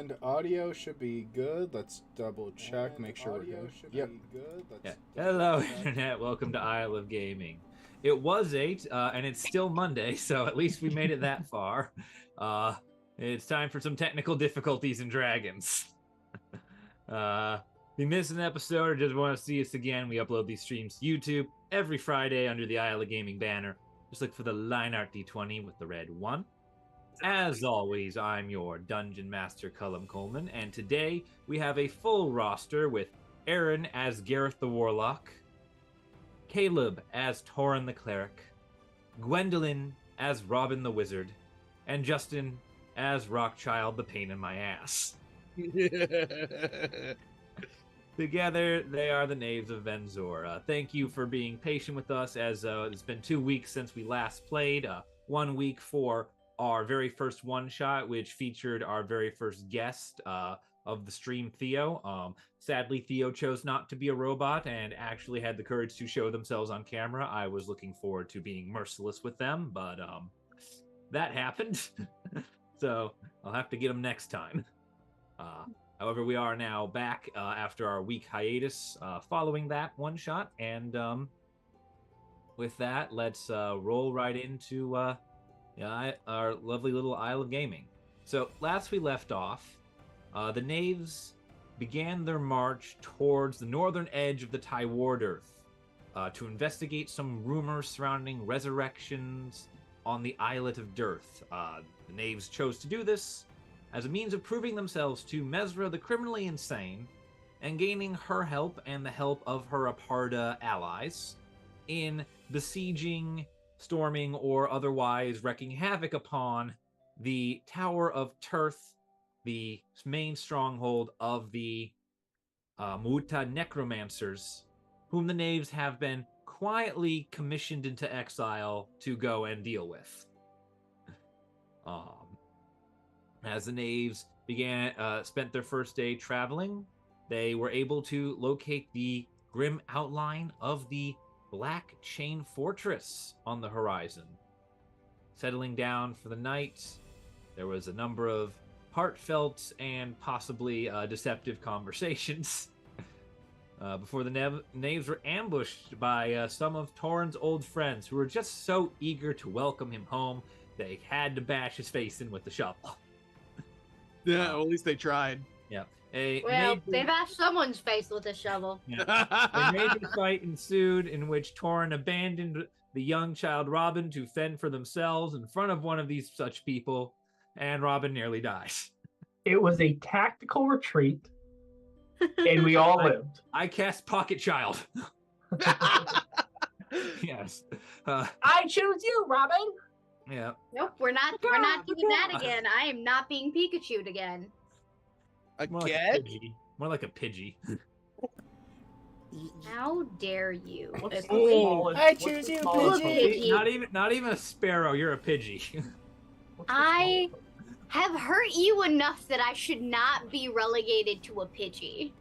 And audio should be good. Let's double check, make sure we're good. Yep. Hello, Internet. Welcome to Isle of Gaming. It was 8, and it's still Monday, so at least we made it that far. It's time for some technical difficulties in Dragons. If you missed an episode or just want to see us again, we upload these streams to YouTube every Friday under the Isle of Gaming banner. Just look for the line art D20 with the red 1. As always, I'm your Dungeon Master, Cullum Coleman, and today we have a full roster with Aaron as Gareth the Warlock, Caleb as Torin the Cleric, Gwendolyn as Robin the Wizard, and Justin as Rockchild the Pain in My Ass. Together, they are the Knaves of Venzor. Thank you for being patient with us, as it's been 2 weeks since we last played. 1 week for our very first one-shot, which featured our very first guest of the stream, Theo. Sadly, Theo chose not to be a robot and actually had the courage to show themselves on camera. I was looking forward to being merciless with them, but that happened. So I'll have to get them next time. However, we are now back after our week hiatus following that one-shot, and with that, let's roll right into our lovely little Isle of Gaming. So last we left off, the Knaves began their march towards the northern edge of the Tyward Earth to investigate some rumors surrounding resurrections on the Islet of Dearth. The Knaves chose to do this as a means of proving themselves to Mesra the criminally insane and gaining her help and the help of her Aparda allies in besieging, storming, or otherwise wreaking havoc upon the Tower of Tirth, the main stronghold of the Muta necromancers, whom the Knaves have been quietly commissioned into exile to go and deal with. As the Knaves spent their first day traveling, they were able to locate the grim outline of the Black Chain Fortress on the horizon. Settling down for the night, there was a number of heartfelt and possibly deceptive conversations before the Knaves were ambushed by some of Torin's old friends who were just so eager to welcome him home they had to bash his face in with the shovel. Yeah, well, at least they tried. Yeah. They bashed someone's face with a shovel. Yeah. A major fight ensued in which Torin abandoned the young child Robin to fend for themselves in front of one of these such people, and Robin nearly dies. It was a tactical retreat, and we all lived. I cast Pocket Child. Yes. I choose you, Robin. Yeah. Nope, we're not doing that again. I am not being Pikachu'd again. Again? More like a Pidgey. How dare you? What's the Oh, smallest- I what's choose the you, smallest Pidgey. one? Not even a sparrow. You're a Pidgey. What's the I smallest have hurt you enough that I should not be relegated to a Pidgey.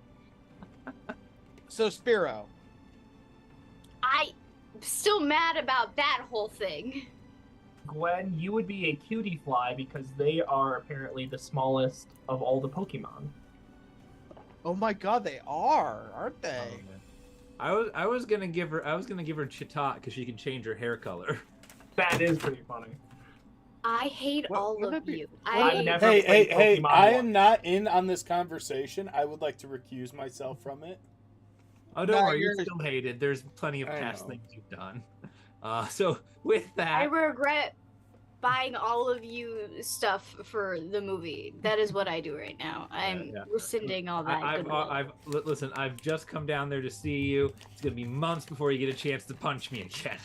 So, Spiro. I'm still mad about that whole thing. Gwen, you would be a cutie fly because they are apparently the smallest of all the Pokemon. Oh my god, they are, aren't they? I was gonna give her Chitot because she can change her hair color. That is pretty funny. I hate all wouldn't of it be- you. I've never Hey, played hey, Pokemon I once. am not in on this conversation. I would like to recuse myself from it. Oh, don't No, worry, you're you're- still hated. There's plenty of I past know. things you've done. So with I that, regret buying all of you stuff for the movie. That is what I do right now. I'm Yeah. rescinding all that goodwill. listen. I've just come down there to see you. It's gonna be months before you get a chance to punch me again.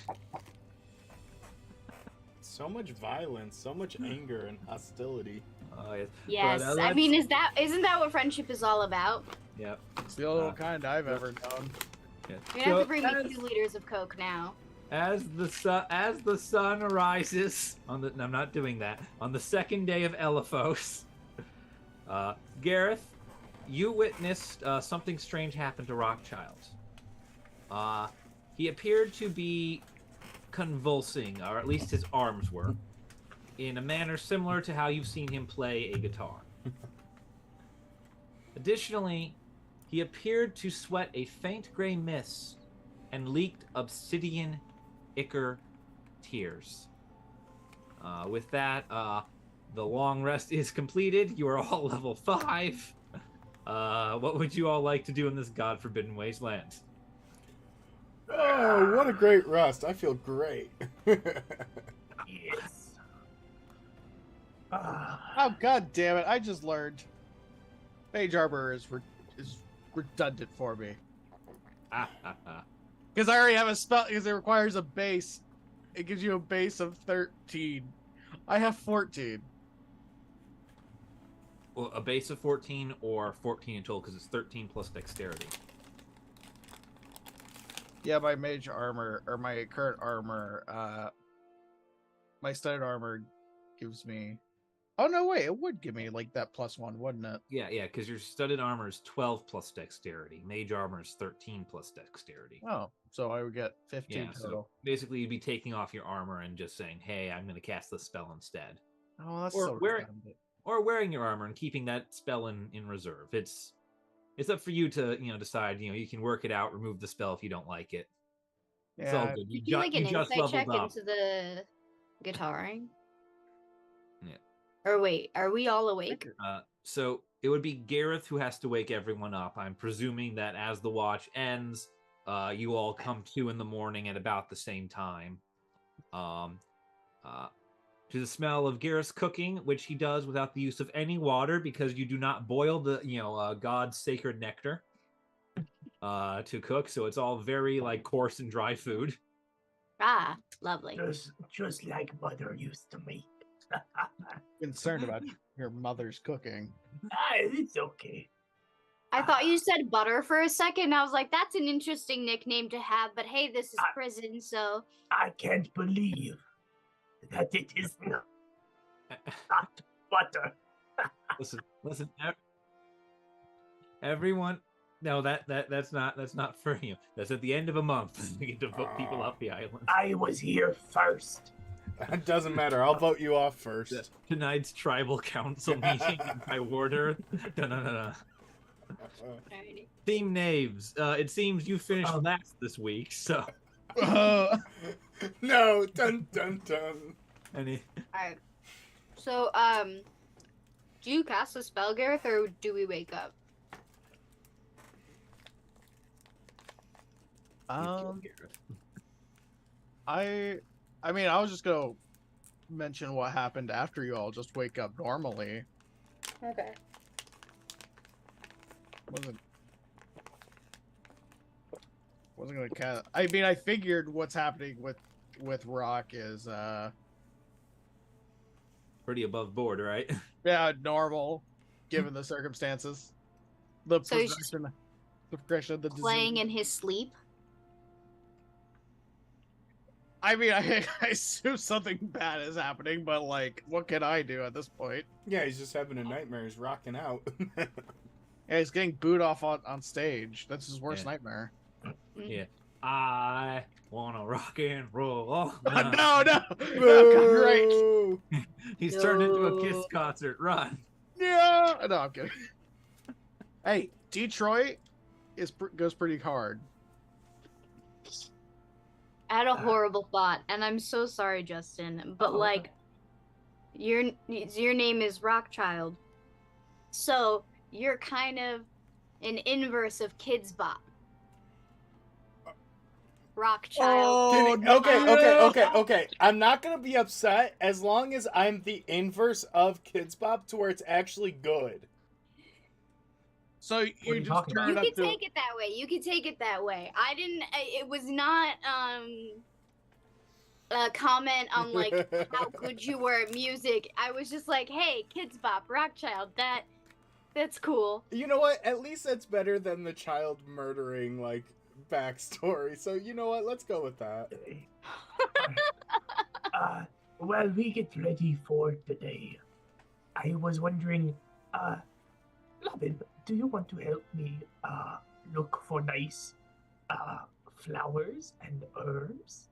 So much violence, so much anger and hostility. Oh yes. Yes, But, I mean, isn't that what friendship is all about? Yep. It's the only kind I've ever known. Yeah. You're gonna have So, to bring me 2 liters of Coke now. as the sun arises on the, I'm not doing that, on the second day of Elephos, Gareth, you witnessed something strange happen to Rockchild. He appeared to be convulsing, or at least his arms were, in a manner similar to how you've seen him play a guitar. Additionally, he appeared to sweat a faint gray mist and leaked obsidian ichor tears. With that, the long rest is completed. You are all level 5. What would you all like to do in this God-forbidden wasteland? Oh, what a great rest. I feel great. Yes. Oh god damn it! I just learned. Mage armor is redundant for me because I already have a spell. Because it requires a base. It gives you a base of 13. I have 14. Well, a base of 14 or 14 in total because it's 13 plus dexterity. Yeah, my mage armor or my current armor, my studded armor gives me. Oh no, wait! It would give me like that +1, wouldn't it? Yeah, because your studded armor is 12 plus dexterity. Mage armor is 13 plus dexterity. Oh, so I would get 15 Yeah, total. so basically you'd be taking off your armor and just saying, hey, I'm going to cast this spell instead. Oh, that's or so wearing, redundant. or wearing your armor and keeping that spell in reserve. It's up for you to, decide, you can work it out, remove the spell if you don't like it. It's all Yeah, good. Did you like an just insight check leveled up. into the guitaring? Yeah. Or wait, are we all awake? So it would be Gareth who has to wake everyone up. I'm presuming that as the watch ends, you all come to in the morning at about the same time. To the smell of Gareth's cooking, which he does without the use of any water because you do not boil the, God's sacred nectar to cook. So it's all very like coarse and dry food. Ah, lovely. Just like mother used to make. concerned about your mother's cooking. It's okay. I thought you said butter for a second. I was like, that's an interesting nickname to have, but hey, this is prison, so. I can't believe that it is not butter. Listen, everyone. No, that's not for you. That's at the end of a month. We get to vote people off the island. I was here first. That doesn't matter. I'll vote you off first. Tonight's tribal council meeting by order. No. Team Knaves. It seems you finished last this week, so. No, dun dun dun. Alright. So, do you cast a spell, Gareth, or do we wake up? I mean, I was just gonna mention what happened after you all just wake up normally. Okay. Wasn't gonna cast. I mean, I figured what's happening with Rock is pretty above board, right? yeah, normal given the circumstances. The So he's just progression of the playing disease. in his sleep? I mean, I assume something bad is happening, but like, what can I do at this point? Yeah, he's just having a nightmare. He's rocking out. Yeah, he's getting booed off on stage. That's his worst Yeah. nightmare. Yeah. I wanna rock and roll. all No, night. no, copyright. Boo! He's turned into a Kiss concert. Run. No, I'm kidding. Hey, Detroit goes pretty hard. I had a horrible thought, and I'm so sorry, Justin, but like, your name is Rockchild, so you're kind of an inverse of Kids Bop. Rockchild. Okay. I'm not gonna be upset as long as I'm the inverse of Kids Bop to where it's actually good. So are you you just talking turn You it up can to. take it that way. You can take it that way. I didn't. It was not a comment on like how good you were at music. I was just like, hey, Kids Bop, Rockchild. That's cool. You know what? At least that's better than the child murdering like backstory. So you know what? Let's go with that. While we get ready for today, I was wondering, Robin, do you want to help me look for nice flowers and herbs?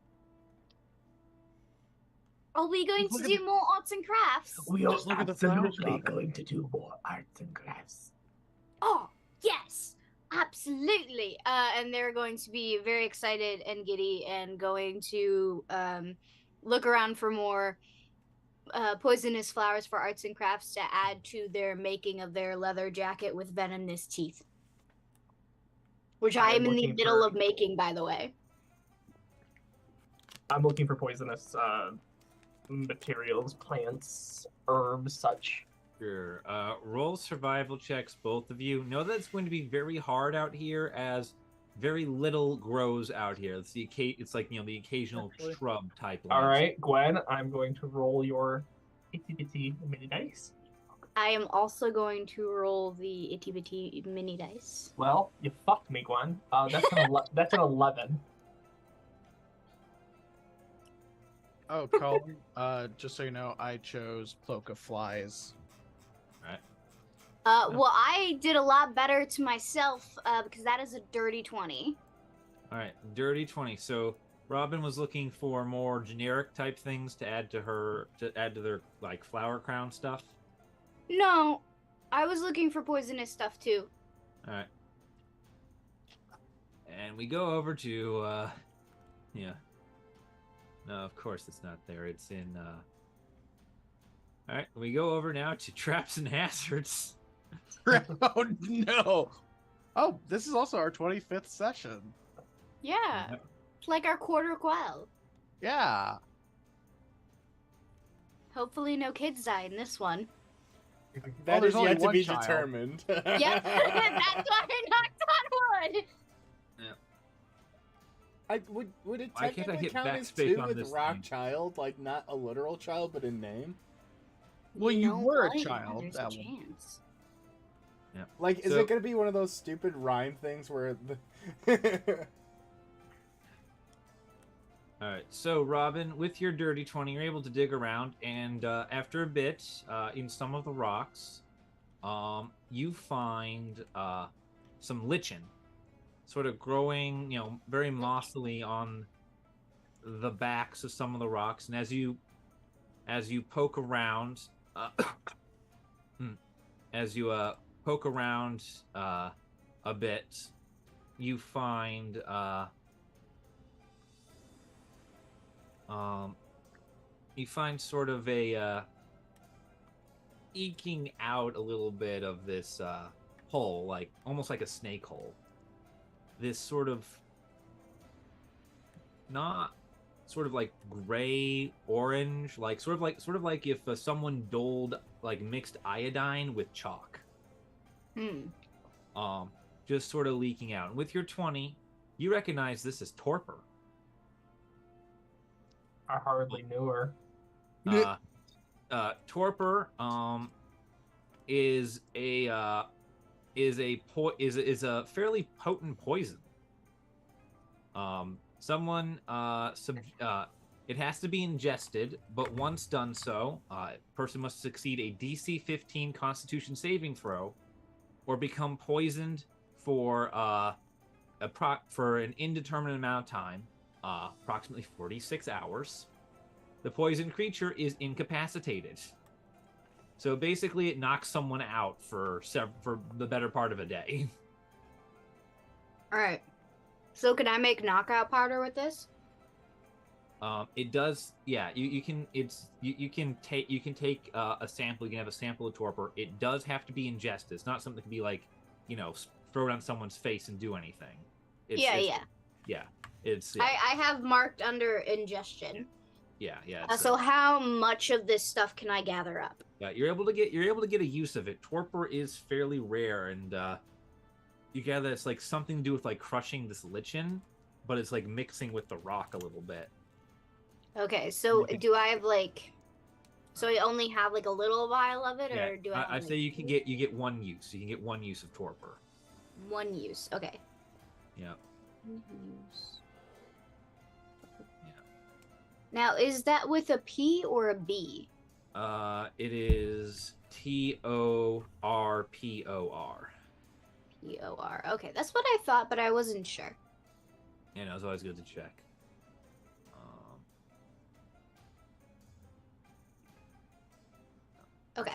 Are we going to Look at do more arts and crafts? We are Just look at the flowers, absolutely Robin. going to do more arts and crafts. Oh, absolutely. And they're going to be very excited and giddy and going to look around for more poisonous flowers for arts and crafts to add to their making of their leather jacket with venomous teeth. Which I am in the middle of making, by the way. I'm looking for poisonous materials, plants, herbs, such. Sure. Roll survival checks, both of you. Know that it's going to be very hard out here, as very little grows out here. It's like, the occasional shrub type. All right, Gwen, I'm going to roll your itty bitty mini dice. I am also going to roll the itty bitty mini dice. Well, you fucked me, Gwen. That's an 11. Oh, Colin, just so you know, I chose Cloak of Flies. Well, I did a lot better to myself because that is a dirty 20. All right, dirty 20. So Robin was looking for more generic type things to add to their like flower crown stuff. No, I was looking for poisonous stuff too. All right. And we go over to yeah. No, of course it's not there. It's in All right, we go over now to traps and hazards. Oh no! Oh, this is also our 25th session. Yeah, it's like our quarter quell. Yeah. Hopefully no kids die in this one. That there's is only yet to one be child. determined. Yep, that's why I knocked on wood. Would it Why can't I technically hit count as backspace 2 on with this Rock thing? Child? Like, not a literal child, but a name? Well, you know were a what? child, There's that a one. chance. Yeah. Like, is So- it going to be one of those stupid rhyme things where the... All right, so Robin, with your dirty 20, you're able to dig around, and after a bit, in some of the rocks, you find some lichen, sort of growing, very mossily on the backs of some of the rocks. And as you poke around, poke around a bit, you find sort of a eking out a little bit of this hole, like almost like a snake hole. This sort of not sort of like gray orange, like sort of like if someone doled like mixed iodine with chalk. Just sort of leaking out. And with your 20, you recognize this as torpor. I hardly knew her. Torpor is a fairly potent poison. It has to be ingested, but once done so, person must succeed a DC 15 Constitution saving throw, or become poisoned for an indeterminate amount of time, approximately 46 hours. The poisoned creature is incapacitated. So basically, it knocks someone out for the better part of a day. All right. So can I make knockout powder with this? It does. Yeah, you can. You can take a sample. You can have a sample of torpor. It does have to be ingested. It's not something that can be like, throw it on someone's face and do anything. Yeah. It's. Yeah. I have marked under ingestion. Yeah. So how much of this stuff can I gather up? Yeah, you're able to get a use of it. Torpor is fairly rare, and you gather it's like something to do with like crushing this lichen, but it's like mixing with the rock a little bit. Okay, so do I have like? So I only have like a little vial of it, or do I? I say you get one use. You can get one use of torpor. One use. Okay. Yeah. One use. Now, is that with a P or a B? It is TORPOR. POR. Okay, that's what I thought, but I wasn't sure. Yeah, no, it's always good to check. Okay.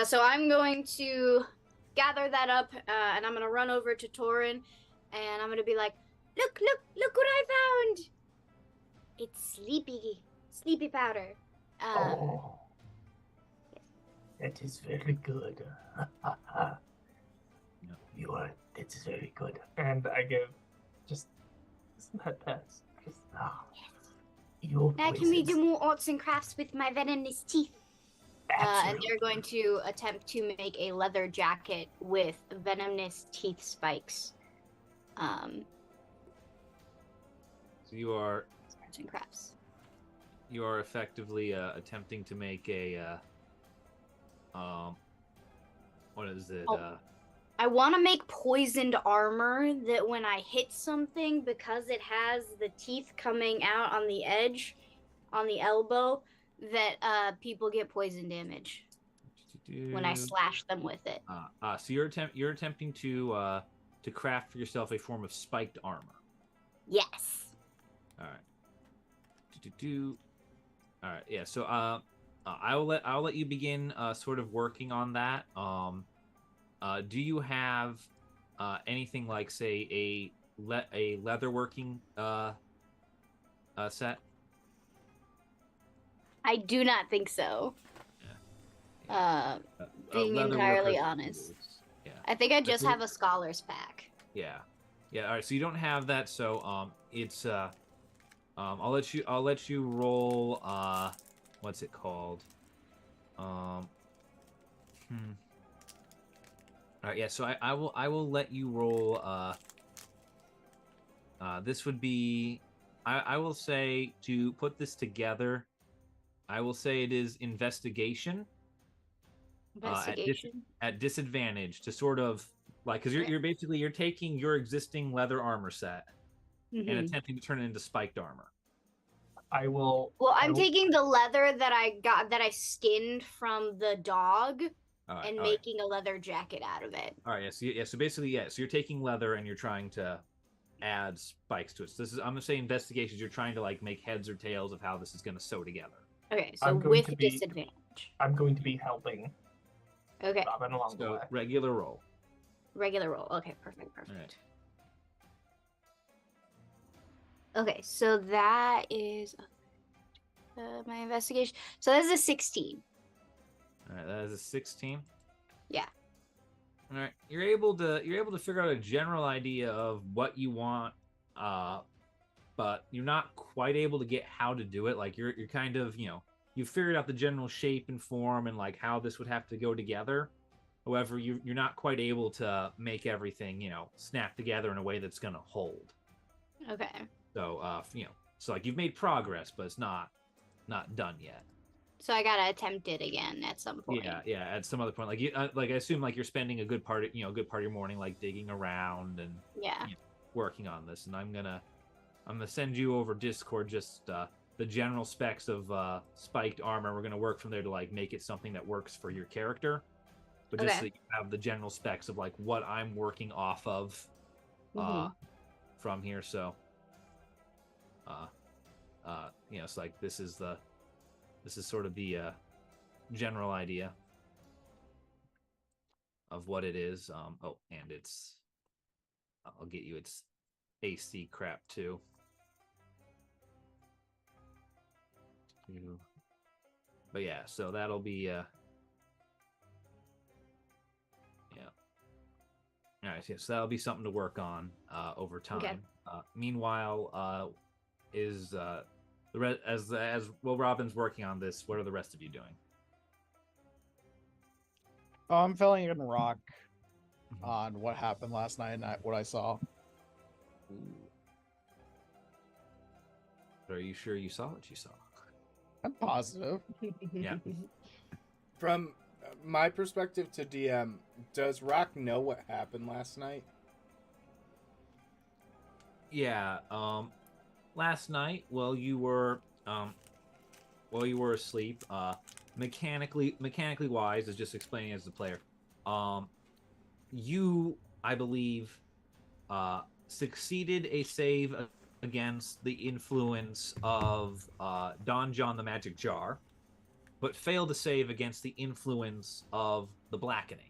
So I'm going to gather that up, and I'm gonna run over to Torin, and I'm gonna be like, look what I found! It's sleepy powder. Oh, that is very good. That is very good. And I give just that's just your Now can we poisons. do more arts and crafts with my venomous teeth? And Absolutely. they're going to attempt to make a leather jacket with venomous teeth spikes. So you are Arts and crafts. effectively attempting to make a what is it? Oh. I want to make poisoned armor that when I hit something, because it has the teeth coming out on the edge, on the elbow, that people get poison damage when I slash them with it. So you're attempting to craft for yourself a form of spiked armor. Yes. All right. All right. Yeah. So I'll let you begin sort of working on that. Do you have anything like, say, a leatherworking set? I do not think so. Yeah. Being entirely honest. Yeah. I think I just have a scholar's pack. Yeah. Yeah. All right. So you don't have that. So it's I'll let you roll. What's it called? All right. Yeah. So I will let you roll. This would be. I will say, to put this together, I will say it is investigation. Investigation. At disadvantage, to sort of like, because you're taking your existing leather armor set and attempting to turn it into spiked armor. I will. Well, I'm taking the leather that I skinned from the dog, and making a leather jacket out of it. All right. So basically, so you're taking leather and you're trying to add spikes to it. So I'm gonna say investigations. You're trying to like make heads or tails of how this is gonna sew together. Okay. So with disadvantage. I'm going to be helping. Okay. Robin along the way. Regular roll. Regular roll. Okay. Perfect. All right. Okay, so that is my investigation. So that's a 16. All right, that is a 16. Yeah. All right, you're able to figure out a general idea of what you want, but you're not quite able to get how to do it. Like you're kind of, you figured out the general shape and form and like how this would have to go together. However, you're not quite able to make everything, snap together in a way that's gonna hold. Okay. So, so like you've made progress, but it's not done yet. So I gotta attempt it again at some point. Yeah. At some other point, like I assume like you're spending a good part of your morning like digging around and working on this. And I'm gonna send you over Discord just the general specs of spiked armor. We're gonna work from there to like make it something that works for your character. But just so you have the general specs of like what I'm working off of from here. So it's like this is sort of the general idea of what it is. And it's I'll get you its AC crap too. But yeah, so that'll be all right, so that'll be something to work on over time. Okay. Meanwhile, as Robin's working on this, what are the rest of you doing? I'm filling in rock on what happened last night and what I saw. Are you sure you saw what you saw? I'm positive. Yeah. From my perspective to DM, does Rock know what happened last night? Yeah. Last night, while you were asleep, mechanically wise, is just explaining as the player. You, I believe, succeeded a save against the influence of Don John the Magic Jar, but failed to save against the influence of the Blackening.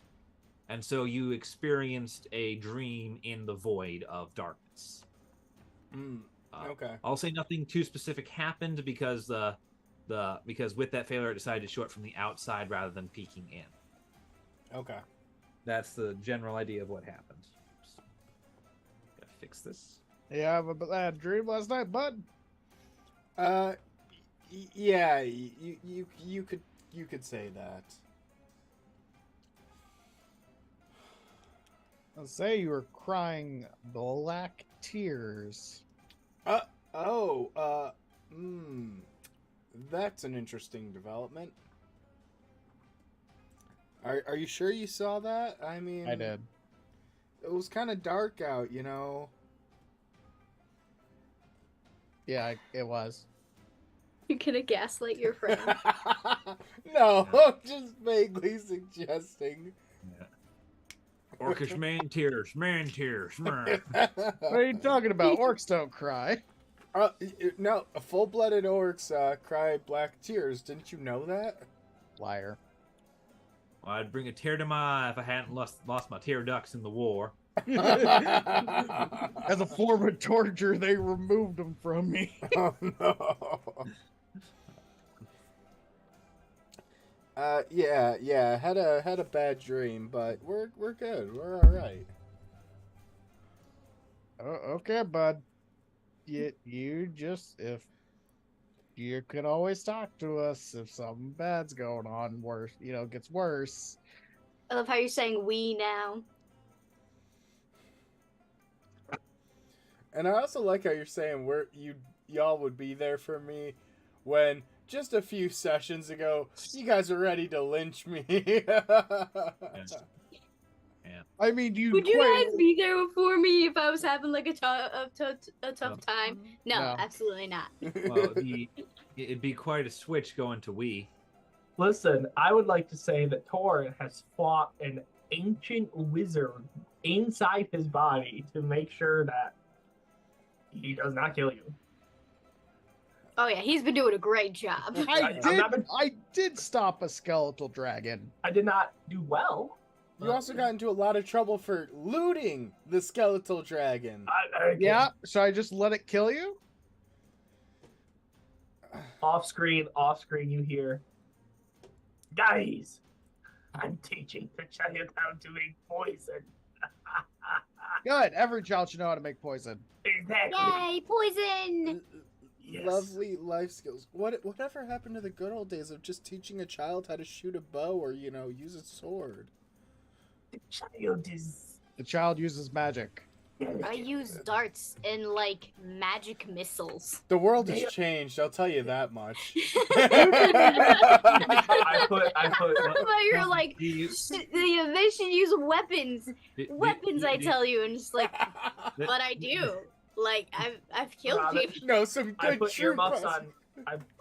And so you experienced a dream in the void of darkness. Okay. I'll say nothing too specific happened because because with that failure, I decided to show it from the outside rather than peeking in. Okay. That's the general idea of what happened. Just gotta fix this. Yeah, but I had a dream last night, bud. Yeah, you could say that. I'll say you were crying black tears. That's an interesting development. Are you sure you saw that? I mean, I did. It was kind of dark out, you know. Yeah, it was. You're gonna gaslight your friend. No, I'm just vaguely suggesting. Yeah. Orcish man tears, man. What are you talking about? Orcs don't cry. No, full-blooded orcs cry black tears. Didn't you know that? Liar. Well, I'd bring a tear to my eye if I hadn't lost my tear ducts in the war. As a form of torture, they removed them from me. Oh no. Yeah. Had a bad dream, but we're good. We're all right. Okay, bud. You just if you could always talk to us if something bad's going on, worse, gets worse. I love how you're saying we now. And I also like how you're saying y'all would be there for me when just a few sessions ago you guys are ready to lynch me. Yeah. I mean, Would you guys be there for me if I was having like a tough time? No, No. absolutely not. Well, it'd be quite a switch going to we. Listen, I would like to say that Tor has fought an ancient wizard inside his body to make sure that he does not kill you. Oh yeah, he's been doing a great job. I did stop a skeletal dragon. I did not do well. You also got into a lot of trouble for looting the skeletal dragon. Yeah, so I just let it kill you? Off screen, you hear, guys, I'm teaching the child how to make poison. Good. Every child should know how to make poison. Exactly. Yay, poison! Yes. Lovely life skills. Whatever happened to the good old days of just teaching a child how to shoot a bow or, use a sword? The child uses magic. I use darts and magic missiles. The world has changed, I'll tell you that much. I put. But you're like, they should use weapons. Weapons, I tell you, and just but I do. I've killed people. No, some I good put true earmuffs on.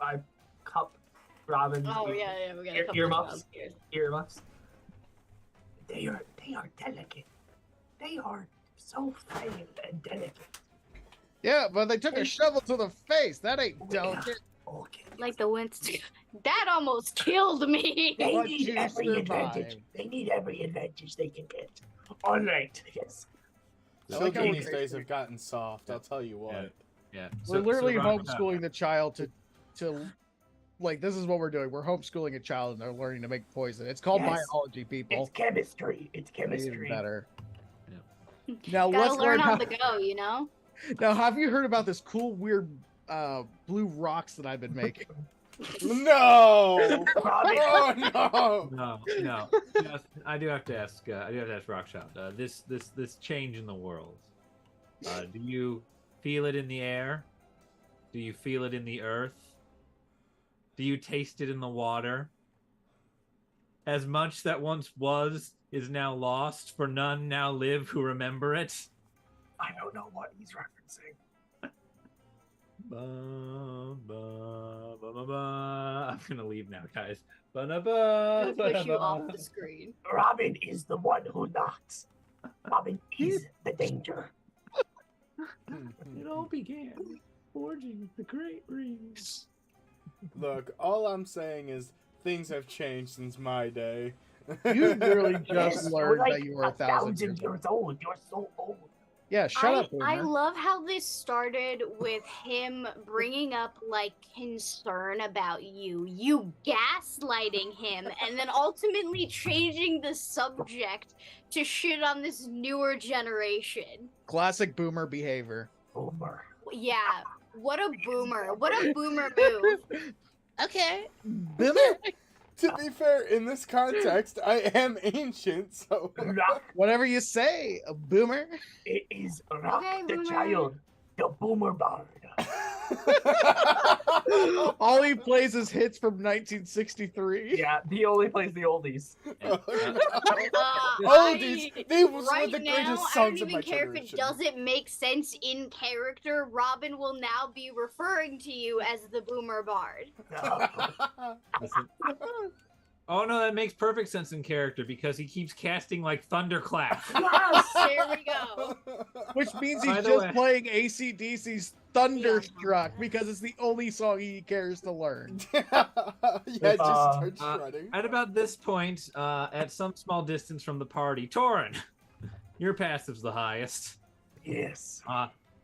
I cup Robin's Oh yeah, we got a couple earmuffs. of here. Earmuffs. They are delicate. They are so fine and delicate. Yeah, but they took a shovel to the face. That ain't delicate. Okay. Like the Winston. That almost killed me. They But need you every survived. advantage. They need every advantage they can get. All right. Yes. I like how Children we- these days have gotten soft, I'll tell you what. Yeah. We're literally Ron- homeschooling the child to this is what we're doing. We're homeschooling a child and they're learning to make poison. It's called Yes. biology, people. It's chemistry. It's Even chemistry. better. Yeah. Now Gotta let's learn learn how. on the go, you know? Now, have you heard about this cool, weird blue rocks that I've been making? No! Robin, Oh no! No. Yes, I do have to ask. Rockshot. This change in the world. Do you feel it in the air? Do you feel it in the earth? Do you taste it in the water? As much that once was is now lost, for none now live who remember it. I don't know what he's referencing. Ba, ba, ba, ba, ba. I'm gonna leave now, guys. Ba, ba, ba, Push you ba, off ba. the screen. Robin is the one who knocks. Robin is the danger. It all began forging the great rings. Look, all I'm saying is things have changed since my day. You literally just Yes, you're learned like that you were 1,000 years old. years old. You're so old. Yeah, shut up, I Boomer. love how this started with him bringing up like concern about you gaslighting him, and then ultimately changing the subject to shit on this newer generation. Classic Boomer behavior. Boomer. Yeah, what a boomer! What a boomer move! Okay, Boomer. To be fair, in this context, I am ancient, so. Rock. Whatever you say, Boomer. It is Rock Okay, the Boomer. Child, the Boomer Bard. All he plays is hits from 1963. Yeah, he only plays the oldies. Oh, no. I- These were right the now, greatest I don't songs of even my care if generation. it doesn't make sense in character. Robin will now be referring to you as the Boomer Bard. Listen. Oh no, that makes perfect sense in character because he keeps casting like thunderclap. Yes! There we go. Which means By he's the just way- playing AC/DC's Thunderstruck because it's the only song he cares to learn. Yeah, just start Uh, shredding. At about this point, at some small distance from the party, Torin, your passive's the highest. Yes.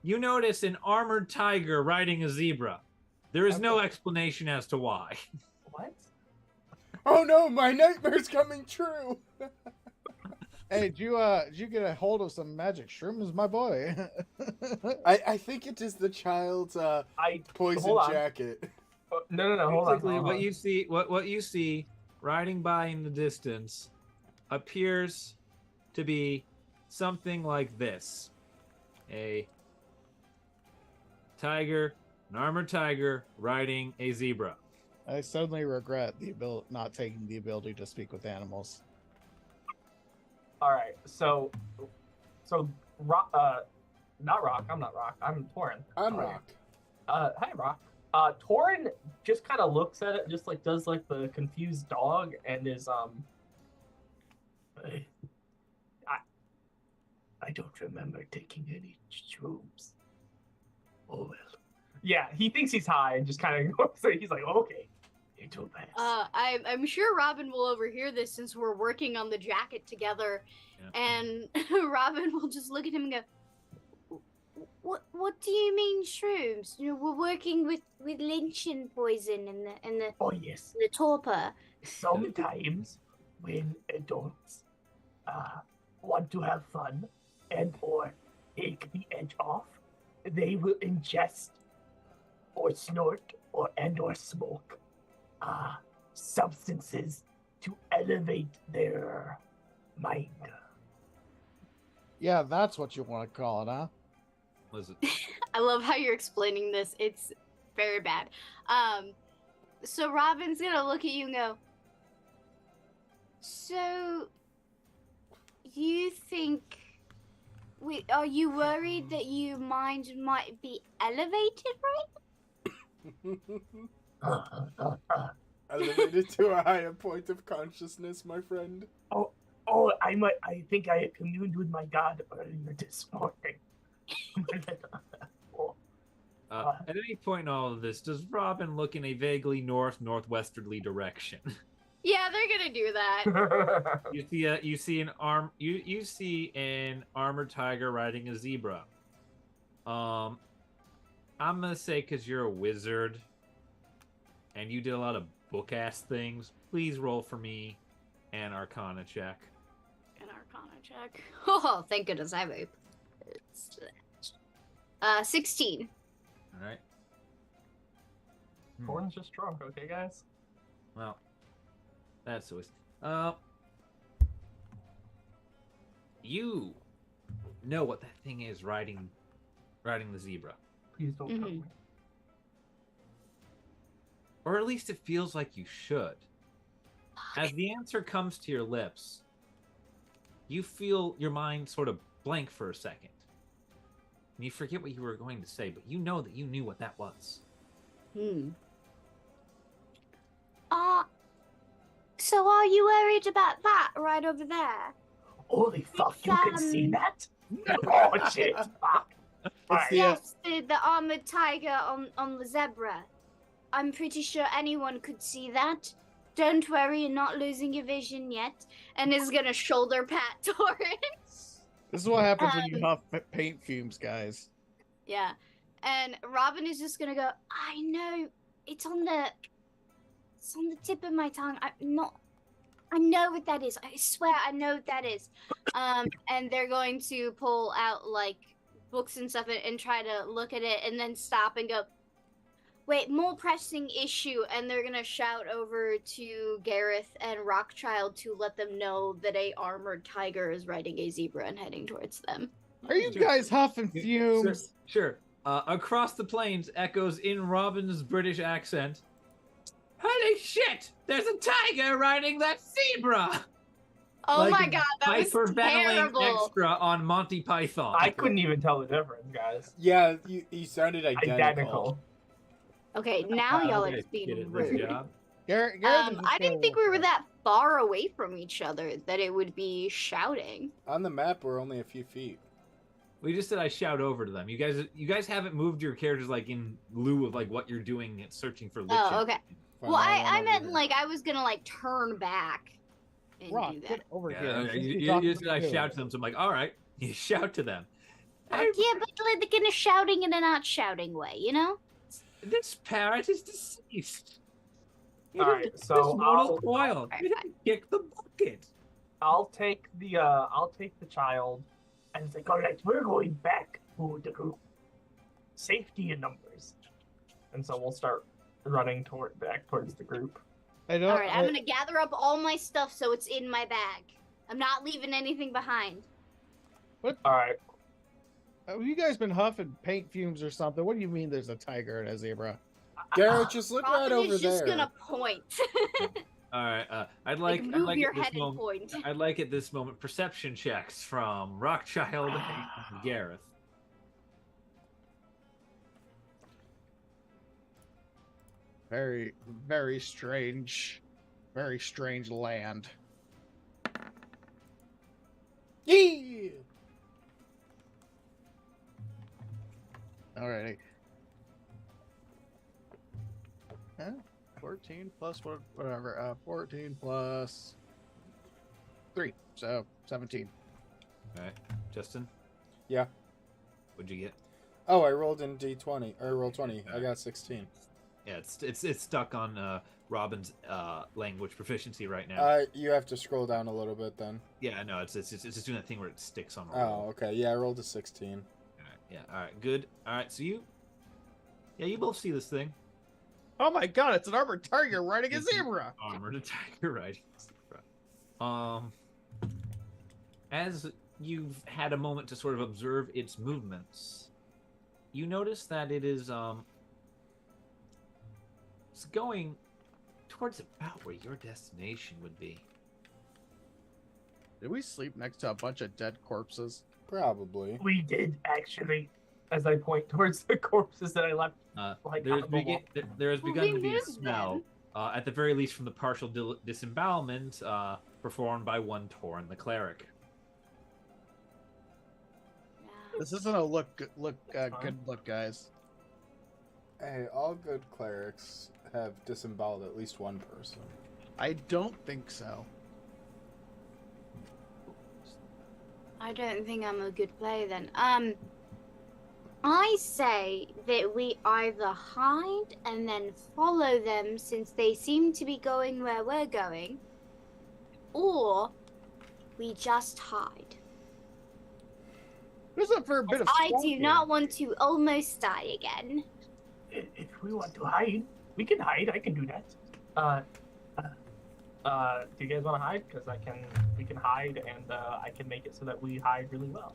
You notice an armored tiger riding a zebra. There is no explanation as to why. What? Oh no, my nightmare's coming true. Hey, did you get a hold of some magic shrooms, my boy? I think it is the child's poison hold on. jacket. No, hold on. Basically, hold what on. you see riding by in the distance appears to be something like this: a tiger, an armored tiger riding a zebra. I suddenly regret not taking the ability to speak with animals. All right, so, Rock, not Rock. I'm not Rock. I'm Torin. I'm All right. Rock. Hi, Rock. Torin just kind of looks at it, just like does like the confused dog, and is I don't remember taking any shrooms. Oh well. yeah, he thinks he's high and just kind of ignores it. He's like, okay. It'll pass. I'm sure Robin will overhear this since we're working on the jacket together, and Robin will just look at him and go, "What do you mean shrooms? You know, we're working with lynching poison and the Oh yes. the torpor." Sometimes when adults want to have fun and or take the edge off, they will ingest or snort or smoke substances to elevate their mind. Yeah, that's what you want to call it, huh? Was it? I love how you're explaining this. It's very bad. So Robin's gonna look at you and go, "So, you think? Are you worried that your mind might be elevated, right?" Elevated to a higher point of consciousness, my friend. Oh, I think I communed with my god earlier this morning. At any point in all of this, does Robin look in a vaguely northwesterly direction? Yeah, they're gonna do that. You see an armored tiger riding a zebra. I'm gonna say because you're a wizard and you did a lot of book ass things, please roll for me an Arcana check. An Arcana check. Oh, thank goodness I have a 16. All right. Torin's just drunk, okay, guys? Well, that's always. You know what that thing is riding the zebra, Please don't cover me. or at least it feels like you should. As the answer comes to your lips, you feel your mind sort of blank for a second. And you forget what you were going to say, but you know that you knew what that was. So are you worried about that right over there? Holy fuck, you can see that? Oh shit, fuck. Alright. Yes, the armored tiger on the zebra. I'm pretty sure anyone could see that. don't worry, you're not losing your vision yet. And is gonna shoulder pat Torrent. This is what happens when you huff paint fumes, guys. Yeah. And Robin is just gonna go, I know, it's on the tip of my tongue. I know what that is. I swear I know what that is. And they're going to pull out like books and stuff and try to look at it and then stop and go, wait, more pressing issue. And they're gonna shout over to Gareth and Rockchild to let them know that a armored tiger is riding a zebra and heading towards them. Are you guys huffing fumes? Sure. Across the plains echoes in Robin's British accent. Holy shit! There's a tiger riding that zebra! Oh Like my god, that was hyperventilating terrible. extra on Monty Python. I couldn't even tell the difference, guys. Yeah, you sounded identical. Okay, now y'all are Okay, just being get it, rude. this job. Gareth I didn't think we were that far away from each other that it would be shouting. On the map, we're only a few feet. We just said I shout over to them. You guys haven't moved your characters like in lieu of like what you're doing and searching for. Oh, okay. Fine, Well, I'll run I over meant here. like I was gonna like turn back and Rock, do that. get over Yeah, here. okay, Since you you're just said I talking shout to them, so I'm like, all right, you shout to them. Yeah, but like in a shouting and a not shouting way, you know? This parrot is deceased. It All right, is so this mortal I'll- coil. Alright, You didn't kick the bucket. I'll take the child. And it's like, all right, we're going back to the group. Safety in numbers. And so we'll start running back towards the group. I don't. All right, I'm gonna gather up all my stuff so it's in my bag. I'm not leaving anything behind. All right. Have you guys been huffing paint fumes or something? What do you mean there's a tiger and a zebra? Garrett, just look right Robin over is just there. gonna point. All right, I'd like, like, move I'd like your at this head and moment, point. I'd like at this moment perception checks from Rockchild and Gareth. Very, very strange land. Yeah! Alrighty. Huh? 14 plus whatever. 14 plus 3, so 17. All right, Justin. Yeah. What'd you get? Oh, I rolled in D20. Or I rolled 20. I got 16. Yeah, it's stuck on Robin's language proficiency right now. You have to scroll down a little bit then. Yeah, no, it's just doing that thing where it sticks on a Oh, roll. okay. Yeah, I rolled a 16. All right, yeah, all right, good. All right, so you both see this thing. Oh my god, it's an armored tiger riding a zebra! Armored tiger riding a zebra. As you've had a moment to sort of observe its movements, you notice that it is it's going towards about where your destination would be. Did we sleep next to a bunch of dead corpses? Probably. We did, actually. As I point towards the corpses that I left. Like, There on the wall. has Well, begun we to be a moved smell, at the very least from the partial disembowelment performed by one Torn the cleric. This isn't a good look, guys. Hey, all good clerics have disemboweled at least one person. I don't think so. I don't think I'm a good player then. I say that we either hide and then follow them since they seem to be going where we're going, or we just hide. There's a fair bit of I swamp do here. not want to almost die again. If we want to hide, we can hide. I can do that. Do you guys want to hide? Because we can hide, and I can make it so that we hide really well.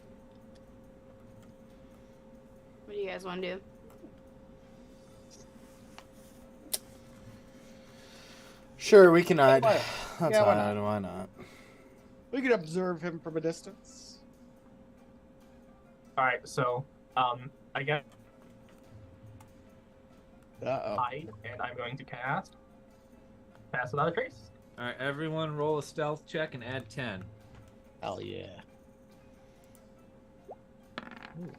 What do you guys want to do? Sure, we can hide. why- That's yeah, why hide. Why not? We can observe him from a distance. All right, so I get Uh-oh. hide, and I'm going to cast Pass Without a Trace. All right, everyone, roll a stealth check and add 10. Hell yeah.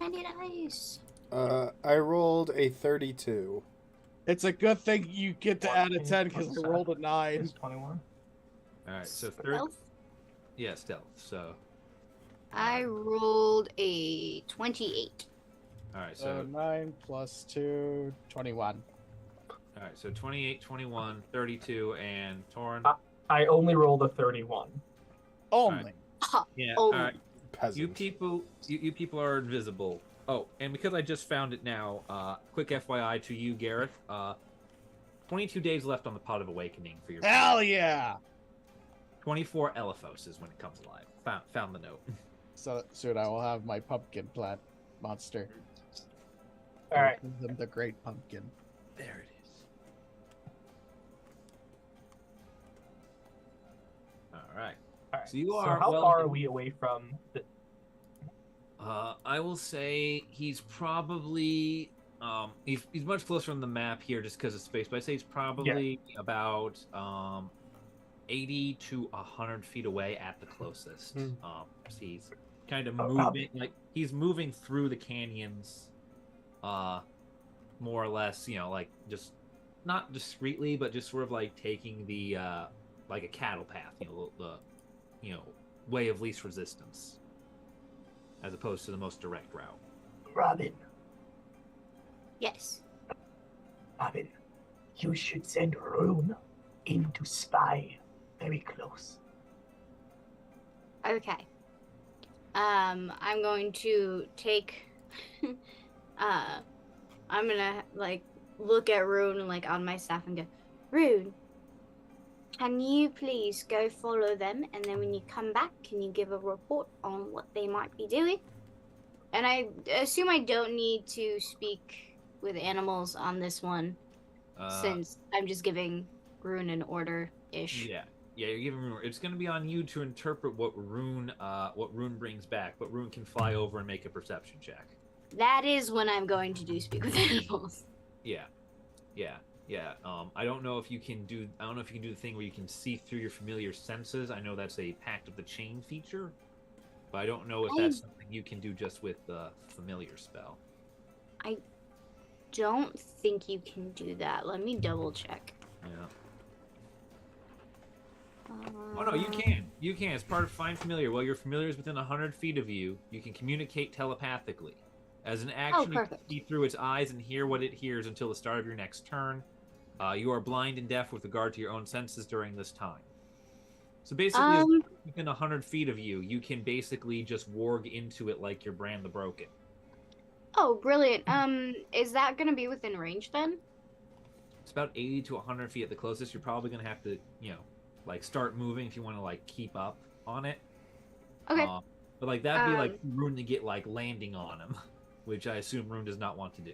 I did ice. I rolled a 32. It's a good thing you get to add a 14, 10 because I 27. rolled a 9. It's 21. All right, so Stealth? yeah, stealth. So I rolled a 28. all right, So so 9 plus 2, 21. all right, so 28, 21, 32, and Torn. I only rolled a 31. Only. Yeah, Oh, all right. Peasant. You people are invisible. Oh, and because I just found it now, quick FYI to you, Gareth. 22 days left on the Pot of Awakening for your. Hell yeah! 24 Elephos is when it comes alive. Found the note. So soon I will have my pumpkin plant monster. All right. Give them the great pumpkin. There it is. All right. All right. So you are. how well, far are we away from the? I will say he's probably he's much closer on the map here just because of space, but I'd say he's probably about 80 to 100 feet away at the closest. Hmm. So he's kind of Oh, moving, like he's moving through the canyons, more or less, like just not discreetly, but just sort of like taking the like a cattle path, the way of least resistance, as opposed to the most direct route. Robin, yes. Robin, you should send Rune in to spy very close. Okay. I'm going to take. I'm gonna look at Rune on my staff and go, Rune, can you please go follow them, and then when you come back, can you give a report on what they might be doing? And I assume I don't need to speak with animals on this one, since I'm just giving Rune an order-ish. Yeah, you're giving Rune. It's going to be on you to interpret what Rune brings back, but Rune can fly over and make a perception check. That is when I'm going to do speak with animals. Yeah. I don't know if you can do. I don't know if you can do the thing where you can see through your familiar senses. I know that's a Pact of the Chain feature, but I don't know if that's something you can do just with the familiar spell. I don't think you can do that. Let me double check. Yeah. Oh no, you can. You can. It's part of Find Familiar. While your familiar is within 100 feet of you, you can communicate telepathically. As an action, you can perfect. see through its eyes and hear what it hears until the start of your next turn. You are blind and deaf with regard to your own senses during this time. So basically, as within 100 feet of you, you can basically just warg into it like you're Bran the Broken. Oh, brilliant. Is that gonna be within range then? It's about 80 to 100 feet at the closest. You're probably going to have to, start moving if you want to, keep up on it. Okay. But, that'd be, Rune to get, landing on him, which I assume Rune does not want to do.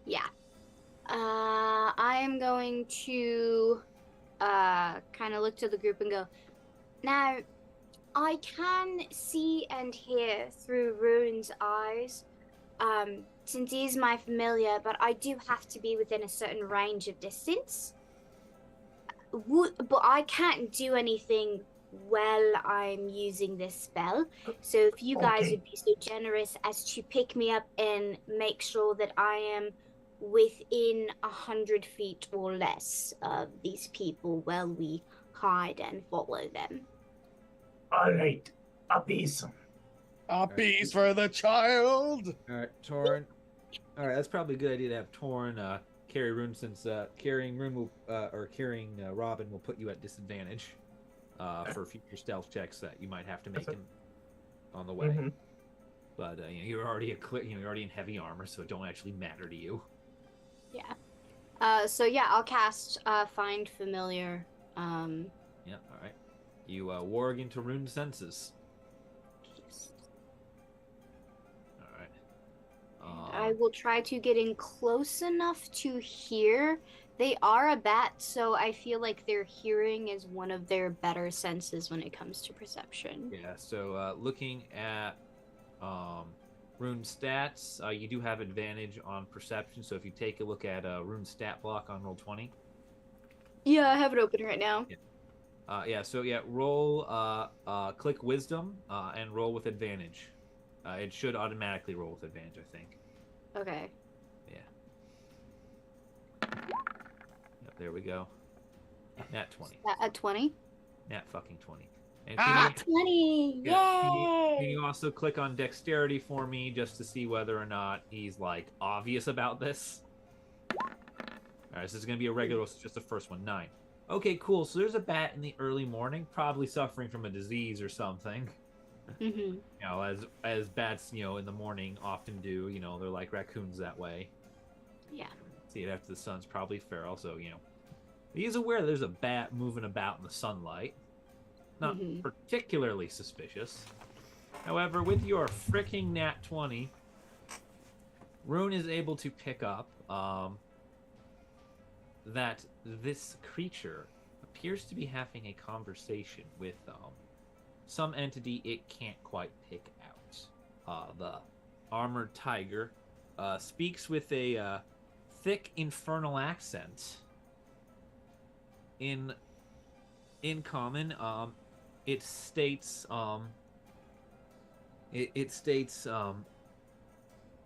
Yeah. I am going to kind of look to the group and go, now, I can see and hear through Rune's eyes, since he's my familiar, but I do have to be within a certain range of distance. But I can't do anything while I'm using this spell. So if you guys would be so generous as to pick me up and make sure that I am within 100 feet or less of these people while we hide and follow them. All right, uppies. Uppies for the child! All right, Torn. All right, that's probably a good idea to have Torn carry Rune, since carrying Rune will, or carrying Robin will put you at disadvantage for future stealth checks that you might have to make on the way. Mm-hmm. But you're already you're already in heavy armor, so it don't actually matter to you. Yeah. So yeah, I'll cast Find Familiar. Yeah. All right. You warg into Rune's senses. I will try to get in close enough to hear. They are a bat, so I feel like their hearing is one of their better senses when it comes to perception. Yeah, so looking at Rune stats, you do have advantage on perception, so if you take a look at Rune stat block on roll 20. Yeah, I have it open right now. Roll, click Wisdom, and roll with advantage. It should automatically roll with advantage, I think. Okay. Yeah. There we go. Nat 20. At 20? Nat fucking 20. And Ah, 20! yeah, Yay! can you also click on dexterity for me just to see whether or not he's like obvious about this? Alright, this is gonna be a regular, just the first one. 9. Okay, cool. So there's a bat in the early morning, probably suffering from a disease or something. Mm-hmm. You know, as bats, you know, in the morning often do. You know, they're like raccoons that way. Yeah. See it after the sun's probably feral, so you know. He's aware there's a bat moving about in the sunlight. Not particularly suspicious. However, with your freaking nat 20, Rune is able to pick up that this creature appears to be having a conversation with some entity it can't quite pick out. The armored tiger speaks with a thick infernal accent. In common, it states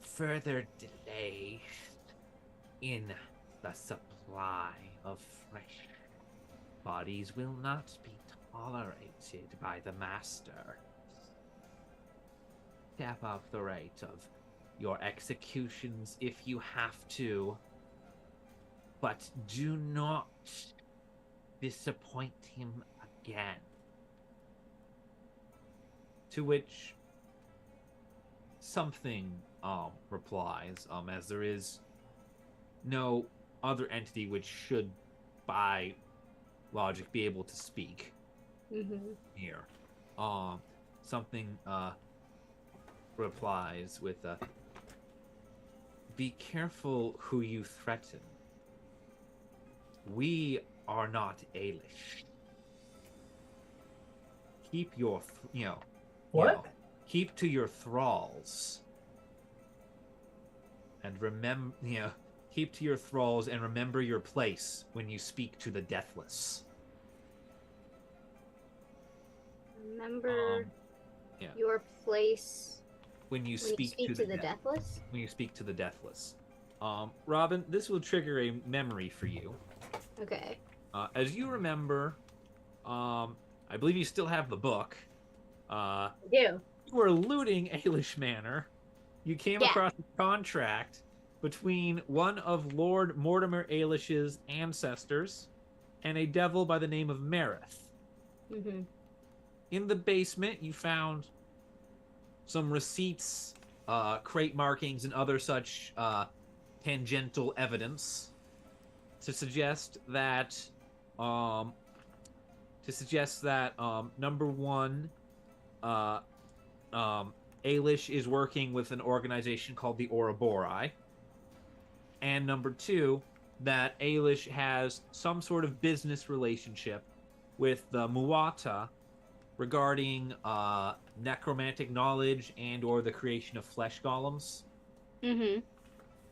further delay in the supply of fresh bodies will not be tolerated by the master. Step up the rate of your executions if you have to, but do not disappoint him again. To which something replies, as there is no other entity which should by logic be able to speak here. Something replies with be careful who you threaten. We are not Ailish. Keep your, keep to your thralls. And remember, keep to your thralls and remember your place when you speak to the deathless. Remember your place when you speak to the deathless? When you speak to the deathless. Robin, this will trigger a memory for you. Okay. As you remember, I believe you still have the book. I do. You were looting Ailish Manor. You came across a contract between one of Lord Mortimer Ailish's ancestors and a devil by the name of Marith. In the basement, you found some receipts, crate markings, and other such tangential evidence to suggest that number one, Ailish is working with an organization called the Ouroboros, and number two, that Ailish has some sort of business relationship with the Muata regarding necromantic knowledge and or the creation of flesh golems.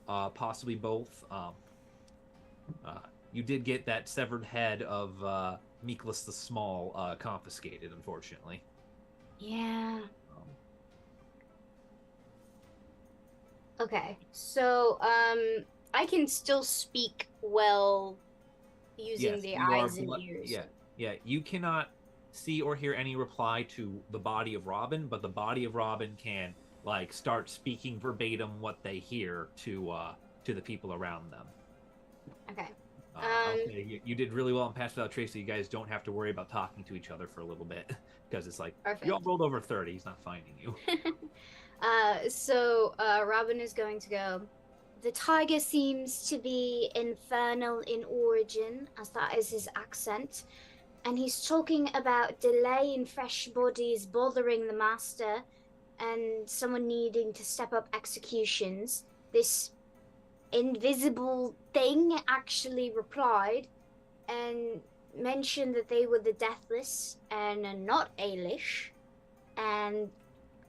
Possibly both. You did get that severed head of Miklas the Small confiscated, unfortunately. Yeah. Okay, so I can still speak well using the eyes and ears. Yeah. You cannot see or hear any reply to the body of Robin, but the body of Robin can start speaking verbatim what they hear to the people around them. Okay. Okay, you did really well in Pass Without Trace, so you guys don't have to worry about talking to each other for a little bit, because it's perfect. You all rolled over 30. He's not finding you. So Robin is going to go. The tiger seems to be infernal in origin, as that is his accent, and he's talking about delay in fresh bodies bothering the master, and someone needing to step up executions. This invisible thing actually replied and mentioned that they were the deathless and not Ailish, and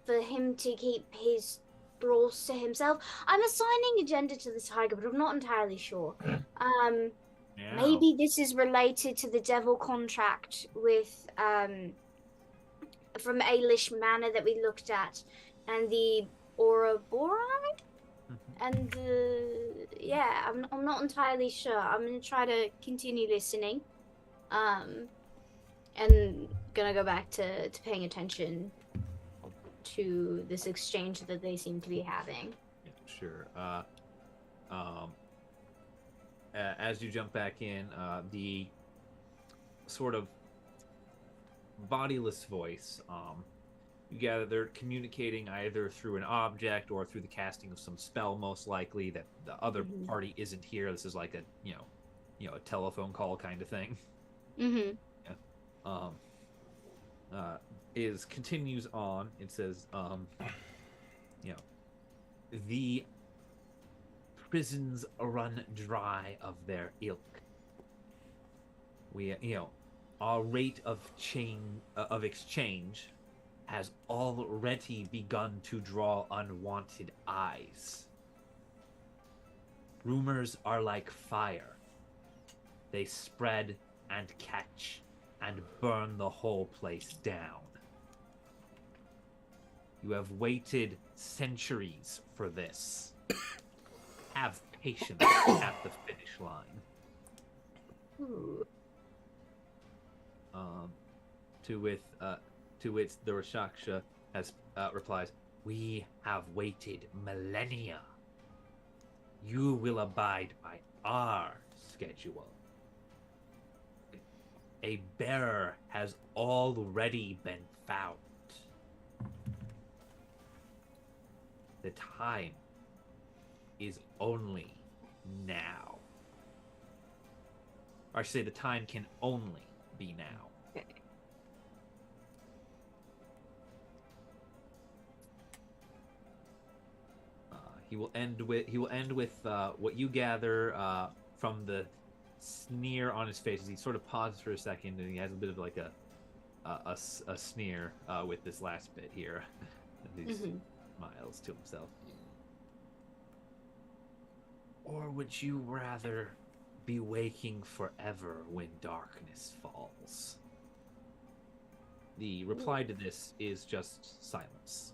for him to keep his thralls to himself. I'm assigning a gender to the tiger, but I'm not entirely sure. Maybe this is related to the devil contract with from Ailish Manor that we looked at, and the Ouroboros, and yeah, I'm not entirely sure. I'm gonna try to continue listening. And gonna go back to paying attention to this exchange that they seem to be having. Yeah, sure. As you jump back in, the sort of bodiless voice, you gather they're communicating either through an object or through the casting of some spell, most likely that the other party isn't here. This is like a a telephone call kind of thing. Mm-hmm. Continues on. It says, the prisons run dry of their ilk. We, our rate of exchange has already begun to draw unwanted eyes. Rumors are like fire. They spread and catch and burn the whole place down. You have waited centuries for this. Have patience at the finish line. Ooh. To which the Rashaksha has replies, "We have waited millennia. You will abide by our schedule. A bearer has already been found. The time is only now." Or I should say the time can only be now. Okay. He will end with what you gather from the sneer on his face as he sort of pauses for a second, and he has a bit of like a sneer with this last bit here. And he smiles to himself. Or would you rather be waking forever when darkness falls? The reply to this is just silence,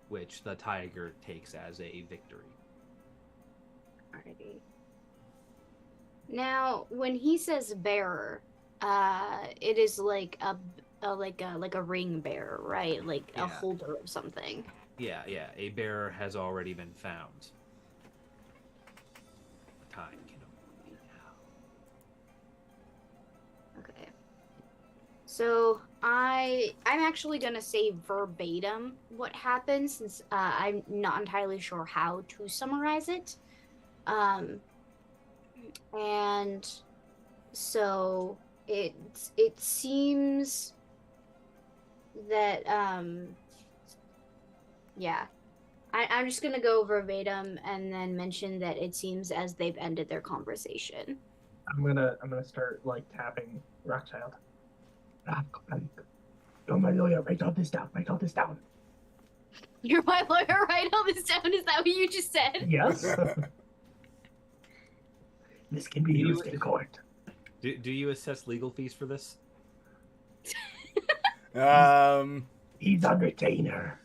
which the tiger takes as a victory. Alrighty. Now, when he says bearer, it is like a ring bearer, right? Like a holder of something. Yeah. A bearer has already been found. The time can only be now. Okay. So I'm actually gonna say verbatim what happened, since I'm not entirely sure how to summarize it. And so it seems that I'm just gonna go verbatim and then mention that it seems as they've ended their conversation. I'm gonna start like tapping Rockchild. You're my lawyer. Write all this down. Write all this down. You're my lawyer. Write all this down. Is that what you just said? Yes. This can be used in court. Do you assess legal fees for this? He's on retainer.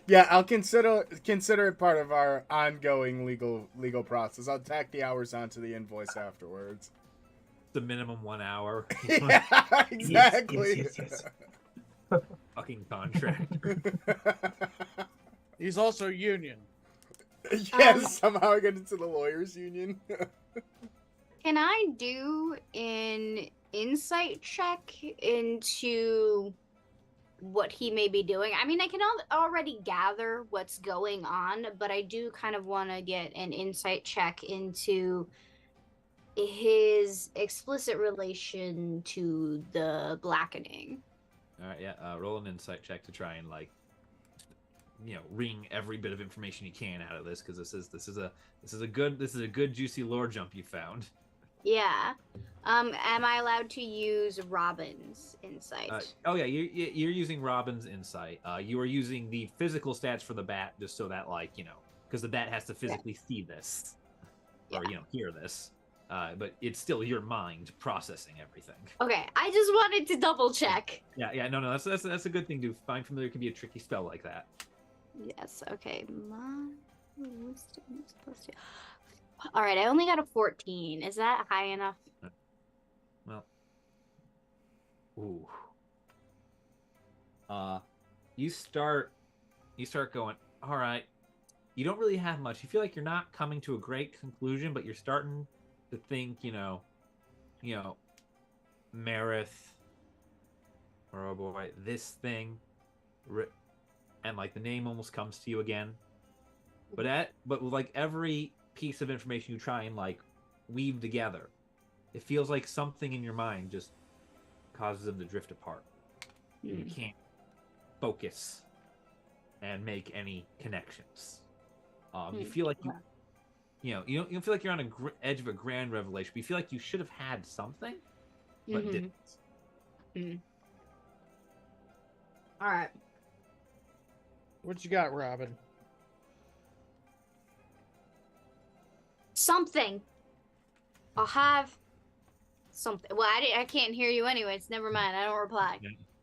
Yeah, I'll consider it part of our ongoing legal process. I'll tack the hours onto the invoice afterwards. The minimum 1 hour. Yeah, exactly. Yes. Fucking contract. He's also union. Yes, somehow I get into the lawyers union. Can I do an insight check into what he may be doing? I mean, I can already gather what's going on, but I do kind of want to get an insight check into his explicit relation to the blackening. All right, yeah. Roll an insight check to try and wring every bit of information you can out of this, because this is a good juicy lore jump you found. Yeah. Am I allowed to use Robin's insight? Yeah, you're using Robin's insight. You are using the physical stats for the bat, just so that because the bat has to physically see this or hear this. But it's still your mind processing everything. Okay, I just wanted to double check. Yeah, no, that's a good thing to find familiar. Can be a tricky spell like that. Yes. Okay. Wisdom is +2. All right, I only got a 14. Is that high enough? Well, ooh. You start going, all right. You don't really have much. You feel like you're not coming to a great conclusion, but you're starting to think, Marith, or oh boy, this thing, and like the name almost comes to you again. But with like every piece of information you try and like weave together, it feels like something in your mind just causes them to drift apart. You can't focus and make any connections. You feel like you don't feel like you're on a edge of a grand revelation, but you feel like you should have had something, but didn't. All right. What you got, Robin? Something. I'll have something. Well, I can't hear you anyways. Never mind. I don't reply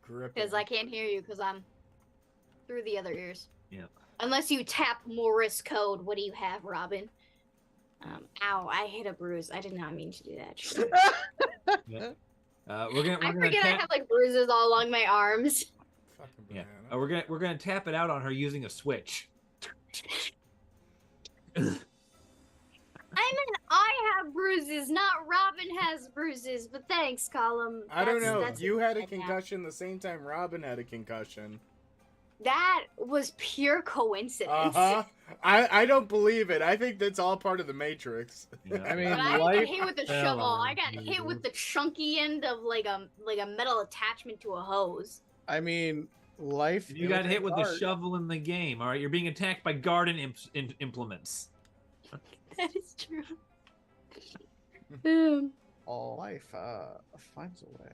because I can't hear you because I'm through the other ears. Yeah. Unless you tap Morse code. What do you have, Robin? Ow! I hit a bruise. I did not mean to do that. Yeah. I forget I have like bruises all along my arms. Fucking Yeah. banana. We're gonna tap it out on her using a switch. I meant I have bruises, not Robin has bruises. But thanks, Colum. I don't know. That's You had a now. concussion the same time Robin had a concussion. That was pure coincidence. I don't believe it. I think that's all part of the Matrix. Yeah. I mean, But I life got hit with a fell shovel. on I got hit you. with the chunky end of like a metal attachment to a hose. I mean, life. You got hit with the hard. shovel in the game. All right, you're being attacked by garden implements. That is true. All life finds a way.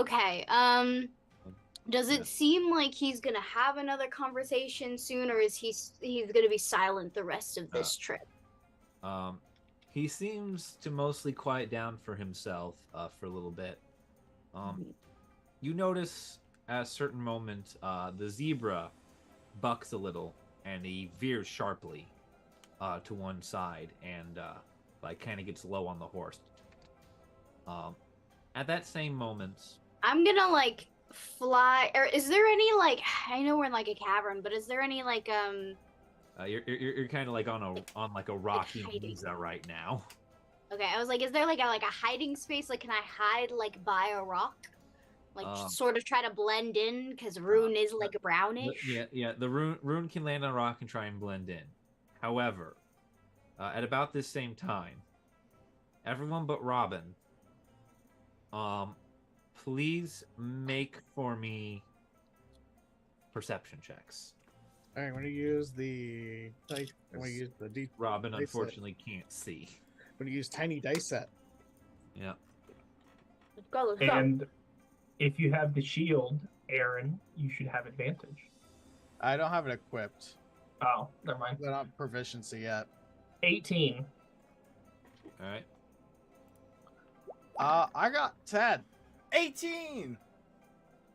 Okay. Does it seem like he's gonna have another conversation soon, or is he's gonna be silent the rest of this trip? He seems to mostly quiet down for himself for a little bit. You notice at a certain moment the zebra bucks a little and he veers sharply to one side and like kind of gets low on the horse. At that same moment, I'm gonna like fly. Or is there any like? I know we're in like a cavern, but is there any like you're kind of like on like a rocky hiding. mesa right now. Okay, I was like, is there like a hiding space? Like, can I hide like by a rock? Like, sort of try to blend in because Rune is like brownish. Yeah. The rune can land on a rock and try and blend in. However, at about this same time, everyone but Robin, please make for me perception checks. All right, I'm gonna use the dice. I'm gonna use the D. Robin dice unfortunately can't see. I'm gonna use tiny dice set. Yeah. Let's go. Let's go. And if you have the shield, Aaron, you should have advantage. I don't have it equipped. Oh, never mind. They're not proficiency yet. 18. All right. I got 10. 18!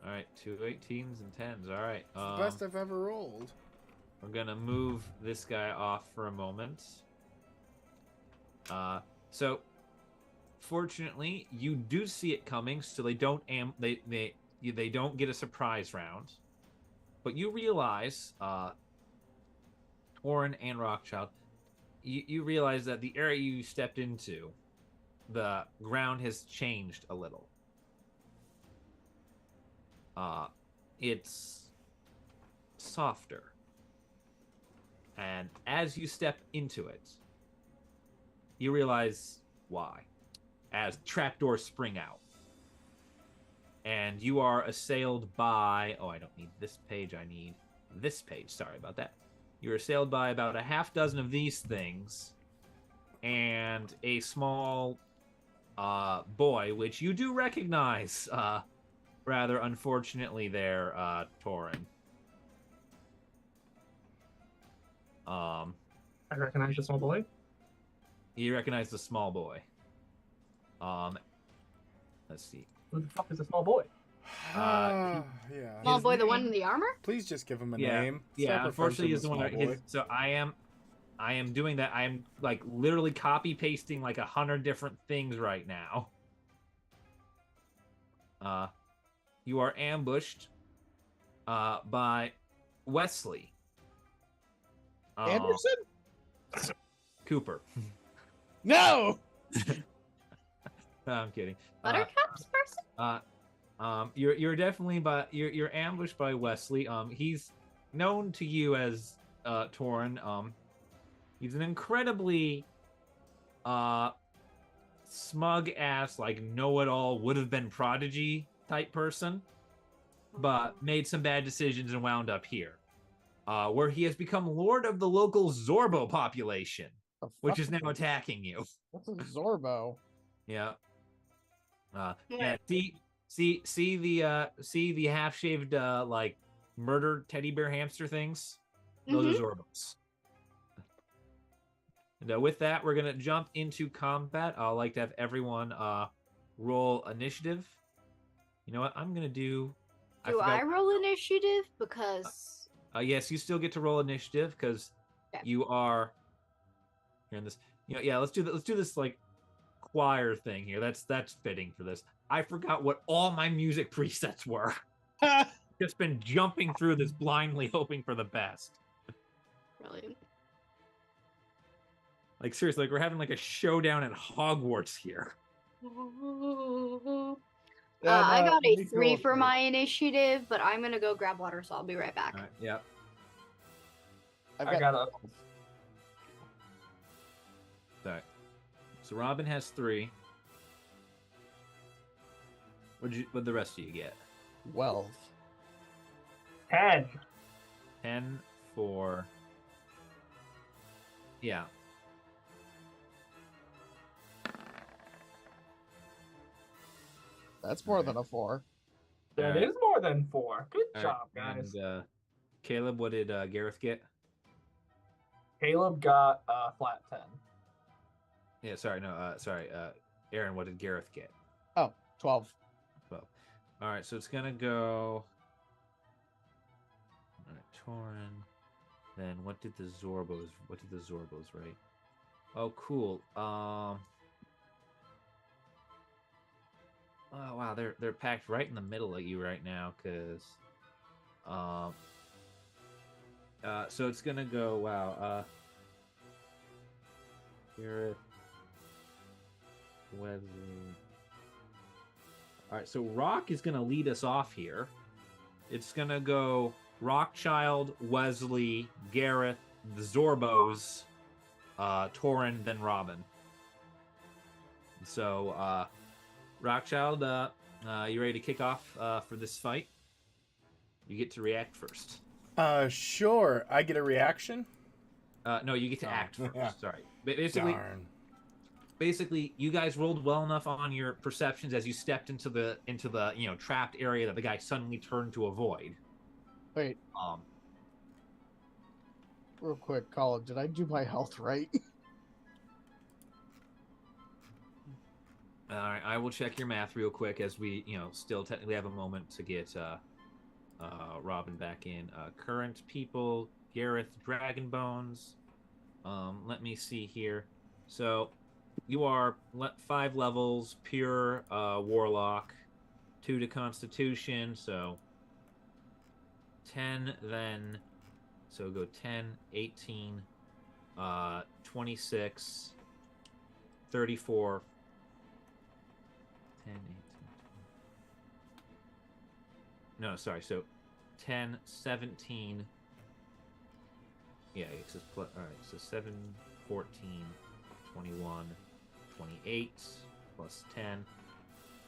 All right. 2 18s and 10s. All right. It's the best I've ever rolled. We're gonna move this guy off for a moment. So fortunately, you do see it coming, so they don't they don't get a surprise round. But you realize, Torin and Rockchild, you realize that the area you stepped into, the ground has changed a little. It's softer. And as you step into it, you realize why. As trapdoors spring out. And you are assailed by... Oh, I don't need this page. I need this page. Sorry about that. You're assailed by about a half dozen of these things. And a small boy, which you do recognize, rather unfortunately there, Torin. I recognize the small boy. You recognize the small boy. Let's see. Who the fuck is the small boy? Yeah. Small his boy, the one name- in the armor? Please just give him a Yeah, name. yeah. Sacrifice Unfortunately, him, he's the one. small boy. So I am. I am doing that. I am like literally copy pasting like 100 different things right now. You are ambushed by Wesley. Anderson? Cooper. No. No, I'm kidding. Buttercup's person? You're definitely you're ambushed by Wesley. He's known to you as Torin. He's an incredibly smug ass, like know-it-all, would have been prodigy type person, but made some bad decisions and wound up here, where he has become lord of the local Zorbo population, which is now attacking you. What's a Zorbo? Yeah. Yeah. See the half-shaved like murdered teddy bear hamster things. Those are Zorbos. And with that, we're gonna jump into combat. I'd like to have everyone roll initiative. You know what? I'm gonna do. Do I roll initiative? Because yes, you still get to roll initiative because you are here in this. You know, yeah. Let's do this like choir thing here. That's fitting for this. I forgot what all my music presets were. Just been jumping through this blindly, hoping for the best. brilliant. Like seriously, like we're having like a showdown at Hogwarts here. I got a 3 for my initiative, but I'm gonna go grab water, so I'll be right back. All right, yeah. I got a. All right. So Robin has 3. What'd the rest of you get? 12. 10. 10 for. Yeah. That's more than a 4. That is more than 4. Good job, right. guys. And Caleb, what did Gareth get? Caleb got flat 10. Yeah, sorry, no, sorry. Aaron, what did Gareth get? Oh, 12. 12. All right, so it's gonna go. All right, Torin. Then what did the Zorbos? What did the Zorbos write? Oh, cool. Oh wow, they're packed right in the middle of you right now, cause, so it's gonna go. Wow. Gareth, Wesley. All right, so Rock is gonna lead us off here. It's gonna go Rockchild, Wesley, Gareth, the Zorbos, Torin, then Robin. So, Rockchild, you ready to kick off for this fight? You get to react first. Sure. I get a reaction? No, you get to act first. Yeah. Sorry. Darn. Basically, you guys rolled well enough on your perceptions as you stepped into the trapped area that the guy suddenly turned to avoid. Wait, real quick, Colin, did I do my health right? All right, I will check your math real quick as we, still technically have a moment to get Robin back in. Current people, Gareth, Dragon Bones. Let me see here. So, you are 5 levels, pure Warlock, 2 to Constitution, so 10 then, so go 10, 18, 26, 34, 10, 18, 20. No, sorry, so 10, 17, yeah, it's just, all right, so 7, 14, 21, 28, plus 10.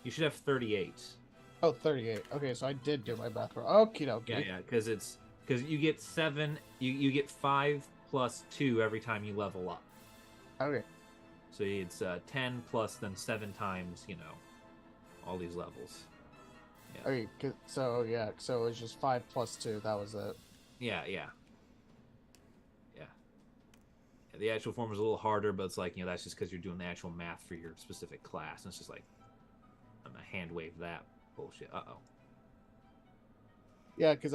You should have 38. Oh, 38. Okay, so I did do my math wrong. Okie dokie. Yeah, because you get 7, you get 5 plus 2 every time you level up. Okay. So it's 10 plus then 7 times, all these levels. Yeah. Okay, so yeah, so it was just 5 plus 2. That was it. Yeah. The actual form is a little harder, but it's like, that's just because you're doing the actual math for your specific class. And it's just like, I'm gonna hand wave that bullshit. Yeah, because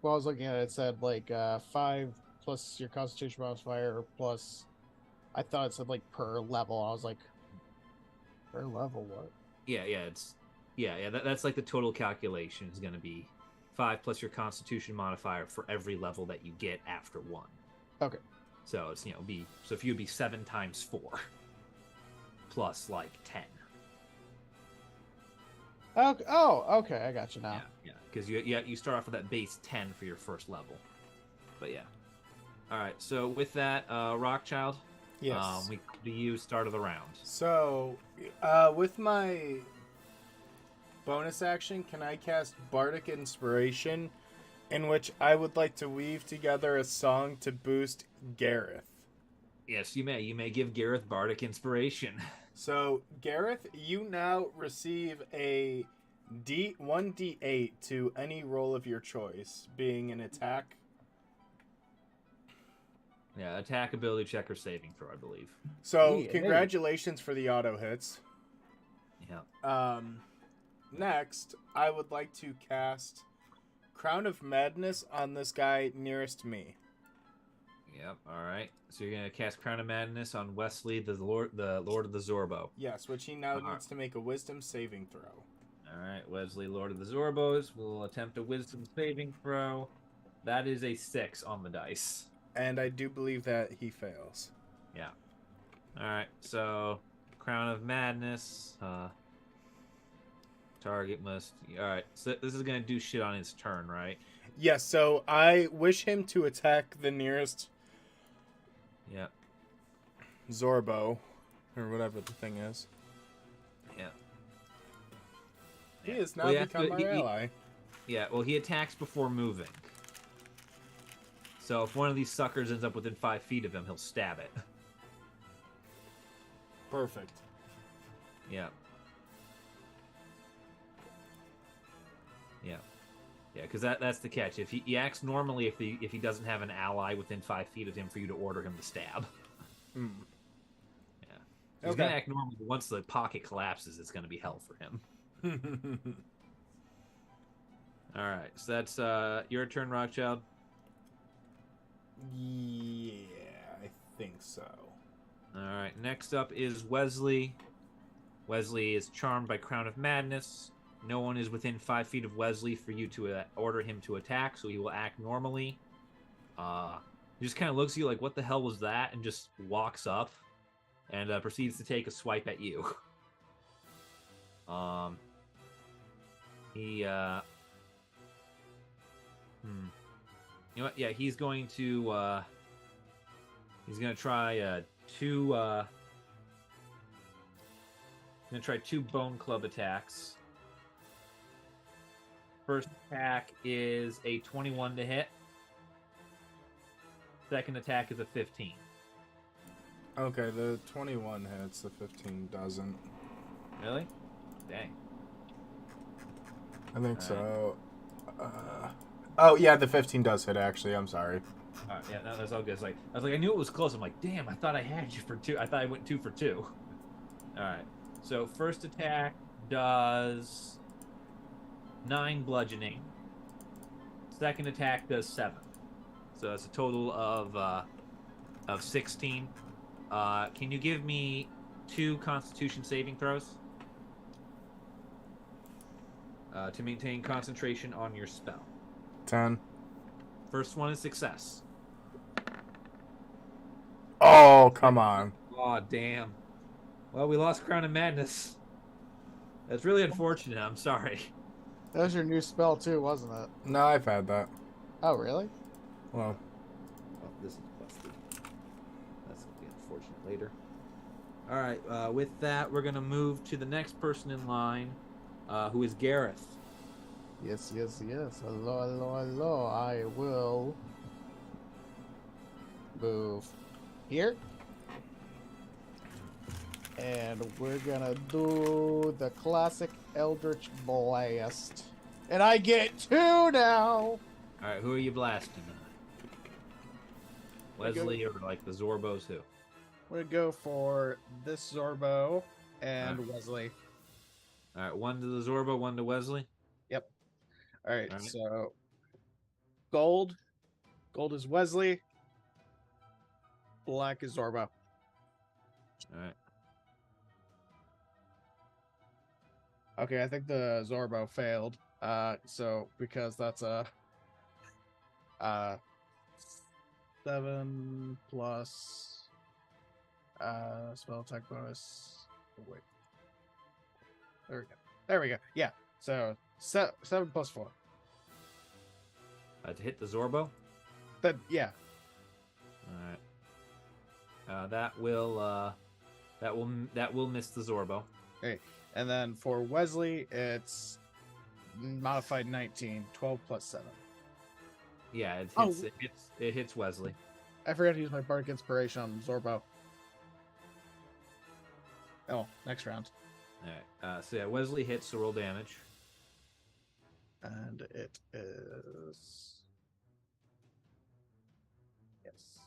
while I was looking at it, it said like 5 plus your Constitution modifier plus. I thought it said like per level. I was like, per level what? Yeah, that's like the total calculation is going to be 5 plus your Constitution modifier for every level that you get after 1. Okay. So it's so for you it'd be 7 times 4 plus like 10. Okay. Oh, okay. I got you now. Yeah, because you start off with that base 10 for your first level. But yeah. All right. So with that, Rockchild. Yes. We do you start of the round. So, with my bonus action, can I cast Bardic Inspiration, in which I would like to weave together a song to boost Gareth? Yes, you may. You may give Gareth Bardic Inspiration. So, Gareth, you now receive a 1d8 to any roll of your choice, being an attack. Yeah, attack, ability check, or saving throw, I believe. So, Yeah. congratulations for the auto hits. Yeah. Next, I would like to cast Crown of Madness on this guy nearest me. Yep. All right. So you're gonna cast Crown of Madness on Wesley, the Lord of the Zorbo. Yes, which he now needs to make a Wisdom saving throw. All right, Wesley, Lord of the Zorbos, will attempt a Wisdom saving throw. That is a 6 on the dice. And I do believe that he fails. Yeah. All right. So Crown of Madness. Target must. All right. So this is gonna do shit on his turn, right? Yes, so I wish him to attack the nearest Yeah. Zorbo, or whatever the thing is. Yeah. He has now Well, yeah, become so our ally. Yeah. Well, he attacks before moving. So if one of these suckers ends up within 5 feet of him, he'll stab it. Perfect. Yeah. Yeah. Yeah, because that's the catch. If he acts normally, if he doesn't have an ally within 5 feet of him for you to order him to stab. Hmm. Yeah. He's gonna act normally, but once the pocket collapses, it's gonna be hell for him. All right, so that's your turn, Rockchild. Yeah, I think so. All right, next up is Wesley. Wesley is charmed by Crown of Madness. No one is within 5 feet of Wesley for you to order him to attack, so he will act normally. He just kind of looks at you like, what the hell was that? And just walks up and proceeds to take a swipe at you. You know what? Yeah, he's going to try two bone club attacks. First attack is a 21 to hit. Second attack is a 15. Okay, the 21 hits, the 15 doesn't. Really? Dang. I think so. Oh, yeah, the 15 does hit, actually. I'm sorry. All right, yeah, no, that's all good. I knew it was close. I'm like, damn, I thought I had you for 2. I thought I went 2 for 2. All right. So first attack does 9 bludgeoning. Second attack does 7. So that's a total of 16. Can you give me 2 Constitution saving throws to maintain concentration on your spell? 10. First one is success. Oh, come on. Oh, damn. Well, we lost Crown of Madness. That's really unfortunate. I'm sorry. That was your new spell too, wasn't it? No, I've had that. Oh, really? Well, Oh, this is busted. That's going to be unfortunate later. All right. With that, we're going to move to the next person in line, who is Gareth. Yes, yes, yes. Hello, hello, hello. I will move here. And we're gonna do the classic Eldritch Blast. And I get 2 now! All right. Who are you blasting? Wesley or like the Zorbos? Who? We're gonna go for this Zorbo and Wesley. All right. 1 to the Zorbo, 1 to Wesley. Alright, All right. so gold. Gold is Wesley. Black is Zorbo. All right. Okay, I think the Zorbo failed. So because that's a 7 plus spell attack bonus. Oh, wait. There we go. There we go. Yeah. So 7 plus 4. To hit the Zorbo. Then yeah. All right. That will miss the Zorbo. Okay. And then for Wesley, it's modified 19, 12 plus 7. Yeah, it hits Wesley. I forgot to use my Bardic Inspiration on Zorbo. Oh, next round. All right. So yeah, Wesley hits, so roll damage. And it is... Yes.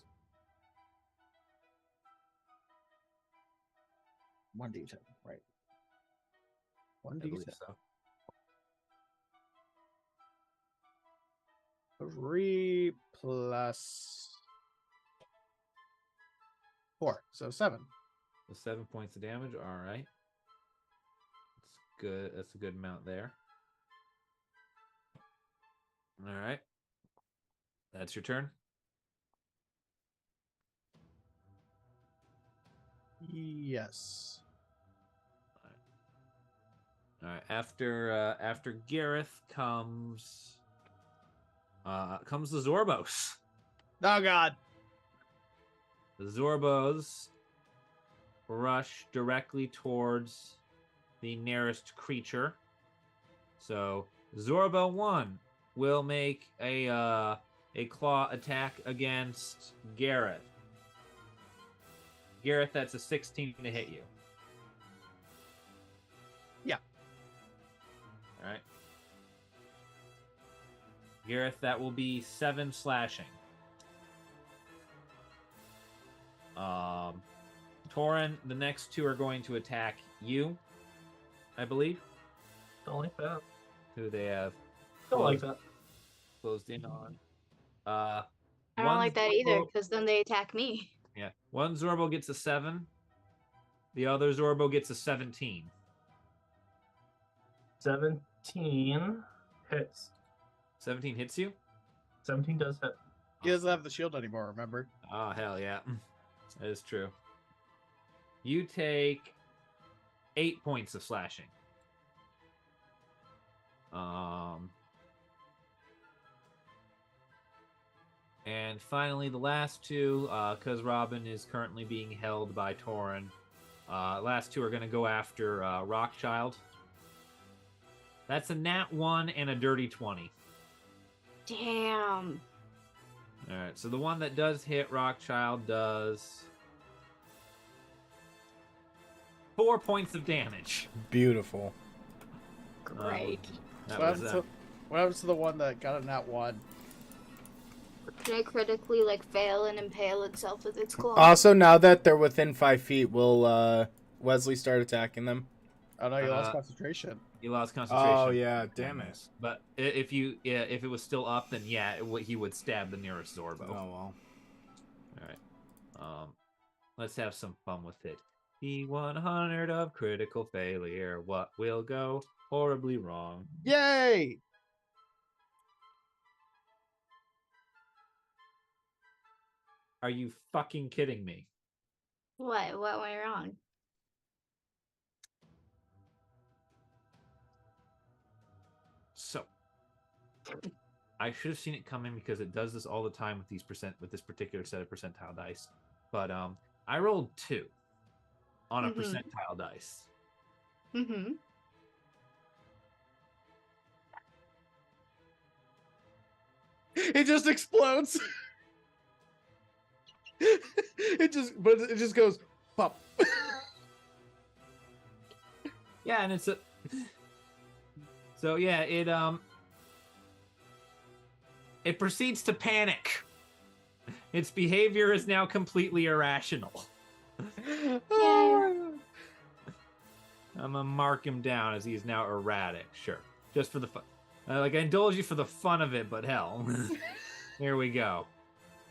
1d10, right. I believe 1d10. so. 3 plus 4, so 7. So 7 points of damage. All right. That's good. That's a good amount there. All right. That's your turn. Yes. All right. After Gareth comes the Zorbos. Oh God. The Zorbos rush directly towards the nearest creature. So Zorbo 1 will make a claw attack against Gareth. Gareth, that's a 16 to hit you. Yeah. All right. Gareth, that will be 7 slashing. Torin, the next 2 are going to attack you, I believe. Don't like that. Who they have Don't like that. closed in on. I don't like that either, because then they attack me. Yeah. One Zorbo gets a 7. The other Zorbo gets a 17. 17 hits. 17 hits you? 17 does hit. He doesn't have the shield anymore, remember? Oh, hell yeah. That is true. You take 8 points of slashing. And finally, the last 2, because Robin is currently being held by Torin, last 2 are going to go after Rockchild. That's a nat 1 and a dirty 20. Damn. All right, so the one that does hit Rockchild does 4 points of damage. Beautiful. Great. That What was, happens to the one that got a nat 1? Can I critically fail and impale itself with its claw? Also, now that they're within 5 feet, will Wesley start attacking them? Oh no, you lost concentration. you lost concentration. Oh yeah, damn it. But if it was still up, then yeah, he would stab the nearest Zorbo. Oh well. All right. Let's have some fun with it. The 100 of critical failure. What will go horribly wrong? Yay! Are you fucking kidding me? What? What went wrong? So, I should have seen it coming because it does this all the time with this particular set of percentile dice. But I rolled 2 on a percentile dice. Mm-hmm. It just explodes. it just goes pop. Yeah, and it's a. So yeah, it proceeds to panic. Its behavior is now completely irrational. Yeah. I'm gonna mark him down as he's now erratic. Sure, just for the fun. I indulge you for the fun of it, but hell, here we go.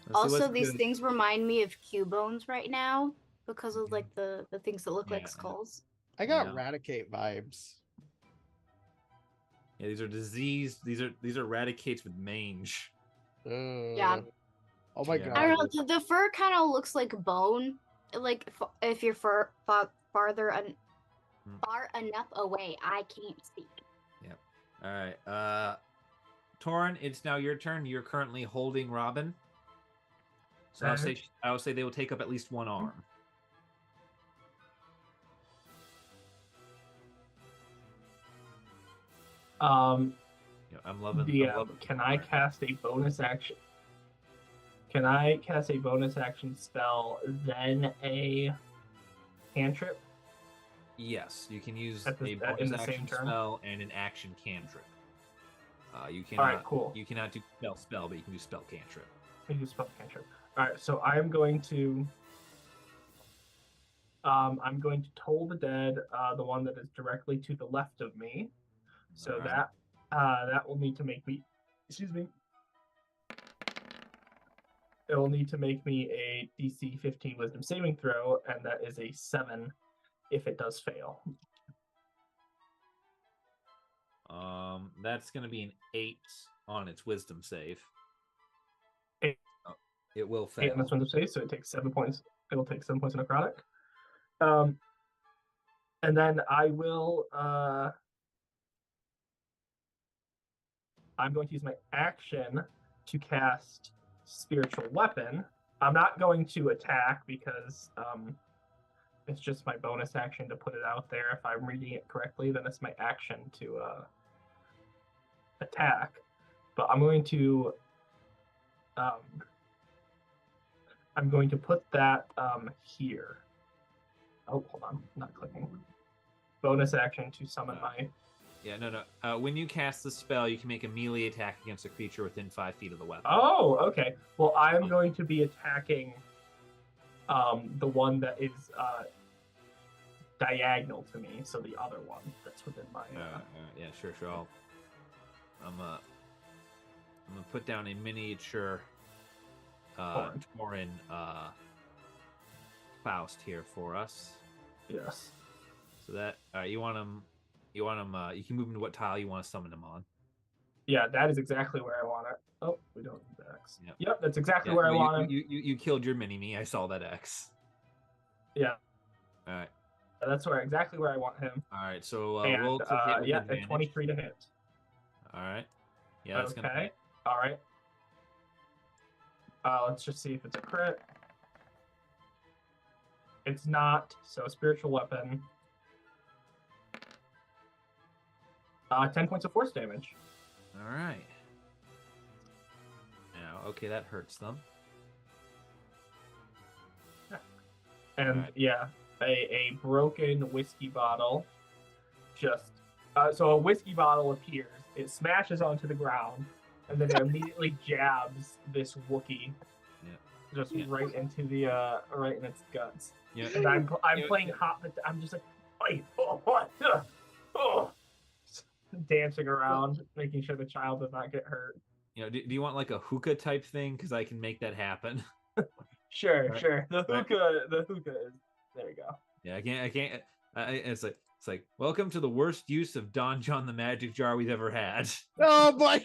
Let's see Also, what's these good. things remind me of Cubones right now because of like the things that look Yeah, like skulls. I got Yeah. Eradicate vibes. Yeah, these are diseased. These are eradicates with mange. Yeah. Oh my Yeah. god. I don't know. The fur kind of looks like bone. Like if you're farther far enough away, I can't see. Yep. All right. Torin, it's now your turn. You're currently holding Robin. So I'll say they will take up at least one arm. Yeah, I'm loving. Can I cast a bonus action? Can I cast a bonus action spell, then a cantrip? Yes, you can use At the- a in bonus the same action turn? spell and an action cantrip. You cannot. All right, cool. You cannot do spell, but you can do spell cantrip. I can do spell cantrip. All right, so I'm going to toll the dead, the one that is directly to the left of me. So All right. that will need to make me, excuse me. It will need to make me a DC 15 Wisdom saving throw, and that is a 7 if it does fail. That's gonna be an 8 on its Wisdom save. 8. Oh, it will 8 fail. on this Wisdom save, so it takes 7 points. It will take 7 points of necrotic. And then I will. I'm going to use my action to cast Spiritual Weapon. I'm not going to attack because it's just my bonus action to put it out there. If I'm reading it correctly, then it's my action to attack. But I'm going to put that here. Oh, hold on, not clicking. Bonus action to summon my. Yeah, no. When you cast the spell, you can make a melee attack against a creature within 5 feet of the weapon. Oh, okay. Well, I'm going to be attacking the one that is diagonal to me, so the other one that's within my. Yeah, sure. I'm gonna put down a miniature Torin Faust here for us. Yes. So that you want him. You can move him to what tile you want to summon him on. Yeah, that is exactly where I want it. Oh, we don't need the X. Yep. Yep, that's exactly where I want him. You killed your mini-me. I saw that X. Yeah. All right. That's exactly where I want him. All right. So And, roll to hit with yeah, advantage. a 23 to hit. All right. Yeah, that's gonna. Okay. All right. Let's just see if it's a crit. It's not. So spiritual weapon. 10 points of force damage. All right. Now, okay, that hurts them. And Right. yeah, a broken whiskey bottle just so a whiskey bottle appears, it smashes onto the ground, and then it immediately jabs this Wookiee just right into the right in its guts. Yeah. And I'm playing hot, but I'm just like, "Oi, oh, what? Oh," dancing around, making sure the child does not get hurt. Do you want like a hookah type thing? Because I can make that happen. Sure, Right. sure. The hookah is there. We go. Yeah, I can't. It's like welcome to the worst use of Don John the Magic Jar we've ever had. Oh my!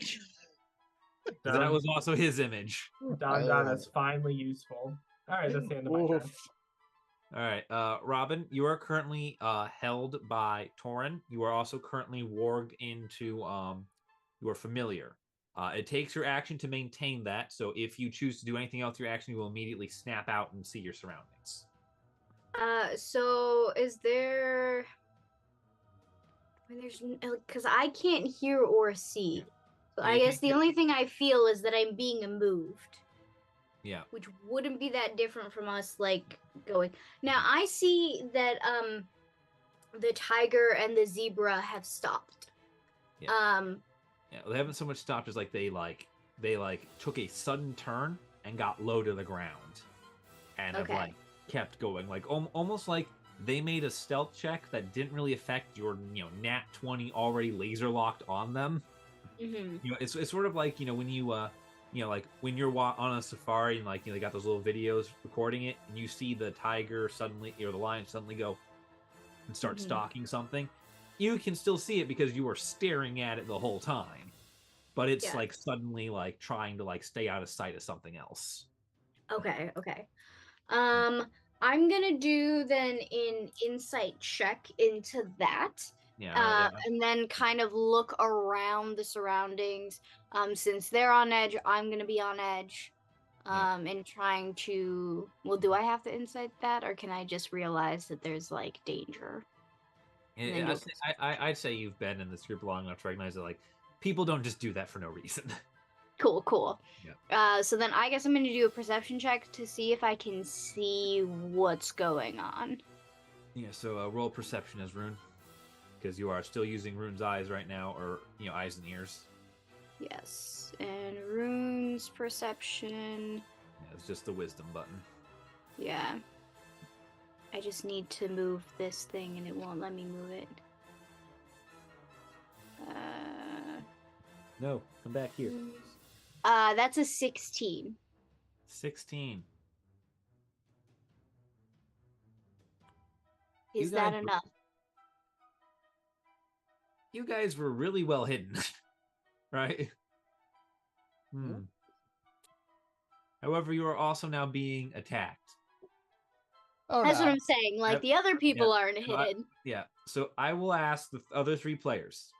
That was also his image. Don Don is finally useful. All right, that's the end of my turn. Oof. All right, Robin, you are currently held by Torin. You are also currently warged into your familiar. It takes your action to maintain that, so if you choose to do anything else, your action, you will immediately snap out and see your surroundings. So is there? There's because I can't hear or see. So Yeah, I you guess can't the hear- only thing I feel is that I'm being moved, Yeah. which wouldn't be that different from us like going. Now I see that the tiger and the zebra have stopped. Yeah. Yeah, they haven't so much stopped as they took a sudden turn and got low to the ground, and Okay. have kept going, almost like they made a stealth check that didn't really affect your nat 20 already laser locked on them. Mm-hmm. It's sort of like when you like when you're on a safari and like they got those little videos recording it, and you see the tiger suddenly or the lion suddenly go and start stalking something, you can still see it because you were staring at it the whole time, but it's like suddenly like trying to like stay out of sight of something else. Okay. I'm gonna do then an insight check into that. And then kind of look around the surroundings. Since they're on edge, I'm gonna be on edge. And trying to. Well, do I have to insight that, or can I just realize that there's like danger? I'd say you've been in this group long enough to recognize that like people don't just do that for no reason. Cool. Yeah. So then I guess I'm going to do a perception check to see if I can see what's going on. Yeah, so roll perception as Rune, because you are still using Rune's eyes right now, or eyes and ears. Yes, and Rune's perception. Yeah, it's just the wisdom button. Yeah. I just need to move this thing and it won't let me move it. No, come back here. That's a 16. 16. Is that enough? You guys were really well hidden, right? However, you are also now being attacked. Oh, That's no. what I'm saying. Like, the other people aren't hidden. So I will ask the other 3 players.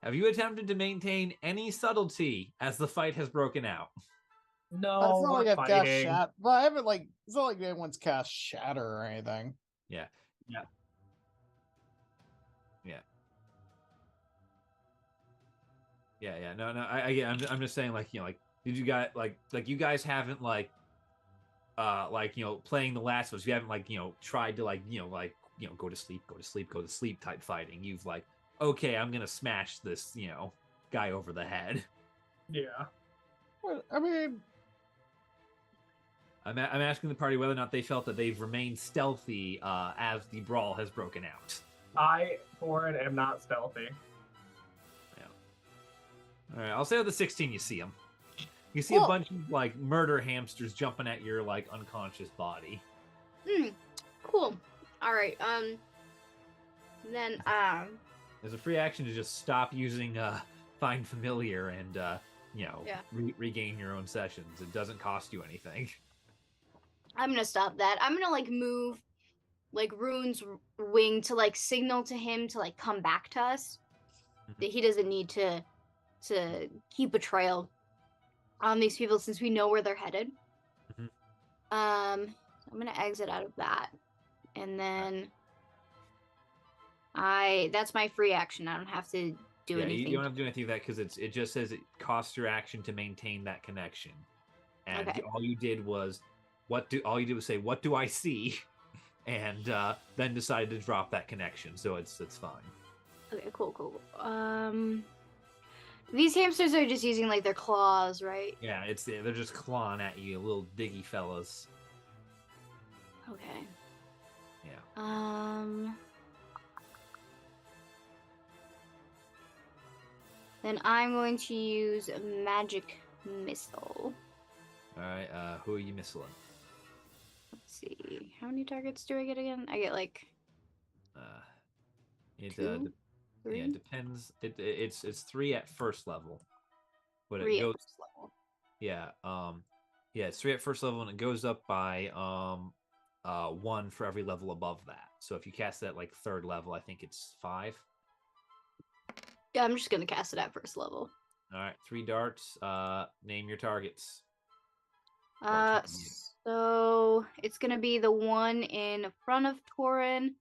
Have you attempted to maintain any subtlety as the fight has broken out? No, It's not like we're I've cast fighting. Shatter. But I haven't like. It's not like anyone's cast Shatter or anything. Yeah. No. I'm just saying, like, did you guys like you guys haven't playing the last of us? You haven't tried to go to sleep type fighting. You've okay, I'm gonna smash this guy over the head. Yeah. I mean, I'm asking the party whether or not they felt that they've remained stealthy as the brawl has broken out. I, for it, am not stealthy. All right, I'll say with the 16, you see him. You see a bunch of murder hamsters jumping at your unconscious body. Cool. All right. Then there's a free action to just stop using Find Familiar and regain your own sessions. It doesn't cost you anything. I'm gonna stop that. I'm gonna move Rune's wing to signal to him to come back to us. That he doesn't need to keep a trail on these people since we know where they're headed. I'm gonna exit out of that, and then that's my free action. I don't have to do anything. You don't have to do anything with that because it just says it costs your action to maintain that connection, and all you did was say, "What do I see?" and then decided to drop that connection. So it's fine. Okay, cool. These hamsters are just using their claws, right? Yeah, they're just clawing at you, little diggy fellas. Okay. Yeah. Then I'm going to use a magic missile. All right. Who are you missiling? Let's see. How many targets do I get again? I get two? Three? Yeah, it depends. It's 3 at first level, but Three it goes. at first level. Yeah. It's 3 at first level, and it goes up by 1 for every level above that. So if you cast it at 3rd level, I think it's 5. Yeah, I'm just gonna cast it at first level. All right, 3 darts. Name your targets. So it's gonna be the one in front of Torin,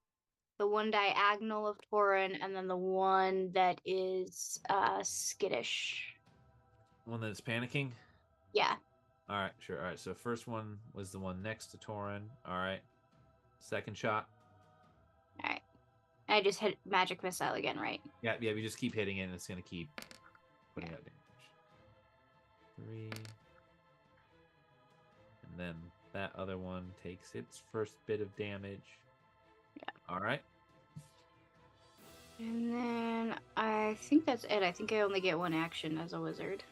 the one diagonal of Torin, and then the one that is skittish. One that's panicking? Yeah. All right, sure. All right, so first one was the one next to Torin. All right. Second shot. All right. I just hit magic missile again, right? Yeah, we just keep hitting it, and it's going to keep putting out damage. 3. And then that other one takes its first bit of damage. Yeah. All right. And then I think that's it. I think I only get one action as a wizard.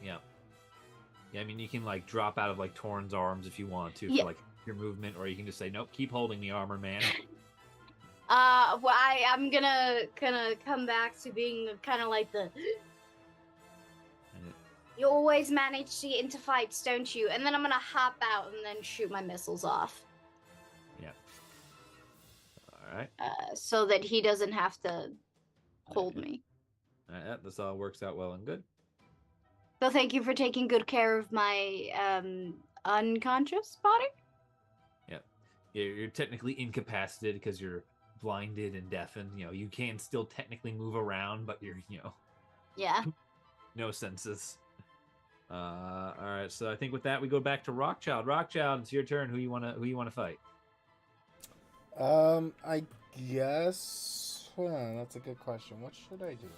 Yeah. Yeah, I mean, you can like drop out of like Torn's arms if you want to Yeah. for like your movement, or you can just say, "Nope, keep holding me, armor man." Well, I'm gonna come back to being kind of like the. You always manage to get into fights, don't you? And then I'm gonna hop out and then shoot my missiles off. Yeah. All right. So that he doesn't have to hold me. All right. This all works out well and good. So thank you for taking good care of my unconscious body. You're technically incapacitated because you're blinded and deafened. You know, you can still technically move around, but you're, Yeah. no senses. All right. So I think with that we go back to Rockchild. Rockchild, it's your turn. Who you wanna fight? I guess that's a good question. What should I do?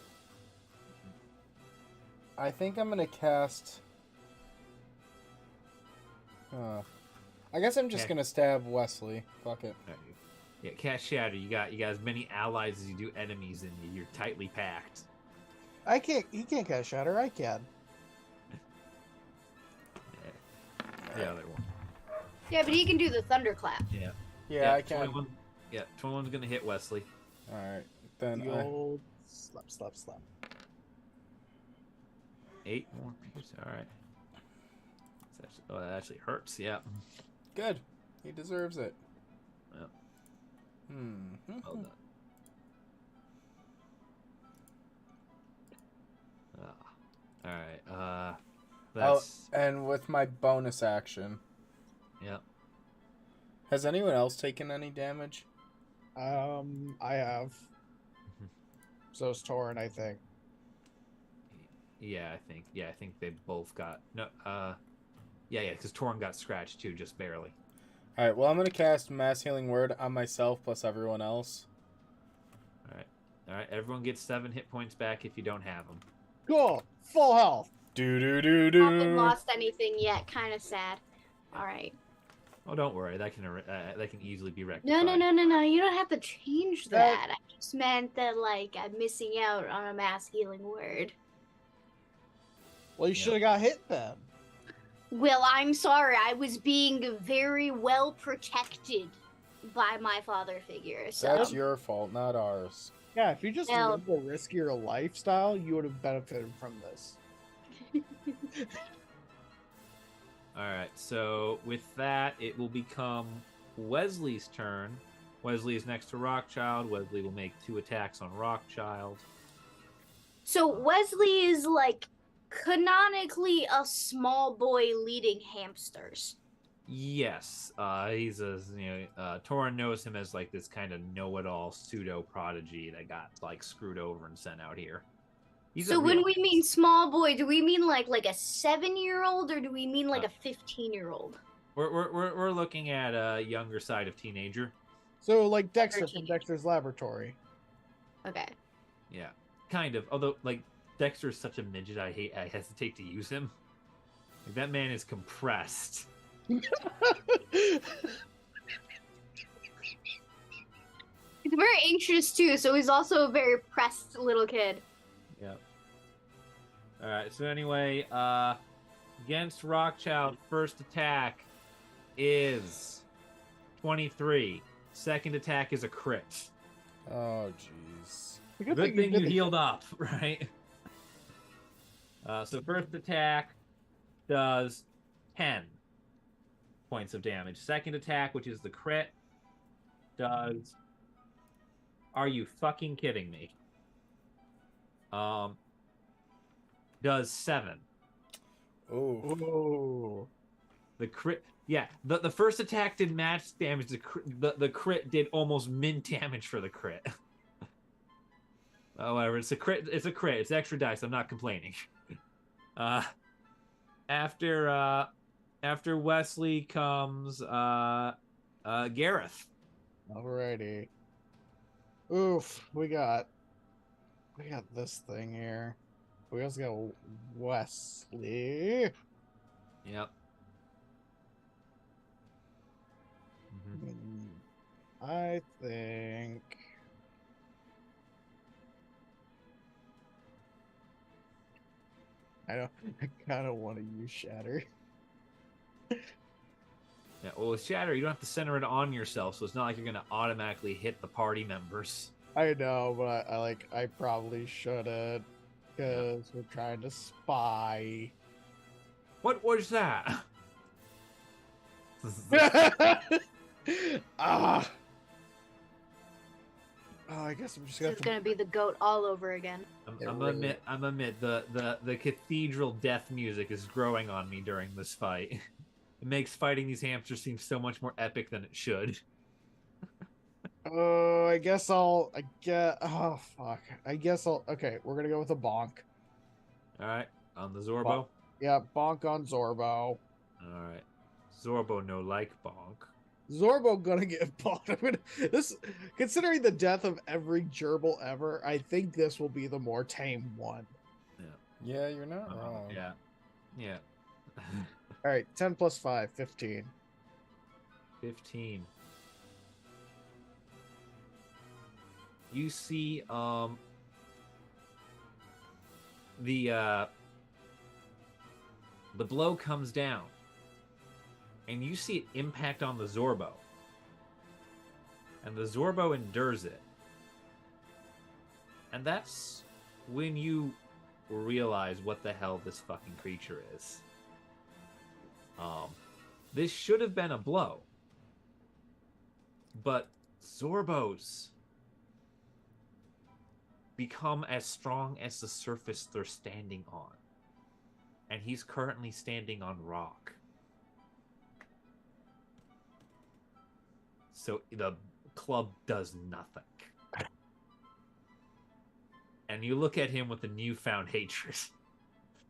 I think I'm gonna cast. I guess I'm just Okay. gonna stab Wesley. Fuck it. All right. Yeah, cast Shatter. You got as many allies as you do enemies in you. You're tightly packed. I can't. He can't cast Shatter. I can. The other one. Yeah, but he can do the thunderclap. Yeah. Yeah, I can. 21, 21's gonna hit Wesley. All right, then. The old slap. 8 more pierce. All right. That actually hurts. Yeah. Good. He deserves it. Yep. Well done. All right. That's and with my bonus action, yeah. has anyone else taken any damage? I have. So is Torin, I think. Yeah, I think they both got no. Yeah, because Torn got scratched too, just barely. All right. Well, I'm gonna cast Mass Healing Word on myself plus everyone else. All right. Everyone gets 7 hit points back if you don't have them. Cool. Full health. Haven't lost anything yet. Kind of sad. All right. Oh, don't worry. That can easily be rectified. No. You don't have to change that. I just meant that like I'm missing out on a mass healing word. Well, you should have got hit then. Well, I'm sorry. I was being very well protected by my father figure. So That's your fault, not ours. Yeah, if you just Well- lived a riskier lifestyle, you would have benefited from this. All right. So with that, it will become Wesley's turn. Wesley is next to Rockchild. Wesley will make 2 attacks on Rockchild. So Wesley is like canonically a small boy leading hamsters. Yes, he's Torin knows him as like this kind of know-it-all pseudo prodigy that got like screwed over and sent out here. So when we mean small boy, do we mean like a 7-year-old or do we mean like a 15-year-old? We're looking at a younger side of teenager. So, like Dexter from 13. Dexter's Laboratory. Okay. Yeah, kind of. Although like Dexter is such a midget, I hesitate to use him. Like, that man is compressed. He's very anxious too, so he's also a very pressed little kid. Yeah. All right. So anyway, against Rockchild, first attack is 23. Second attack is a crit. Oh, jeez. Good thing you healed up, right? So first attack does 10 points of damage. Second attack, which is the crit, does... Are you fucking kidding me? Does 7. Oh. The crit... Yeah, the first attack did max damage. The crit did almost min damage for the crit. However, it's a crit. It's a crit. It's extra dice. I'm not complaining. After Wesley comes Gareth. Alrighty. Oof, we got this thing here. We also got Wesley. Yep. I think I don't. I kind of want to use Shatter. Yeah, well, with Shatter, you don't have to center it on yourself, so it's not like you're gonna automatically hit the party members. I know, but I probably shouldn't because we're trying to spy. What was that? Ah. Oh, I guess I'm just This is gonna be the goat all over again. I'm admit the cathedral death music is growing on me during this fight. It makes fighting these hamsters seem so much more epic than it should. Oh, oh fuck. Okay, we're gonna go with a bonk. All right, on the Zorbo. Yeah, bonk on Zorbo. All right, Zorbo no like bonk. Zorbo gonna get bonked. Considering the death of every gerbil ever, I think this will be the more tame one. Yeah, you're not wrong. Yeah. All right, 10 plus 5, 15. 15. You see, the blow comes down, and you see it impact on the Zorbo, and the Zorbo endures it, and that's when you realize what the hell this fucking creature is. This should have been a blow, but Zorbos become as strong as the surface they're standing on. And he's currently standing on rock. So the club does nothing. And you look at him with a newfound hatred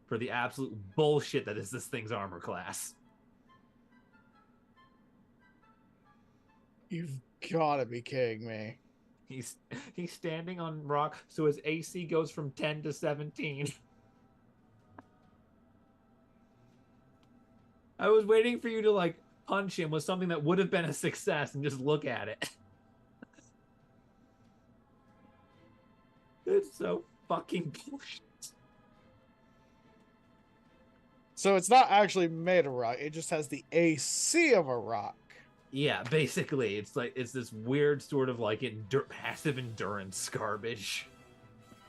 for the absolute bullshit that is this thing's armor class. You've gotta be kidding me. He's standing on rock, so his AC goes from 10 to 17. I was waiting for you to like punch him with something that would have been a success and just look at it. It's so fucking bullshit. So it's not actually made of rock, it just has the AC of a rock. Yeah, basically, it's this weird sort of like passive endurance garbage.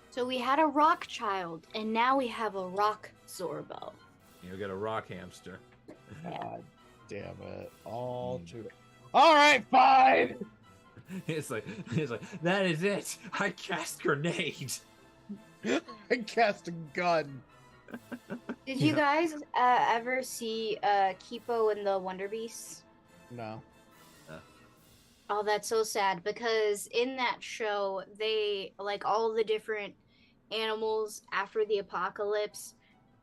So we had a rock child, and now we have a rock Zorbo. You got a rock hamster. God damn it. All right, fine. It's like that is it. I cast grenade. I cast a gun. Did you guys ever see Kipo and the Wonder Beasts? No. Oh, that's so sad because in that show, they like all the different animals after the apocalypse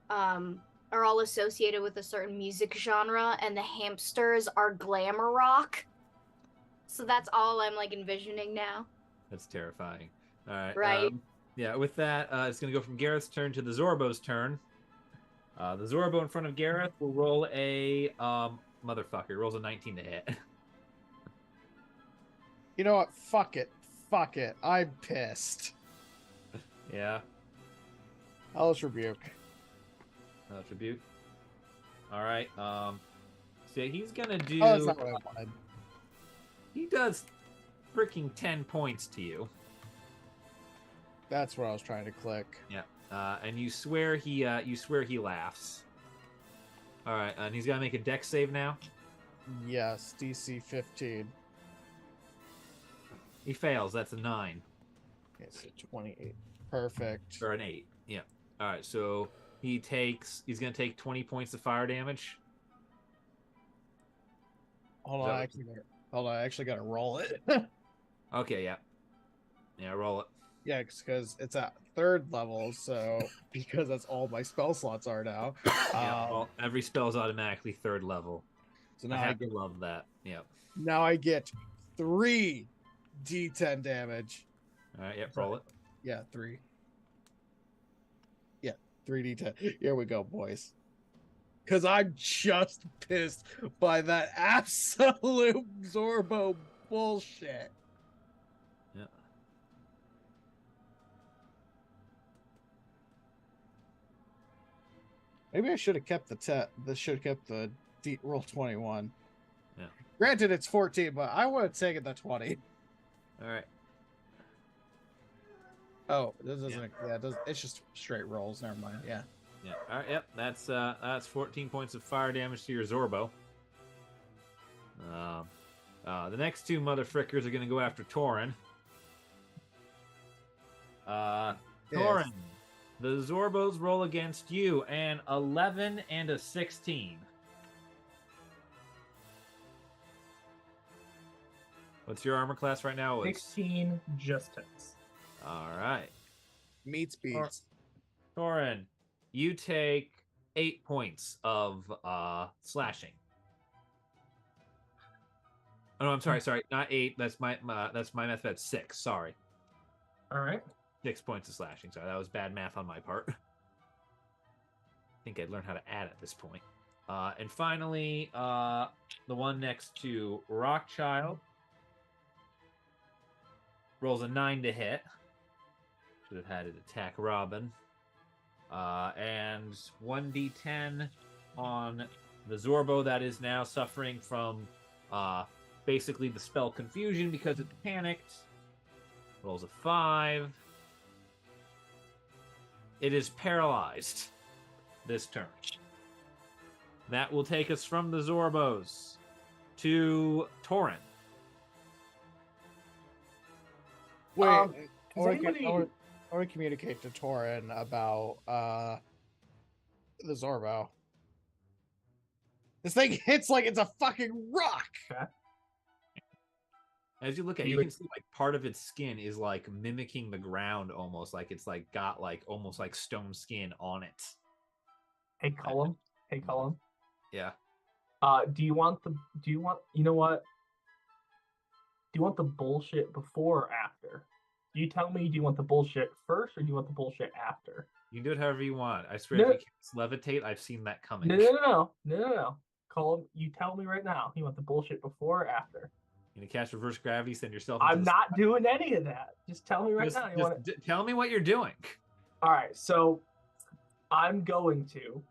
are all associated with a certain music genre, and the hamsters are glamour rock. So that's all I'm like envisioning now. That's terrifying. All right. Right. Yeah, with that, it's going to go from Gareth's turn to the Zorbo's turn. The Zorbo in front of Gareth will roll a motherfucker. Rolls a 19 to hit. You know what? Fuck it. I'm pissed. Yeah. Hellish Rebuke. Tribute. All right. So he's gonna do. Oh, that's not what I wanted. He does freaking 10 points to you. That's what I was trying to click. Yeah. And you swear he laughs. All right, and he's gotta make a dex save now. Yes, DC 15. He fails. That's a 9. It's a 28. Perfect. Or an 8. Yeah. All right. So he's gonna take 20 points of fire damage. Hold on, I actually gotta roll it. Okay. Yeah. Yeah. Roll it. Yeah, because it's at 3rd level, so because that's all my spell slots are now. Yeah, well, every spell is automatically 3rd level. So now I have to love that. Yeah. Now I get 3 D10 damage. All right. Yep. Roll it. Yeah, 3. Yeah, 3d10. Here we go, boys. Because I'm just pissed by that absolute Zorbo bullshit. Yeah. Maybe I should have kept the roll 21. Yeah. Granted, it's 14, but I would have taken the 20. All right. Oh, this isn't. Yeah, it's just straight rolls. Never mind. Yeah. Yeah. All right. Yep. That's 14 points of fire damage to your Zorbo. The next two motherfrickers are gonna go after Torin. Torin, the Zorbos roll against you, an 11 and a 16. What's your armor class right now? 16 just hits. All right. Meets beats. Torin, you take 8 points of slashing. Oh, no, I'm sorry, not 8. That's my math. That's 6. Sorry, All right. 6 points of slashing. Sorry, that was bad math on my part. I think I'd learn how to add at this point. And finally, the one next to Rockchild rolls a 9 to hit. Should have had it attack Robin. And 1d10 on the Zorbo that is now suffering from basically the spell confusion because it panicked. Rolls a 5. It is paralyzed this turn. That will take us from the Zorbos to Torin. Wait, Does I want anybody- to communicate to Torin about the Zorbo. This thing hits like it's a fucking rock. As you look at it, you can see like part of its skin is like mimicking the ground almost, like it's like got like almost like stone skin on it. Hey, Cullum. Hey, Cullum. Yeah. You know what? Do you want the bullshit before or after? You tell me, do you want the bullshit first or do you want the bullshit after? You can do it however you want. I swear, No. if you cast levitate, I've seen that coming. No. Cullum, you tell me right now. You want the bullshit before or after? You gonna cast reverse gravity, send yourself. I'm not doing any of that. Just tell me right now. Tell me what you're doing. All right, so I'm going to,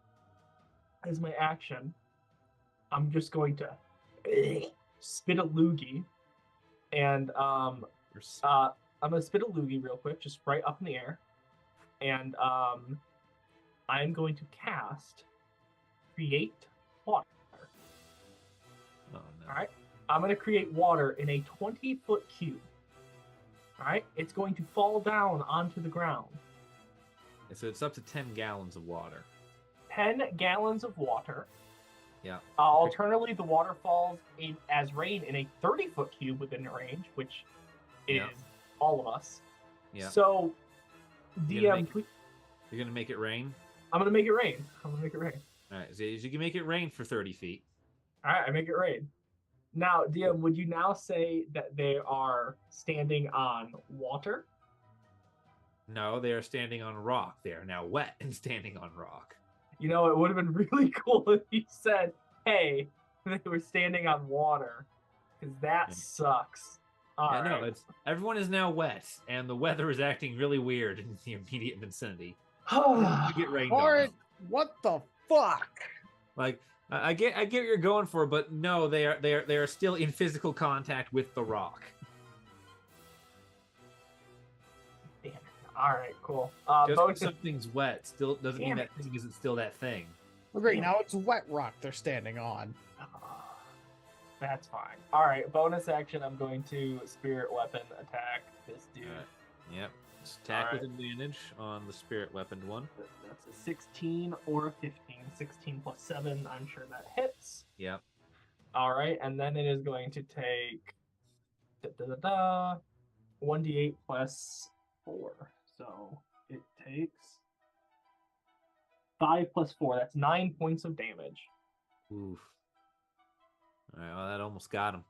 as my action, I'm just going to spit a loogie, and I'm gonna spit a loogie real quick, just right up in the air, and I'm going to cast create water. Oh, no. All right, I'm going to create water in a 20-foot cube. All right, it's going to fall down onto the ground. So it's up to 10 gallons of water. 10 gallons of water. Yeah. Alternatively, the water falls as rain in a 30-foot cube within range, which is all of us. Yeah. So, You're gonna make it rain. I'm gonna make it rain. All right. So you can make it rain for 30 feet. All right, I make it rain. Now, DM, would you now say that they are standing on water? No, they are standing on rock. They are now wet and standing on rock. You know, it would have been really cool if you said, "Hey, they were standing on water," because that sucks. No, everyone is now wet, and the weather is acting really weird in the immediate vicinity. You get rained on. What the fuck? Like I get what you're going for, but no, they are still in physical contact with the rock. Damn it. All right, cool. Just because something's wet still doesn't mean that thing isn't still that thing. Well, great. Now it's wet rock they're standing on. That's fine. All right, bonus action. I'm going to spirit weapon attack this dude. All right. Yep. Attack with advantage on the spirit weapon one. That's a 16 or a 15. 16 plus 7. I'm sure that hits. Yep. All right, and then it is going to take 1d8 plus 4. So it takes 5 plus 4. That's 9 points of damage. Oof. All right, well, that almost got him.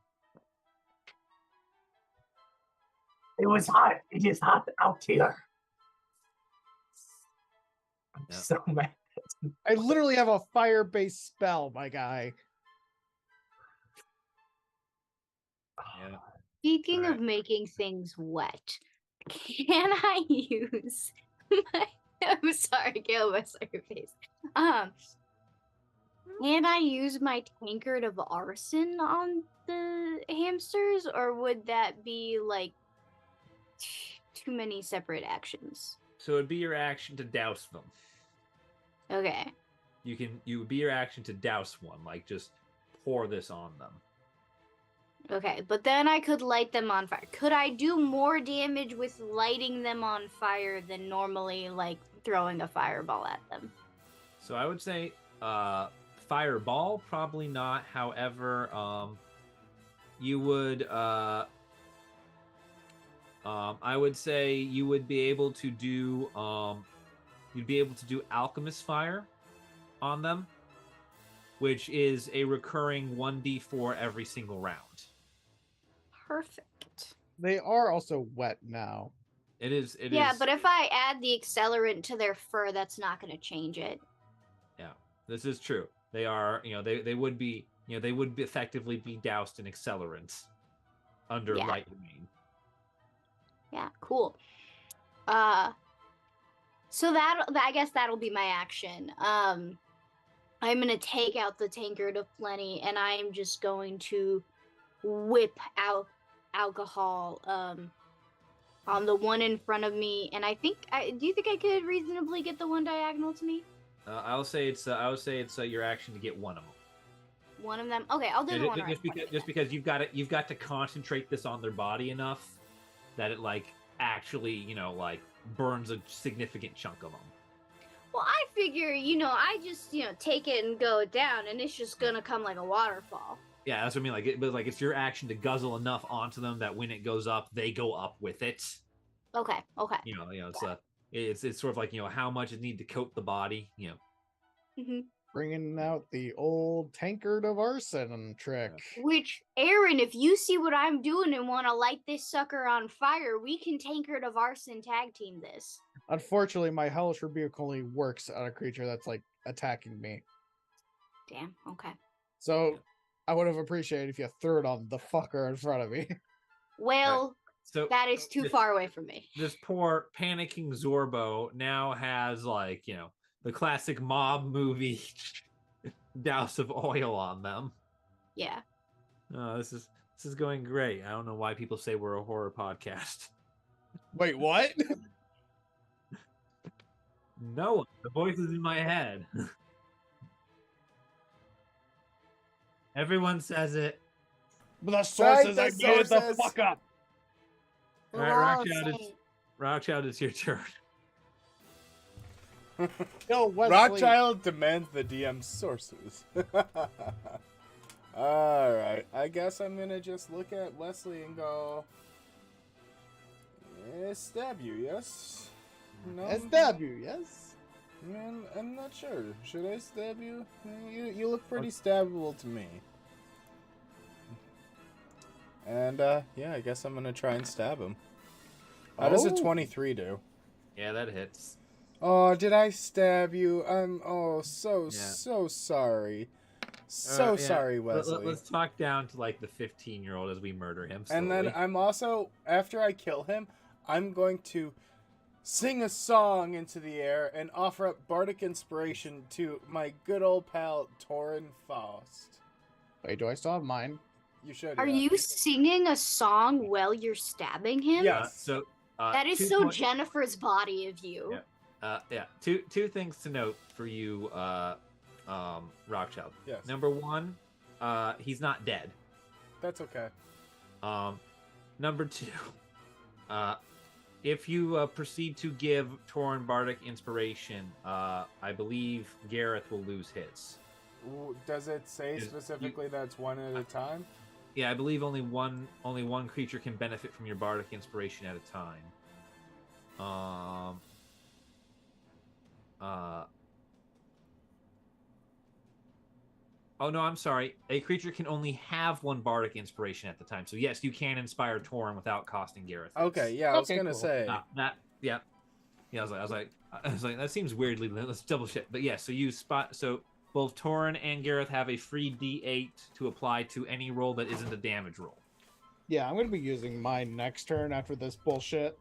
It was hot. It is hot out here. I'm so mad. I literally have a fire-based spell, my guy. Yeah. Speaking of making things wet, can I use my I'm sorry, Caleb, I saw your face. Can I use my tankard of arson on the hamsters, or would that be like too many separate actions? So it'd be your action to douse them. Okay. You would be your action to douse one, like just pour this on them. Okay, but then I could light them on fire. Could I do more damage with lighting them on fire than normally, like throwing a fireball at them? So I would say fireball, probably not. However, you would I would say you would be able to do you'd be able to do alchemist fire on them, which is a recurring 1d4 every single round. Perfect. They are also wet now. It is. Yeah, but if I add the accelerant to their fur, that's not going to change it. Yeah, this is true. They are, they would be, they would effectively be doused in accelerants under light rain. Yeah, cool. So I guess that'll be my action. I'm gonna take out the tankard of plenty, and I am just going to whip out alcohol on the one in front of me. And do you think I could reasonably get the one diagonal to me? I would say it's your action to get one of them. One of them. Okay, I'll do the one right. Just because you've got to concentrate this on their body enough that it like actually like burns a significant chunk of them. Well, I figure I just take it and go down, and it's just gonna come like a waterfall. Yeah, that's what I mean. But it's your action to guzzle enough onto them that when it goes up, they go up with it. Okay. It's sort of like how much it need to coat the body. Mm-hmm. Bringing out the old tankard of arson trick. Which, Aaron, if you see what I'm doing and want to light this sucker on fire, we can tankard of arson tag team this. Unfortunately, my hellish rebuke only works on a creature that's like attacking me. Damn. Okay. So I would have appreciated if you threw it on the fucker in front of me. Well, so that is too far away from me. This poor panicking Zorbo now has the classic mob movie douse of oil on them. Yeah. Oh, this is going great. I don't know why people say we're a horror podcast. Wait, what? No, the voice is in my head. Everyone says it. But the sources Right, I the made it the sources. fuck up. All right, Rockchild, it's your turn. Yo, Wesley. Rothschild demands the DM's sources. Alright, I guess I'm gonna just look at Wesley and go, stab you, yes? No, I stab you, yes? Man, I'm not sure. Should I stab you? You look pretty stabbable to me. And, yeah, I guess I'm gonna try and stab him. How does a 23 do? Yeah, that hits. Oh, did I stab you? I'm, so sorry. Sorry, Wesley. Let's talk down to, like, the 15-year-old as we murder him slowly. And then I'm also, after I kill him, I'm going to sing a song into the air and offer up bardic inspiration to my good old pal, Torin Faust. Wait, do I still have mine? You should. Are you singing a song while you're stabbing him? Yes. That is so Jennifer's body of you. Yeah. Two things to note for you, Rockchild. Yes. Number one, he's not dead. That's okay. Number two, if you proceed to give Torin bardic inspiration, I believe Gareth will lose his. Does it say specifically that's one at a time? Yeah, I believe only one creature can benefit from your bardic inspiration at a time. Oh no, I'm sorry. A creature can only have one bardic inspiration at the time. So yes, you can inspire Torin without costing Gareth. Okay, yeah, I was gonna cool. say Yeah. I was like, that seems weirdly. Let's double check. But yeah, so you spot. So both Torin and Gareth have a free D8 to apply to any roll that isn't a damage roll. Yeah, I'm going to be using mine next turn after this bullshit.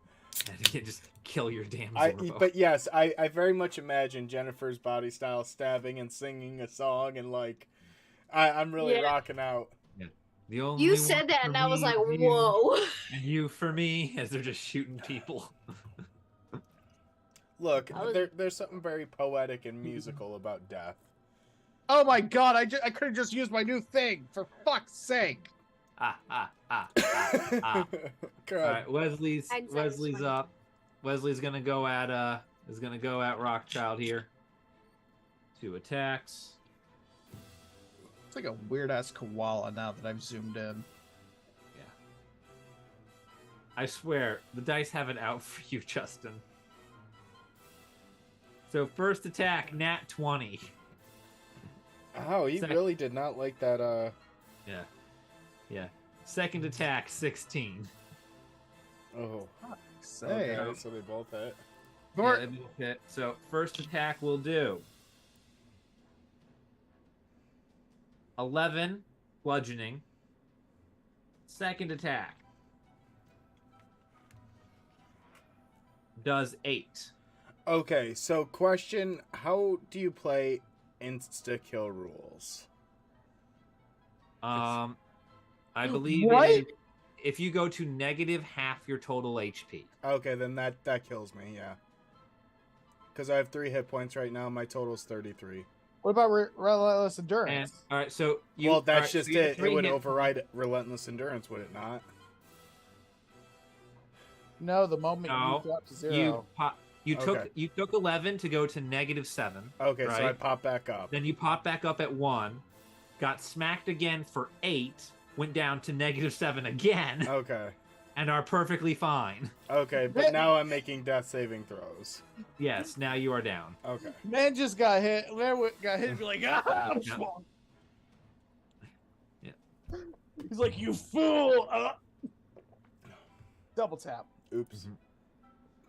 And you just kill your damn I Zorbo. but yes, I very much imagine Jennifer's body style stabbing and singing a song and like I'm really Yeah. rocking out. The only You one said that, for and I was me like, is you, whoa. and you for me, as they're just shooting people. Look, I was- there's something very poetic and musical about death. Oh my god, I could have just used my new thing, for fuck's sake. Ah. All God. right, Wesley's I'd say it's funny. up. Wesley's gonna go at Rockchild here. 2 attacks. It's like a weird ass koala now that I've zoomed in. I swear, the dice have it out for you, Justin. So first attack, nat 20. Oh, he Second- really did not like that. Yeah. Second attack, 16. Oh, Say. okay, so they both hit. Gort- Yeah, they both hit. So first attack will do 11 bludgeoning. Second attack does 8. Okay, so question: how do you play insta kill rules? I believe What? it is if you go to negative half your total HP. Okay, then that kills me. Yeah, because I have 3 hit points right now. My total's 33. What about relentless And endurance? all right, so you. Well, all that's right, just so you have it. It 3 would hit- override relentless endurance, would it not? No, the moment No, you drop to 0. You Okay. took 11 to go to negative 7. Okay, so I Right. pop back up. Then you pop back up at 1, got smacked again for 8, went down to negative 7 again, Okay. and are perfectly fine. Okay, but now I'm making death saving throws. Yes, now you are down. Okay. Man just got hit. Man got hit and be like, ah! Yeah. Yeah. He's like, you fool! Double tap. Oops.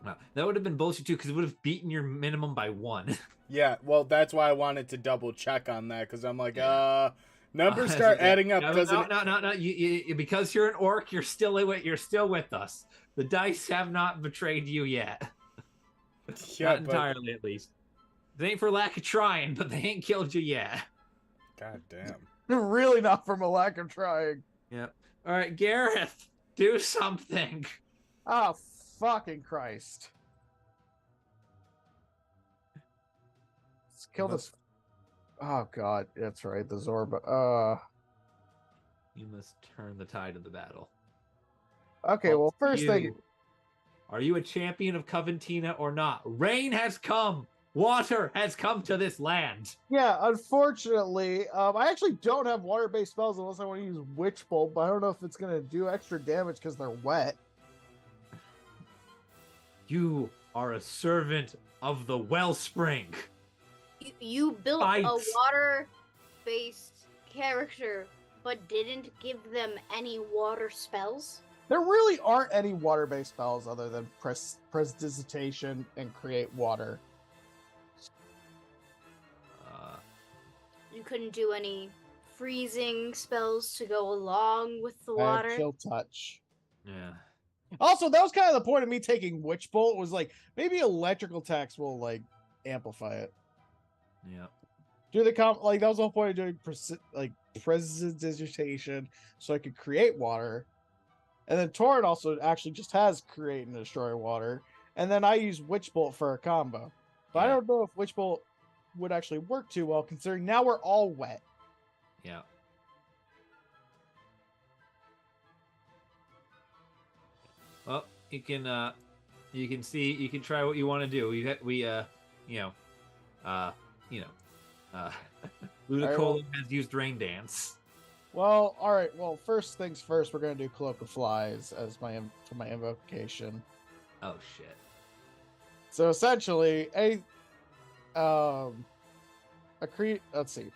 Wow, that would have been bullshit too, because it would have beaten your minimum by 1. Yeah, well, that's why I wanted to double check on that, because I'm like, Yeah. numbers start adding up, No, doesn't no. You, because you're an orc, you're still with us. The dice have not betrayed you yet. Yeah, Not entirely, at least. They ain't for lack of trying, but they ain't killed you yet. God damn. Really not from a lack of trying. Yep. All right, Gareth, do something. Oh, fucking Christ. Let's kill this. Oh, God. That's right. The Zorba. You must turn the tide of the battle. Okay, well, first You- thing. Are you a champion of Coventina or not? Rain has come. Water has come to this land. Yeah, unfortunately, I actually don't have water-based spells unless I want to use Witch Bolt, but I don't know if it's going to do extra damage because they're wet. You are a servant of the wellspring. You built Fight. a water-based character, but didn't give them any water spells? There really aren't any water-based spells other than Prestidigitation and Create Water. You couldn't do any freezing spells to go along with the I have water? Chill Touch. Yeah. Also, that was kind of the point of me taking Witch Bolt, was like, maybe electrical attacks will, like, amplify it. Yeah. Do the like, that was the whole point of doing Prestidigitation, so I could create water. And then Torrent also actually just has create and destroy water. And then I use Witch Bolt for a combo. But I Yeah. don't know if Witch Bolt would actually work too well, considering now we're all wet. Yeah. Well, you can try what you want to do. Ludicolo has used Rain Dance. Well, all right. Well, first things first, we're gonna do Cloak of Flies as for my invocation. Oh shit. So essentially, let's see.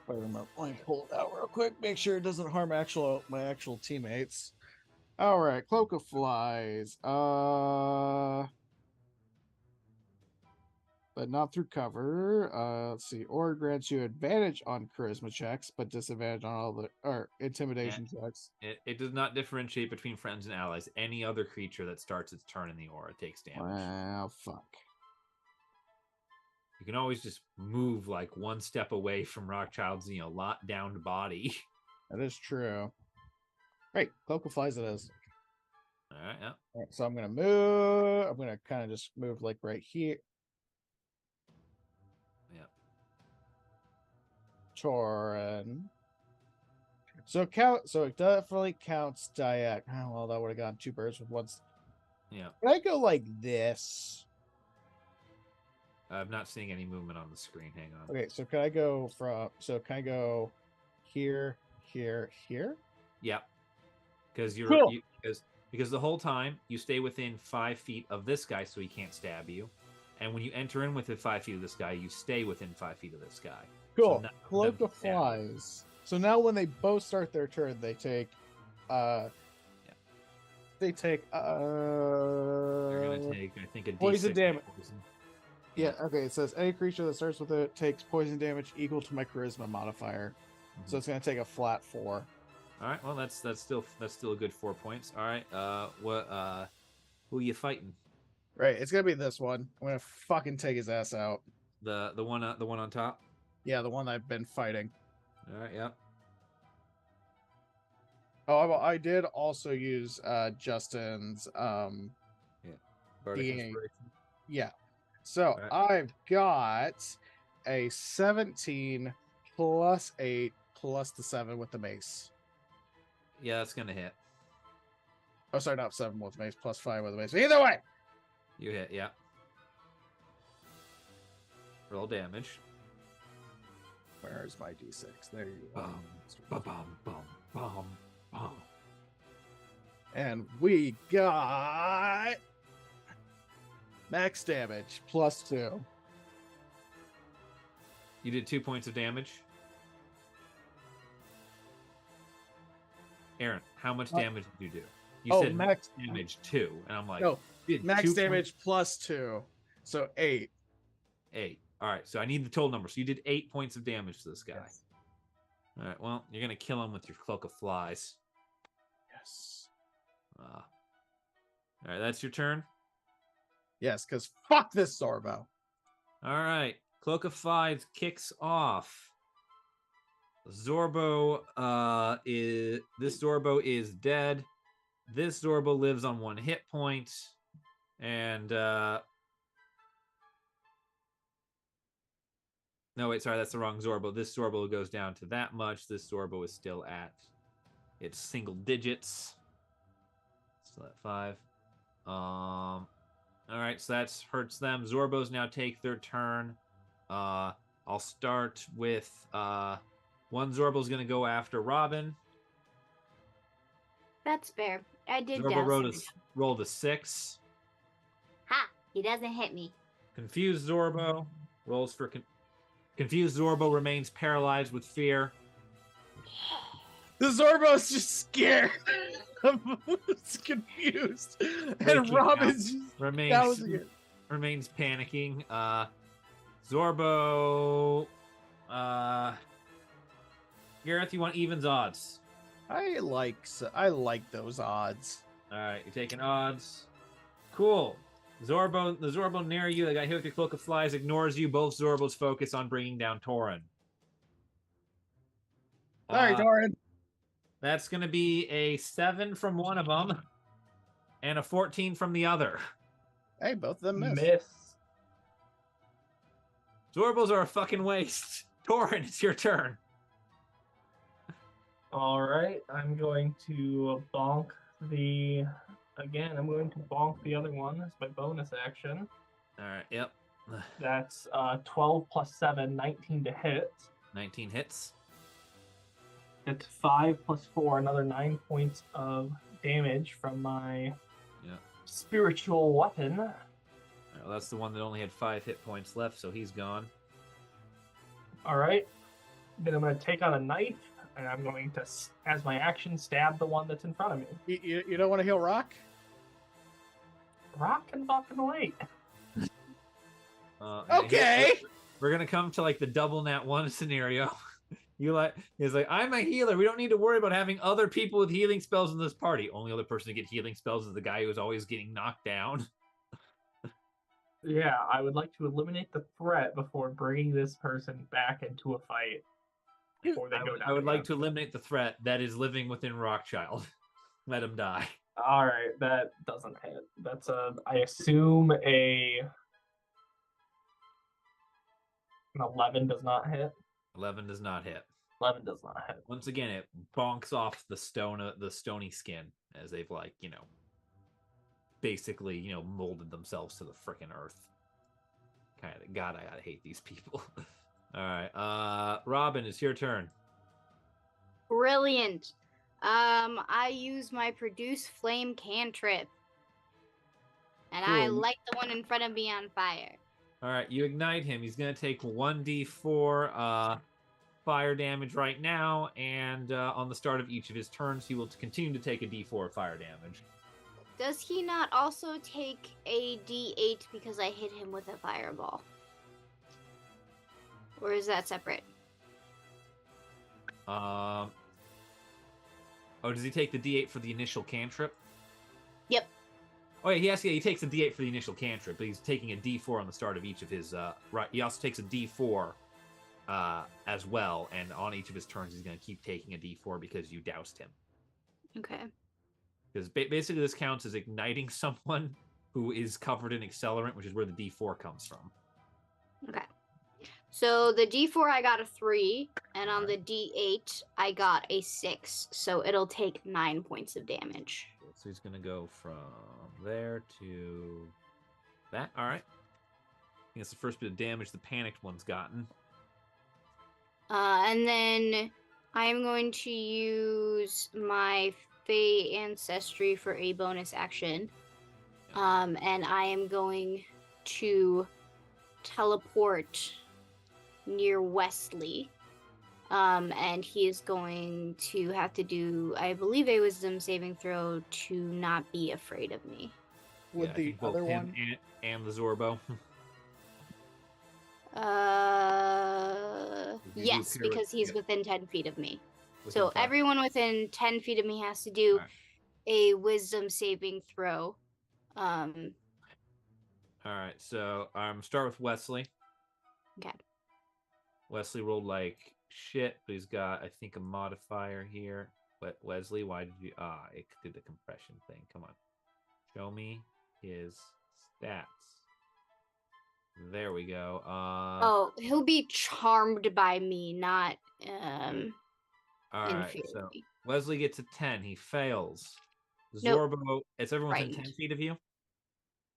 Wait a minute. Let me pull it out real quick. Make sure it doesn't harm my actual teammates. All right, Cloak of Flies. but not through cover. Let's see. Or grants you advantage on charisma checks, but disadvantage on all the or intimidation checks. It does not differentiate between friends and allies. Any other creature that starts its turn in the aura takes damage. Well, fuck. You can always just move like one step away from Rockchild's, lot downed body. That is true. Great. Cloak of Flies it is. All right, yeah. All right, so I'm gonna move. I'm gonna kind of just move like right here. Yeah. Torin. So count. So it definitely counts diac. Oh, well, that would have gone 2 birds with one. Yeah. Can I go like this? I'm not seeing any movement on the screen. Hang on. Okay, so can I go from? So can I go here, here, here? Yep. Because Cool. because the whole time you stay within 5 feet of this guy, so he can't stab you. And when you enter in within 5 feet of this guy, you stay within 5 feet of this guy. Cool. So none of Cloak them of stab you. Flies. So now when they both start their turn, they take. They take. They're gonna take, I think, a poison D6 damage. poison. Yeah. Okay. It says any creature that starts with it takes poison damage equal to my charisma modifier. So it's gonna take a flat 4. All right. Well, that's still a good 4 points. All right. Who are you fighting? Right. It's gonna be this one. I'm gonna fucking take his ass out. The one on top. Yeah, the one I've been fighting. All right. Yeah. Oh, I did also use Justin's Bardic Yeah. Inspiration. yeah. So Alright. I've got a 17 plus 8 plus the 7 with the mace. Yeah, that's gonna hit. Oh, sorry, not 7 with the mace, plus 5 with the mace. Either way. You hit. Yeah. Roll damage. Where's my D6? There you go. Bum, bum, bum, bum, bum. And we got max damage plus 2. You did 2 points of damage. Aaron, how much damage did you do? You said max damage 2, and I'm like, no, you did max 2 damage plus 2. So 8. 8. All right, so I need the total number. So you did 8 points of damage to this guy. Yes. All right, well, you're gonna kill him with your Cloak of Flies. Yes. All right, that's your turn. Yes, because fuck this Zorbo. All right, Cloak of Flies kicks off. Zorbo Zorbo is dead. This Zorbo lives on 1 hit point, and no, wait, sorry, that's the wrong Zorbo. This Zorbo goes down to that much. This Zorbo is still at its single digits. Still at 5. All right, so that hurts them. Zorbos now take their turn. I'll start with one Zorbo's going to go after Robin. That's fair. I did Zorbo douse. rolled a 6. Ha! He doesn't hit me. Confused Zorbo rolls for Confused Zorbo remains paralyzed with fear. The Zorbo's just scared. It's confused. And Waking Robin's remains panicking. Zorbo Gareth, you want evens odds? I like those odds. All right, you're taking odds. Cool. The Zorbo near you, the guy hit with your Cloak of Flies, ignores you. Both Zorbos focus on bringing down Torin. Sorry, Torin. That's going to be a 7 from one of them and a 14 from the other. Hey, both of them missed. Miss. Zorbos are a fucking waste. Torin, it's your turn. All right, I'm going to bonk the. Again, I'm going to bonk the other one. That's my bonus action. All right, yep. That's 12 plus 7, 19 to hit. 19 hits. It's 5 plus 4, another 9 points of damage from my spiritual weapon. All right, well, that's the one that only had 5 hit points left, so he's gone. All right. Then I'm going to take out a knife, and I'm going to, as my action, stab the one that's in front of me. You don't want to heal Rock? Rock can fucking wait. Okay. We're gonna come to like the double nat 1 scenario. He's like, I'm a healer. We don't need to worry about having other people with healing spells in this party. Only other person to get healing spells is the guy who's always getting knocked down. Yeah, I would like to eliminate the threat before bringing this person back into a fight. Before they go down. I would like to eliminate the threat that is living within Rockchild. Let him die. All right, that doesn't hit. That's I assume an 11 does not hit. 11 does not hit. 11 does not hit. Once again, it bonks off the stony skin as they've basically molded themselves to the frickin' earth. God, I gotta hate these people. All right, Robin, it's your turn. Brilliant. I use my produce flame cantrip, and I Cool. light the one in front of me on fire. All right, you ignite him. He's gonna take 1d4 fire damage right now, and on the start of each of his turns, he will continue to take a d4 of fire damage. Does he not also take a d8 because I hit him with a fireball? Or is that separate? Oh, does he take the d8 for the initial cantrip? Yep. Oh yeah, he takes a d8 for the initial cantrip, but he's taking a d4 on the start of each of his. Right, he also takes a d4 as well, and on each of his turns, he's going to keep taking a d4 because you doused him. Okay. Because basically, this counts as igniting someone who is covered in accelerant, which is where the d4 comes from. Okay. So the d4 I got a 3, and on the d8 I got a 6. So it'll take 9 points of damage. So he's going to go from there to that. All right. I think that's the first bit of damage the panicked one's gotten. And then I'm going to use my Fey Ancestry for a bonus action. And I am going to teleport near Wesley. And he is going to have to do, I believe, a wisdom saving throw to not be afraid of me. Would I the think both other him one? and the Zorbo. Yes, appear because he's yeah. within 10 feet of me. Within So 5. everyone within 10 feet of me has to do Alright. a wisdom saving throw. All right, so start with Wesley. Okay. Wesley rolled like shit, but he's got, I think, a modifier here. But Wesley, why did you? It did the compression thing. Come on, show me his stats. There we go. He'll be charmed by me, not all in right. fear So of me. Wesley gets a 10. He fails. Nope. Zorbo, it's everyone within Frightened. 10 feet of you.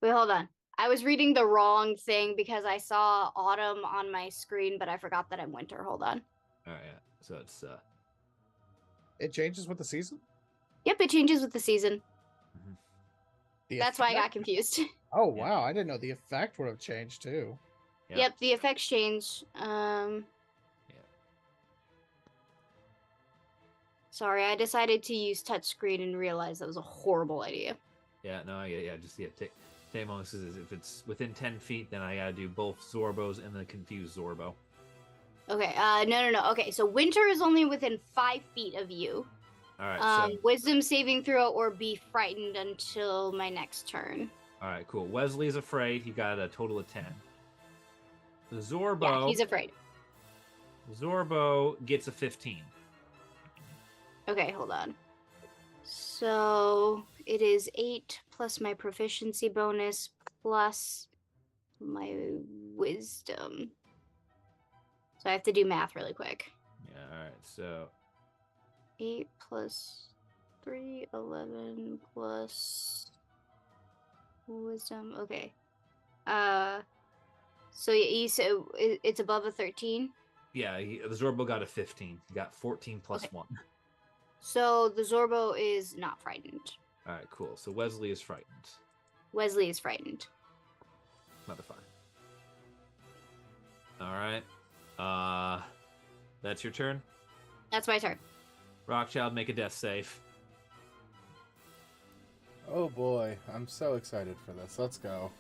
Wait, hold on. I was reading the wrong thing because I saw autumn on my screen, but I forgot that I'm winter. Hold on. All right, yeah. So it's It changes with the season. Yep, it changes with the season. The That's why I got effect? confused. Oh Yeah. wow, I didn't know the effect would have changed too. Yeah. Yep, the effects change. Sorry, I decided to use touchscreen and realized that was a horrible idea. Yeah, no, just same on this is if it's within 10 feet, then I gotta do both Zorbos and the confused Zorbo. Okay, no. Okay, so winter is only within 5 feet of you. All right, so Wisdom saving throw or be frightened until my next turn. all right, cool. Wesley's afraid. He got a total of 10. The Zorbo, Yeah, he's afraid. Zorbo gets a 15. Okay, hold on. So it is 8 plus my proficiency bonus plus my wisdom. So I have to do math really quick. Yeah, all right. So 8 plus 3, 11 plus wisdom. Okay. So you said it's above a 13? yeah, the Zorbo got a 15. He got 14 plus Okay. 1. So the Zorbo is not frightened. All right, cool. So Wesley is frightened. Wesley is frightened. Motherfucker. All right. That's your turn. That's my turn. Rockchild, make a death save. Oh boy, I'm so excited for this. Let's go.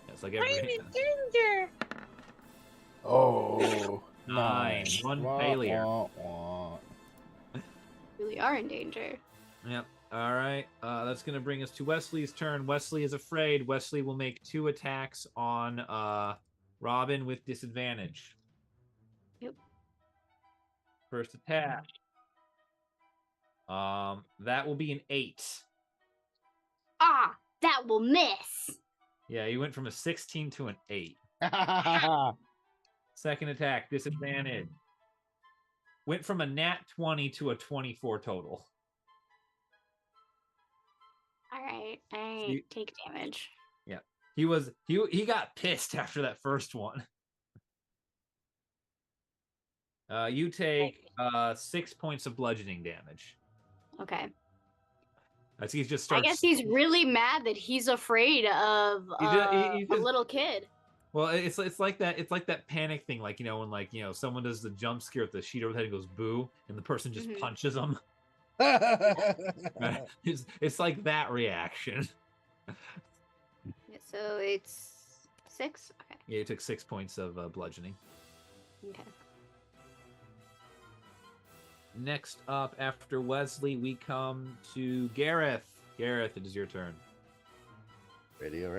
It's like every danger. Oh, 9. One Wah, failure. wah, wah. Really are in danger. Yep. All right. That's gonna bring us to Wesley's turn. Wesley is afraid. Wesley will make 2 attacks on Robin with disadvantage. Yep. First attack. That will be an 8. Ah, that will miss. Yeah, you went from a 16 to an 8. Second attack, disadvantage. Went from a nat 20 to a 24 total. All right, I You- take damage. Yeah. He got pissed after that first one. You take 6 points of bludgeoning damage. Okay. As he just I starts. guess he's really mad that he's afraid of He a just- little kid. Well, it's like that panic thing, like when someone does the jump scare at the sheet over the head and goes boo, and the person just Mhm. punches them. It's like that reaction. Yeah, so it's 6. Okay. Yeah, you took 6 points of bludgeoning. Okay. Next up, after Wesley, we come to Gareth. Gareth, it is your turn. Ready. Oh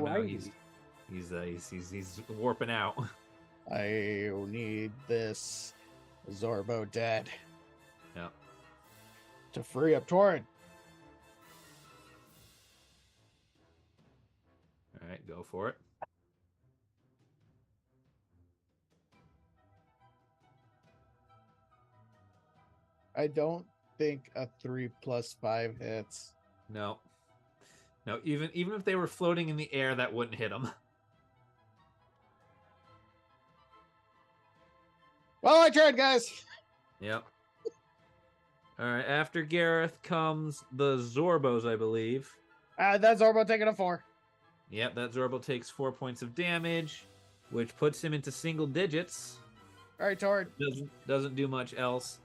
no, he's warping out. I need this Zorbo dead. Yeah. To free up Torin. All right, go for it. I don't think a 3 + 5 hits. No, even if they were floating in the air, that wouldn't hit them. Well, I tried, guys. Yep. All right, after Gareth comes the Zorbos, I believe. That's Zorbo taking a 4. Yep, that Zorbo takes 4 points of damage, which puts him into single digits. All right, Torin. Doesn't do much else.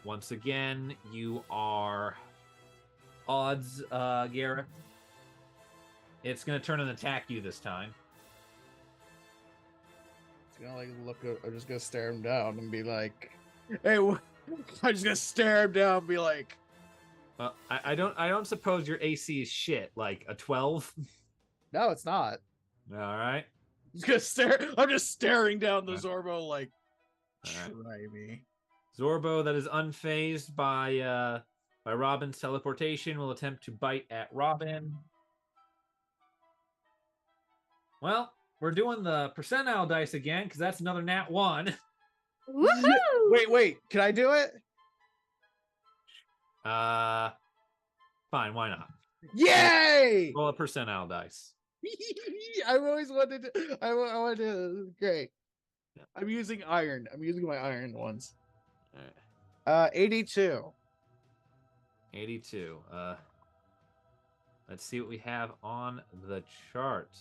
Once again, you are odds, Gareth. It's gonna turn and attack you this time. It's gonna look. I'm just gonna stare him down and be like, "Hey," I'm just gonna stare him down and be like, Well, I don't suppose your AC is shit, like a 12. "No, it's not." All right. I'm just gonna stare. I'm just staring down the Okay. Zorbo like, All right. try me. Zorbo, that is unfazed by Robin's teleportation, will attempt to bite at Robin. Well, we're doing the percentile dice again because that's another nat 1. Woohoo! Wait. Can I do it? Fine, why not? Yay! Roll a percentile dice. I've always wanted to. I wanted to. Great. Yeah. I'm using iron. I'm using my iron ones. All right. 82. 82. Let's see what we have on the chart.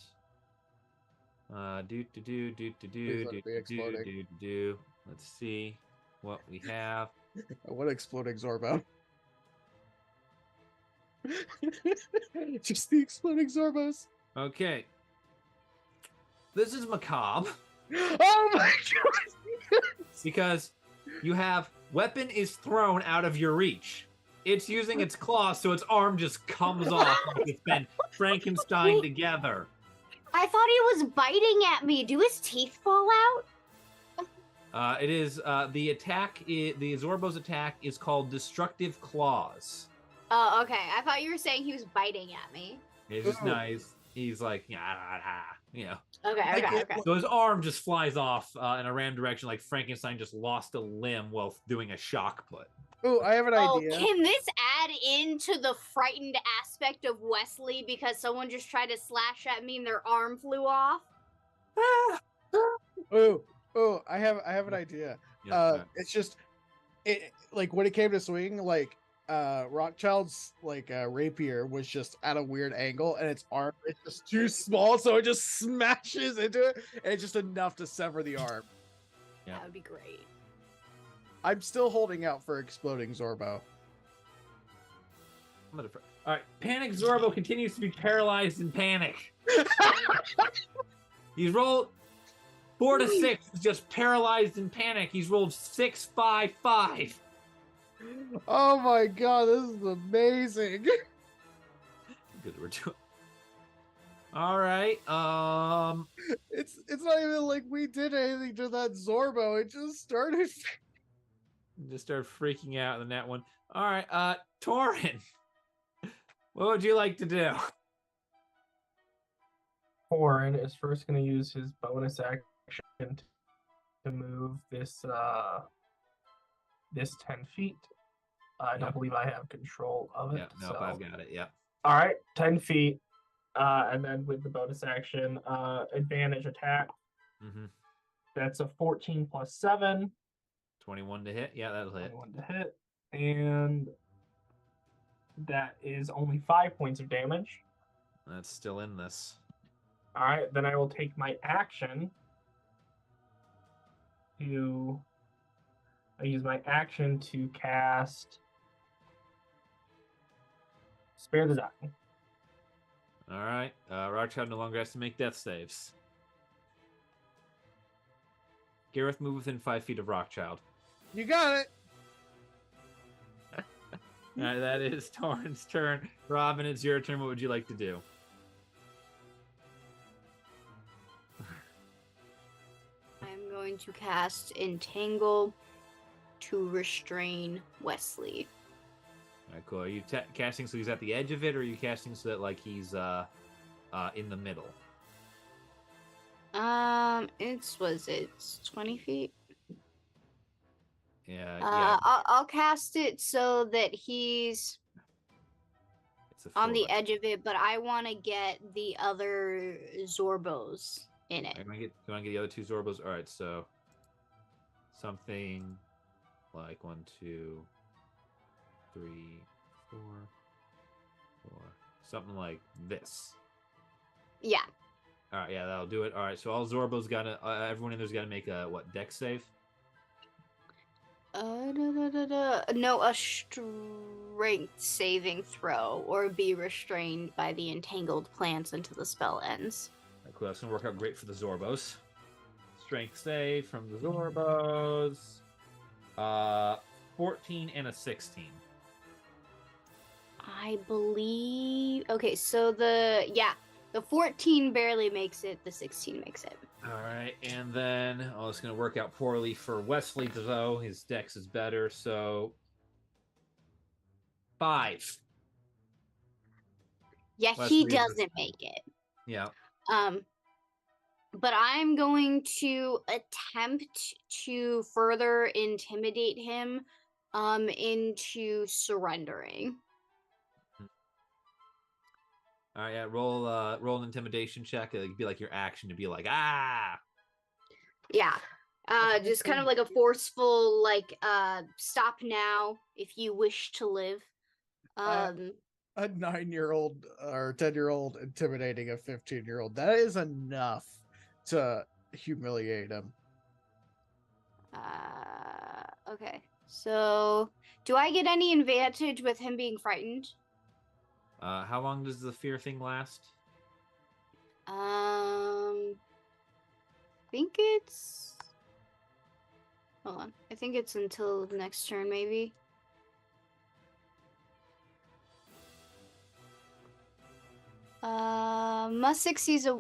Please let it be exploding. Let's see what we have. What exploding Zorbo? Just the exploding Zorbos. Okay. This is macabre Oh my god! because you have weapon is thrown out of your reach. It's using its claws, so its arm just comes off like it's been Frankenstein together. I thought he was biting at me. Do his teeth fall out? It is the attack. The Zorbo's attack is called Destructive Claws. Oh, okay. I thought you were saying he was biting at me. It's just Ooh. nice. He's like, yeah. Okay. So his arm just flies off in a random direction, like Frankenstein just lost a limb while doing a shock put. Ooh, I have an Oh, idea. can this add into the frightened aspect of Wesley because someone just tried to slash at me and their arm flew off? Ooh, I have an idea. Yeah, It's just it like when it came to swing, like Rockchild's rapier was just at a weird angle and its arm is just too small, so it just smashes into it and it's just enough to sever the arm. Yeah. That would be great. I'm still holding out for exploding Zorbo. All right, Panic Zorbo continues to be paralyzed in panic. He's rolled 4 to 6, just paralyzed in panic. He's rolled 6, 5, 5. Oh my god, this is amazing. Good, we're doing. All right. It's not even like we did anything to that Zorbo. It just started. Just started freaking out in that one. All right. Torin, what would you like to do? Torin is first going to use his bonus action to move this 10 feet. I don't believe I have control of it. Yeah, nope, so. I've got it. Yeah. All right, 10 feet. And then with the bonus action, advantage attack. Mm-hmm. That's a 14 plus 7. 21 to hit. Yeah, that'll hit. 21 to hit. And that is only 5 points of damage. That's still in this. All right, then I will take my action to. I use my action to cast Spare the Dying. All right. Rockchild no longer has to make death saves. Gareth, move within 5 feet of Rockchild. You got it. All right, that is Torin's turn. Robin, it's your turn. What would you like to do? I'm going to cast Entangle to restrain Wesley. All right, cool. Are you casting so he's at the edge of it, or are you casting so that like he's in the middle? It's 20 feet. Yeah. I'll cast it so that he's It's a on the 4. edge of it, but I want to get the other Zorbos in it. You want to get the other 2 Zorbos? All right, so something like 1, 2, 3, 4, 4, something like this. Yeah. All right, yeah, that'll do it. All right, so all Zorbos gotta, everyone in there's gotta make a dex save. No, a strength saving throw or be restrained by the entangled plants until the spell ends. All right, cool. That's gonna work out great for the Zorbos. Strength save from the Zorbos. 14 and a 16. I believe. Okay, so the 14 barely makes it. The 16 makes it. All right, and then it's going to work out poorly for Wesley, though. His dex is better, so 5. Yeah, Wesley he is- doesn't make it. Yeah. But I'm going to attempt to further intimidate him, into surrendering. All right, yeah. Roll an intimidation check. It'd be like your action to be like, ah. Yeah. Just kind of like a forceful, like, stop now if you wish to live. A 9-year-old or 10-year-old intimidating a 15-year-old. That is enough to humiliate him. Okay. So, do I get any advantage with him being frightened? How long does the fear thing last? I think it's. Hold on. I think it's until the next turn, maybe. Must succeed a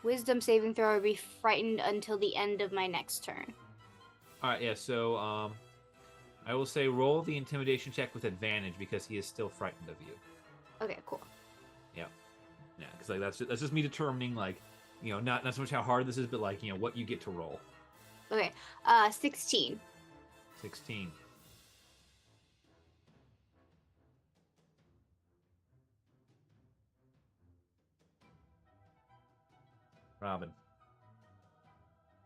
wisdom saving throw or be frightened until the end of my next turn. All right, yeah. So I will say roll the intimidation check with advantage because he is still frightened of you. Okay, cool. Yeah, because like that's just me determining like, not so much how hard this is, but like what you get to roll. Okay, 16. 16. Robin,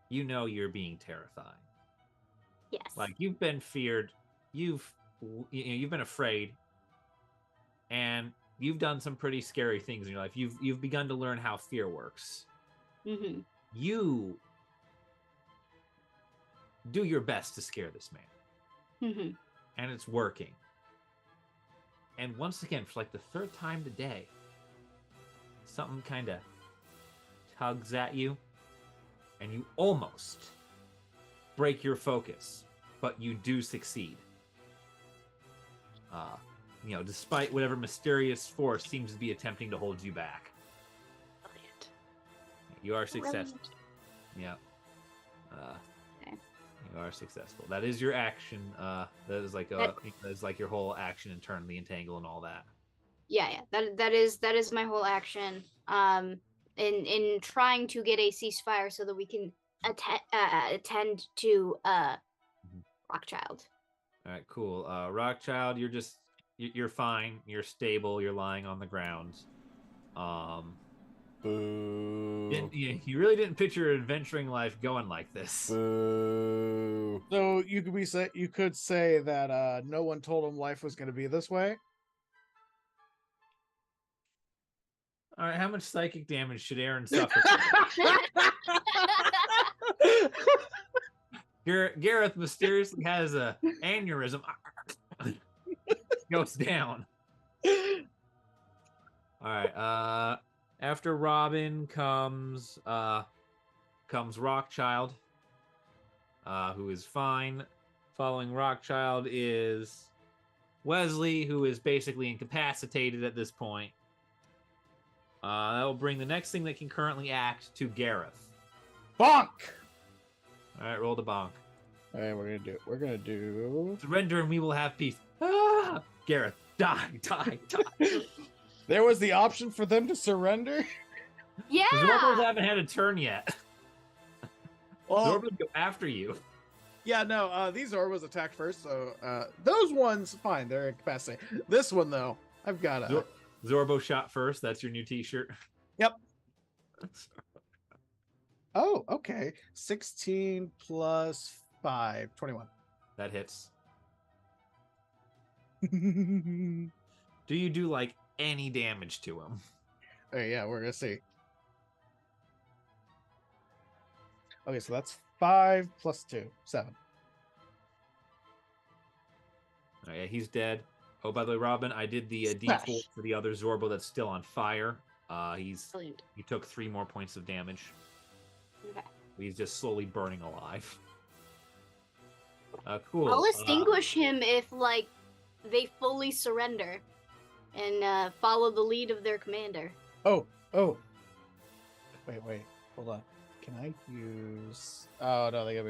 you're being terrifying. Yes. Like you've been feared, you've been afraid, and you've done some pretty scary things in your life. You've begun to learn how fear works. Mm-hmm. You do your best to scare this man, Mm-hmm. and it's working. And once again, for like the third time today, something kind of tugs at you, and you almost break your focus, but you do succeed. Despite whatever mysterious force seems to be attempting to hold you back. Brilliant. You are successful. Brilliant. Yeah. Okay. You are successful. That is your action. That is like your whole action and turn, the entangle and all that. Yeah. That is my whole action. In trying to get a ceasefire so that we can attend to Rockchild. All right, cool. Rockchild, you're fine. You're stable. You're lying on the ground. Boo. You really didn't picture your adventuring life going like this. Boo. So you could say that no one told him life was going to be this way. All right, how much psychic damage should Aaron suffer? Gareth mysteriously has a aneurysm. Goes down. All right. After Robin comes Rockchild, who is fine. Following Rockchild is Wesley, who is basically incapacitated at this point. That will bring the next thing that can currently act to Gareth. Bonk! All right, roll the bonk. All right, we're gonna do. Surrender and we will have peace. Gareth, die. There was the option for them to surrender. Yeah. The Zorbos haven't had a turn yet. Well, Zorbos go after you. yeah, no. These Zorbos attacked first, so those ones fine. They're incapacitated. This one though, I've got a. Zorbo shot first. That's your new T-shirt. Yep. Oh, okay. 16 plus 5, 21. That hits. Oh Do you do like any damage to him? yeah, we're gonna see. Okay, so that's 5 plus 2, 7. Oh, yeah, he's dead. Oh, by the way, Robin, I did the Smash. D4 for the other Zorbo that's still on fire. Brilliant. He took 3 more points of damage. Okay. He's just slowly burning alive. Cool. I'll extinguish him if they fully surrender and follow the lead of their commander. Oh. Wait. Hold on. Can I use? Oh no, they have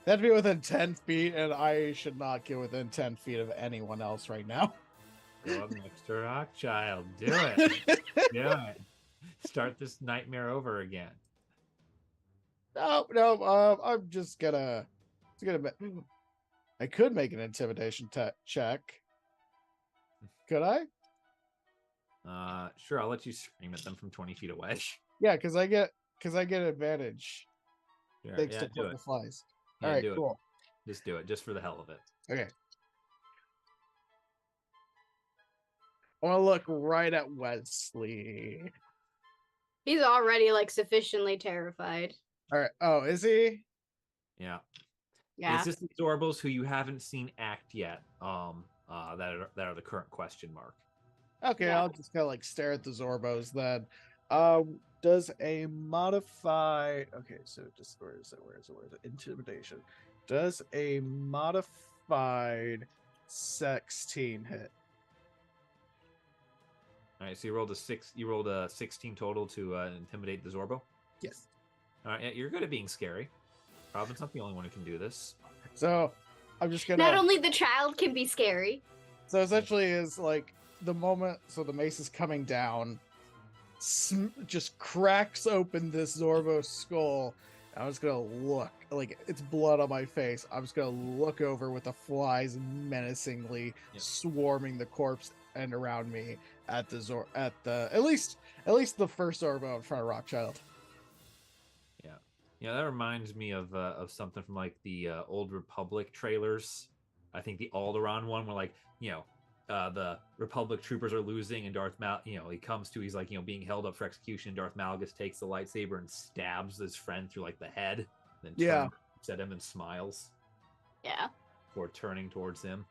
to be within 10 feet, and I should not get within 10 feet of anyone else right now. Go up next to Rockchild. Do it. Do it. Start this nightmare over again. No. I'm just gonna. I could make an intimidation check. Could I? Sure. I'll let you scream at them from 20 feet away. Yeah, because I get advantage. Sure, Thanks yeah, to do Purple it. Flies. Yeah, All right, do it. cool. Just do it, just for the hell of it. Okay. I want to look right at Wesley. He's already sufficiently terrified. All right. Oh, is he? Yeah. Yeah. It's just the Zorbos who you haven't seen act yet. That are the current question mark. Okay, Yeah. I'll just kind of stare at the Zorbos then. Does a modified? Okay, so just where is it? Intimidation. Does a modified 16 hit? All right, so you rolled a 16 total to intimidate the Zorbo. Yes. All right, yeah, you're good at being scary. Robin's not the only one who can do this. So I'm just gonna. Not only the child can be scary. So essentially, is the moment. So the mace is coming down, just cracks open this Zorbo skull. I'm just gonna look, it's blood on my face. I'm just gonna look over with the flies menacingly swarming the corpse and around me at at least the first Zorbo in front of Rockchild. Yeah, that reminds me of something from the Old Republic trailers. I think the Alderaan one, where the Republic troopers are losing, and Darth Mal, he comes to, he's being held up for execution. Darth Malgus takes the lightsaber and stabs his friend through the head, then turns at him and smiles. Yeah. Before turning towards him.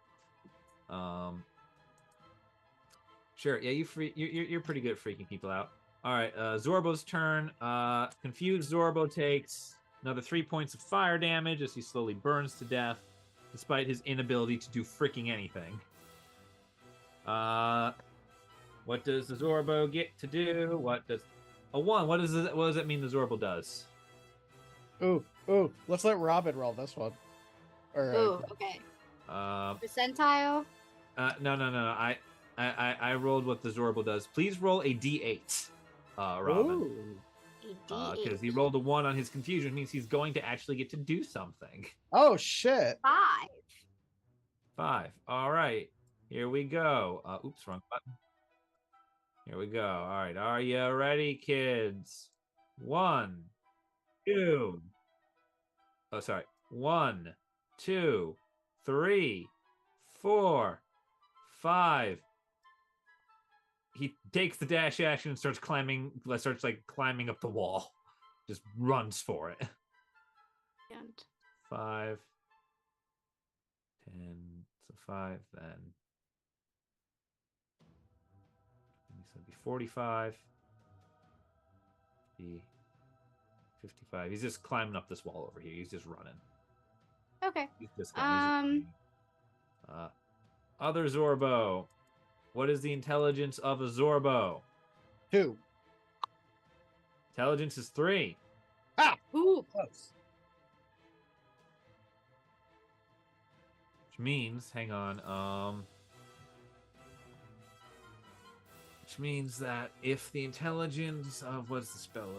Sure. Yeah, you're pretty good at freaking people out. All right, Zorbo's turn. Confused Zorbo takes another 3 points of fire damage as he slowly burns to death, despite his inability to do freaking anything. What does the Zorbo get to do? What does a 1? What does that mean the Zorbo does? Ooh, let's let Robin roll this one. Or, Ooh, okay. Percentile. No. I rolled what the Zorbo does. Please roll a d8, Robin. Because he rolled a 1 on his confusion, means he's going to actually get to do something. Oh shit! 5. 5. All right, here we go. Oops, wrong button. Here we go. All right, are you ready, kids? 1, 2. Oh, sorry. 1, 2, 3, 4, 5. He takes the dash action and starts climbing up the wall. Just runs for it. 5, 10, so 5 then. So it'd be 45. Be 55. He's just climbing up this wall over here. He's just running. Okay. He's just other Zorbo. What is the intelligence of a Zorbo? 2. Intelligence is 3. Ooh. Close. Which means, hang on, which means that if the intelligence of what's the spell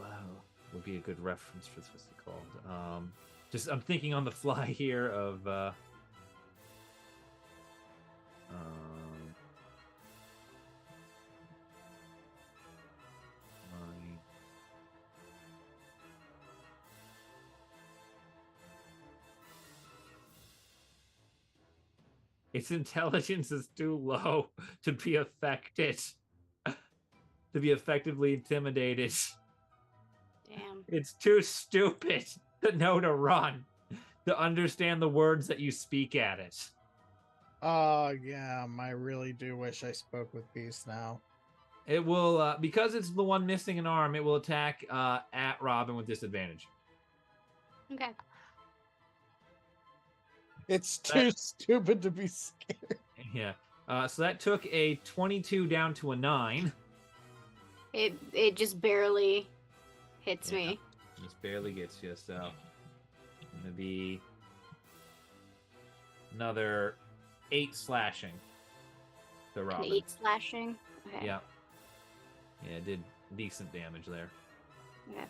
would be a good reference for this, what's it called? Just I'm thinking on the fly here of its intelligence is too low to be affected, to be effectively intimidated. Damn. It's too stupid to know to run, to understand the words that you speak at it. Oh yeah, I really do wish I spoke with Beast now. It will, because it's the one missing an arm, it will attack at Robin with disadvantage. Okay. It's too stupid to be scared. Yeah. So that took a 22 down to a 9. It just barely hits me. Just barely gets you, so gonna be another 8 slashing to Robin. 8 slashing. Okay. Yeah. Yeah, it did decent damage there. Okay.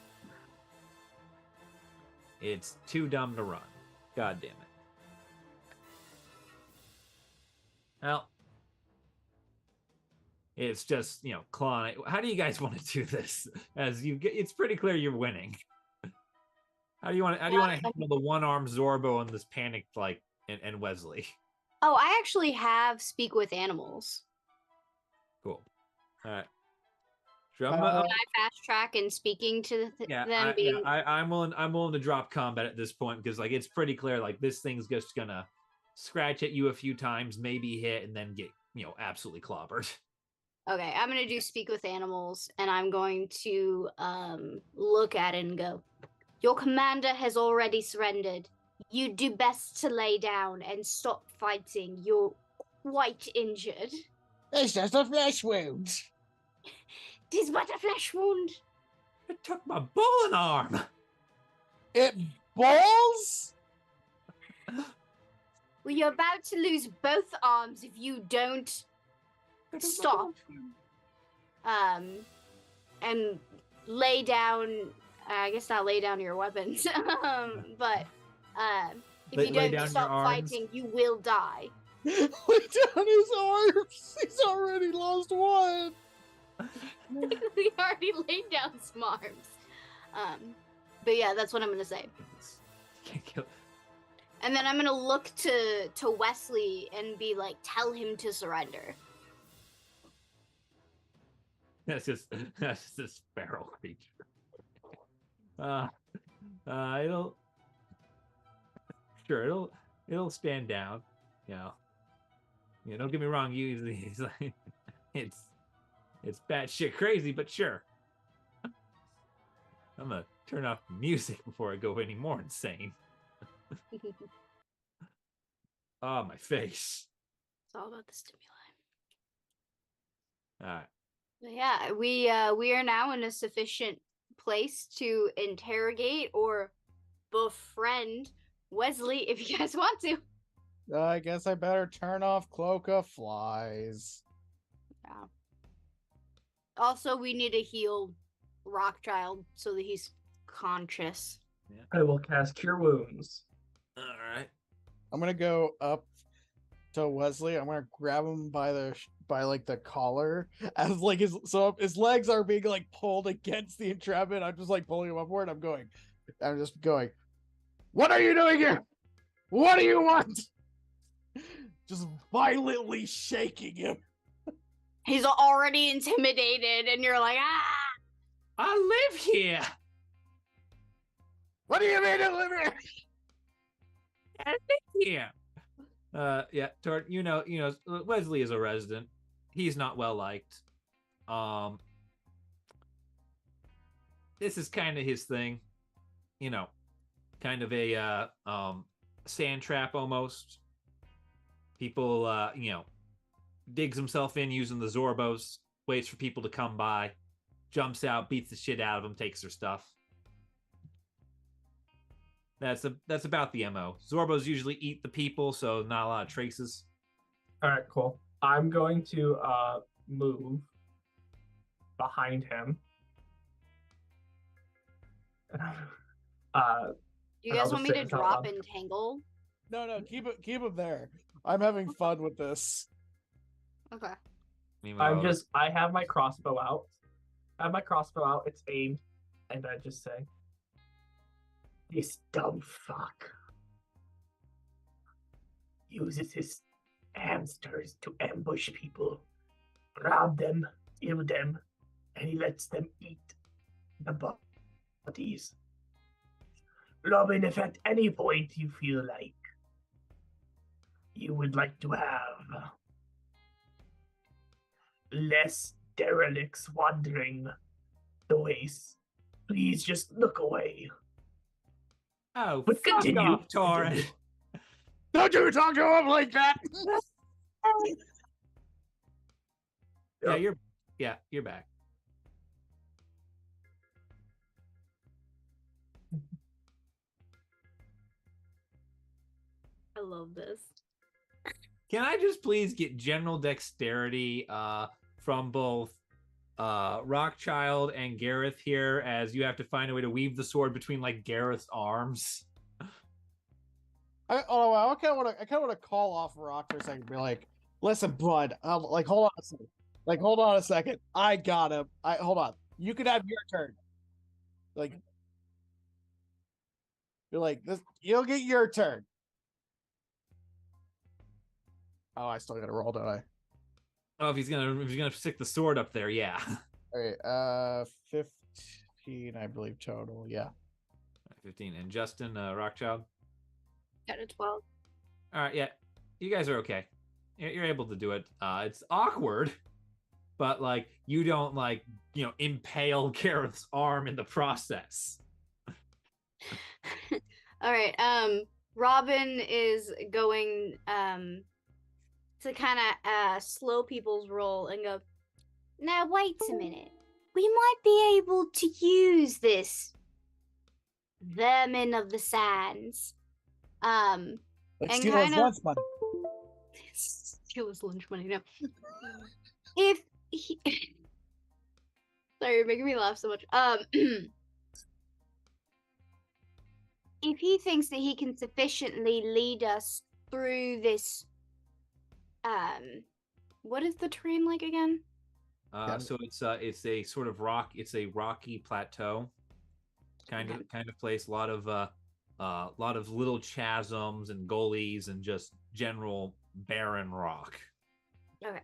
It's too dumb to run. God damn it. Well, it's just, clawing. How do you guys want to do this? As you get, it's pretty clear you're winning. How do you want to handle the one-armed Zorbo and this panicked and Wesley? Oh, I actually have speak with animals. Cool. All right. Can I fast track and speaking to them? I'm willing to drop combat at this point because it's pretty clear this thing's just gonna scratch at you a few times, maybe hit, and then get absolutely clobbered. Okay, I'm gonna do speak with animals, and I'm going to look at it and go, your commander has already surrendered. You do best to lay down and stop fighting. You're quite injured. It's just a flesh wound. 'Tis but a flesh wound. It took my bowling arm. It balls? Well, you're about to lose both arms if you don't stop. And lay down. I guess not lay down your weapons. But if you don't stop fighting, you will die. Lay down his arms. He's already lost one. We already laid down some arms. But yeah, that's what I'm gonna say. And then I'm gonna look to Wesley and be like, tell him to surrender. That's just this feral creature. It'll stand down. Don't get me wrong. Usually, It's batshit crazy, but sure. I'm gonna turn off the music before I go any more insane. Oh, my face. It's all about the stimuli. All right. But yeah, we are now in a sufficient place to interrogate or befriend Wesley if you guys want to. I guess I better turn off Cloak of Flies. Yeah. Also, we need to heal Rockchild so that he's conscious. I will cast Cure Wounds. All right. I'm gonna go up to Wesley. I'm gonna grab him by the collar as like his legs are being like pulled against the entrapment. I'm just like pulling him upward. I'm just going. What are you doing here? What do you want? Just violently shaking him. He's already intimidated, and you're like, ah! I live here. What do you mean I live here? I live here. Yeah, Tort, you know, Wesley is a resident. He's not well liked. This is kind of his thing. You know, kind of a sand trap almost. People, digs himself in using the Zorbos, waits for people to come by, jumps out, beats the shit out of them, takes their stuff. That's about the MO. Zorbos usually eat the people, so not a lot of traces. All right, cool. I'm going to move behind him. You And I'll guys want just me say to this out drop loud. Entangle? No, keep him there. I'm having fun with this. Okay. Meanwhile, I have my crossbow out. It's aimed, and I just say, "This dumb fuck uses his hamsters to ambush people, rob them, kill them, and he lets them eat the bodies. Robin, if at any point you feel like you would like to have less derelicts wandering the ways, please just look away. oh, But fuck continue. off, Torrin. Don't you talk to him like that! You're back. I love this. Can I just please get general dexterity from both Rockchild and Gareth here, as you have to find a way to weave the sword between like Gareth's arms? I kind of want to call off Rock for a second and be like, listen, bud, hold on a second. Hold on a second. I got him. Hold on. You can have your turn. You're like this. You'll get your turn. Oh, I still got to roll, don't I? Oh, if he's gonna stick the sword up there, yeah. All right. 15, I believe total. Yeah. 15. And Justin, Rockchild. Got a 12. All right, yeah, you guys are okay. You're able to do it. It's awkward, but like you don't impale Gareth's arm in the process. All right. Robin is going to kind of slow people's roll and go, now wait a minute. We might be able to use this vermin of the sands. Like and steal kind his of lunch money. steal his lunch money. No. If he sorry, you're making me laugh so much. If he thinks that he can sufficiently lead us through this, what is the terrain like again? So it's a sort of rocky plateau kind of place. A lot of little chasms and gullies and just general barren rock. Okay.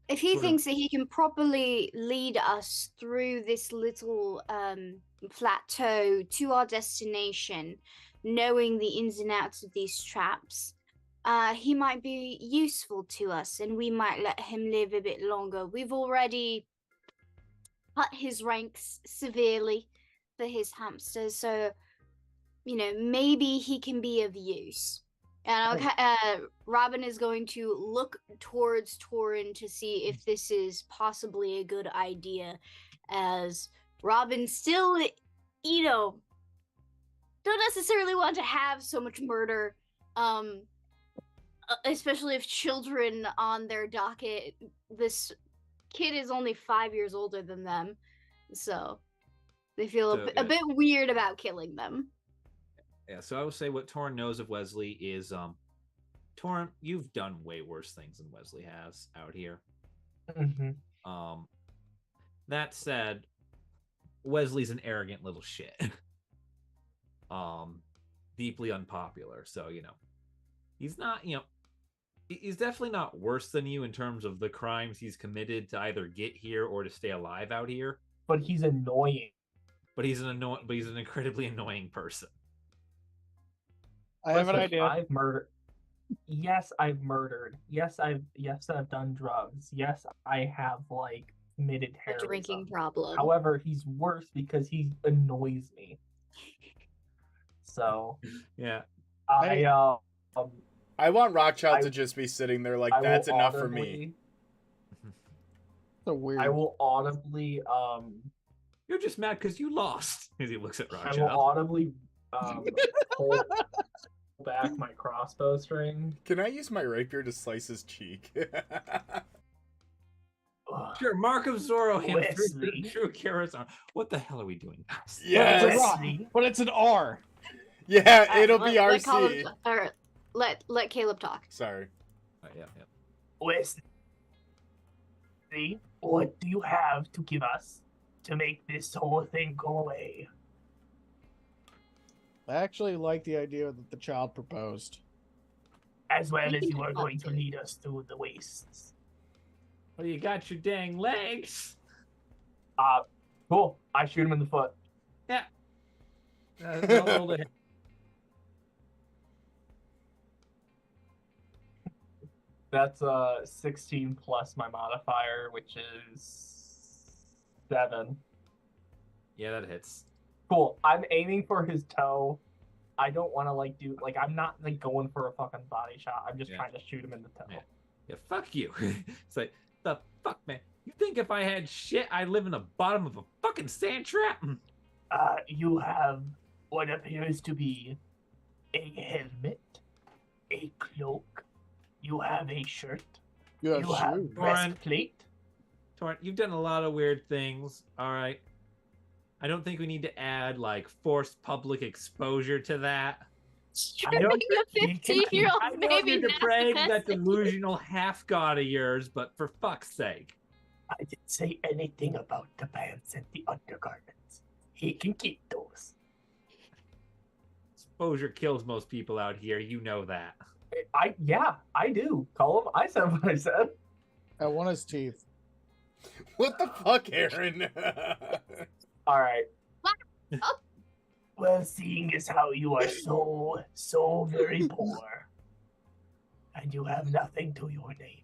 If he Sort of- thinks that he can properly lead us through this little plateau to our destination, knowing the ins and outs of these traps, he might be useful to us and we might let him live a bit longer. We've already cut his ranks severely for his hamsters, so maybe he can be of use. And Robin is going to look towards Torin to see if this is possibly a good idea, as Robin still, don't necessarily want to have so much murder, especially if children on their docket. This kid is only 5 years older than them, so they feel a bit weird about killing them. Yeah, so I would say what Torrin knows of Wesley is, Torrin, you've done way worse things than Wesley has out here. Mm-hmm. That said, Wesley's an arrogant little shit. Deeply unpopular. So, he's not, he's definitely not worse than you in terms of the crimes he's committed to either get here or to stay alive out here. But he's annoying. But he's an incredibly annoying person. I have an Listen, idea. I've murdered. Yes, I've murdered. Yes, I've done drugs. Yes, I have committed A terrorism. drinking problem. However, he's worse because he annoys me. So Yeah. I want Rockchild to just be sitting there like, that's enough for me. So weird. I will audibly You're just mad because you lost. As he looks at I will Rockchild. audibly pull back my crossbow string. Can I use my rapier to slice his cheek? Sure, Mark of Zorro him Wesley. through Karazhan. What the hell are we doing? Yes! But it's a rock, but it's an R. Yeah, it'll be let RC. Let Caleb talk. Sorry. Yeah. Wesley, what do you have to give us to make this whole thing go away? I actually like the idea that the child proposed. As well We as can you are do going that to too. lead us through the wastes. Well, you got your dang legs. Cool. I shoot him in the foot. Yeah. Roll the hit. That's 16 plus my modifier, which is 7. Yeah, that hits. Cool. I'm aiming for his toe. I don't want to I'm not going for a fucking body shot. I'm just trying to shoot him in the toe. Yeah, fuck you. It's like, the fuck, man? You think if I had shit, I'd live in the bottom of a fucking sand trap? You have what appears to be a helmet, a cloak. You have a shirt. You have You have shoes. breastplate. Torrent, you've done a lot of weird things, alright? I don't think we need to add, forced public exposure to that. I don't A 15-year-old I know maybe you're not the depraved best that thing. delusional half-god of yours, but for fuck's sake. I didn't say anything about the pants and the undergarments. He can keep those. Exposure kills most people out here, you know that. I do. Call him. I said what I said. I want his teeth. What the fuck, Aaron? All right. Well, seeing as how you are so very poor, and you have nothing to your name,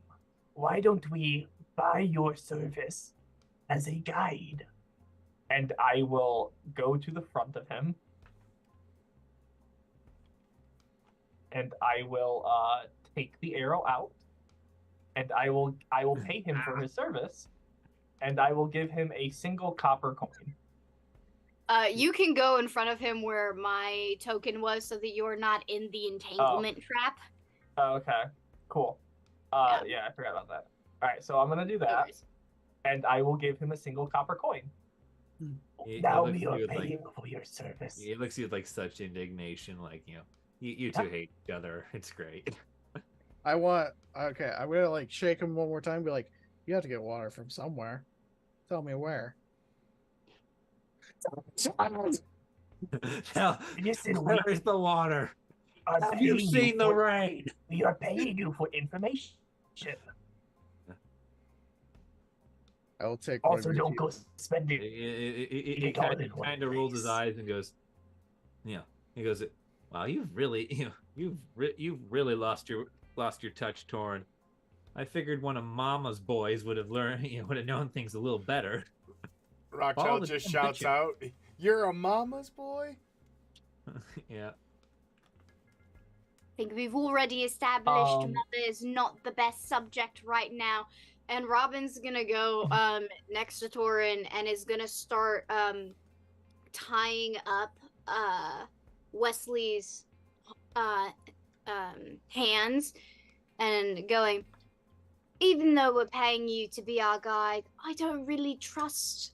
why don't we buy your service as a guide? And I will go to the front of him. And I will take the arrow out. And I will pay him for his service. And I will give him a single copper coin. You can go in front of him where my token was so that you're not in the entanglement trap. Oh, okay. Cool. Yeah, I forgot about that. All right, so I'm going to do No that. worries. And I will give him a single copper coin. Now looks we at are you with, paying for your service. He looks at you with such indignation, you two hate each other. It's great. I'm gonna shake him one more time and be like, you have to get water from somewhere. Tell me where. Now, Listen, where's the water? are Have you paying seen the for- rain? We are paying you for information. I will take one of Also, your don't teeth. go spending. He It all in one kind of rolls his place. eyes and goes, he goes, wow, you've really, You've really lost your touch, Torn. I figured one of Mama's boys would have learned, would have known things a little better. Follow Rockchild the just damn shouts witching. out, "You're a mama's boy?" Yeah. I think we've already established Um, mother is not the best subject right now. And Robin's gonna go next to Torin and is gonna start tying up Wesley's hands and going, even though we're paying you to be our guide, I don't really trust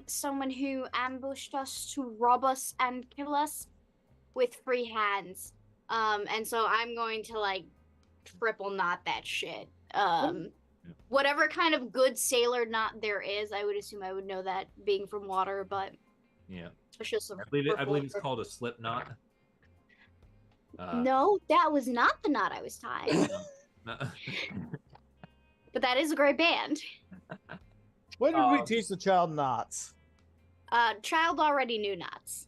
someone who ambushed us to rob us and kill us with free hands. And so I'm going to like triple knot that shit. Whatever kind of good sailor knot there is, I would assume I would know that being from water, but Yeah. it's just I believe it's called a slip knot. No, that was not the knot I was tying. But that is a great band. When did we teach the child knots? Child already knew knots.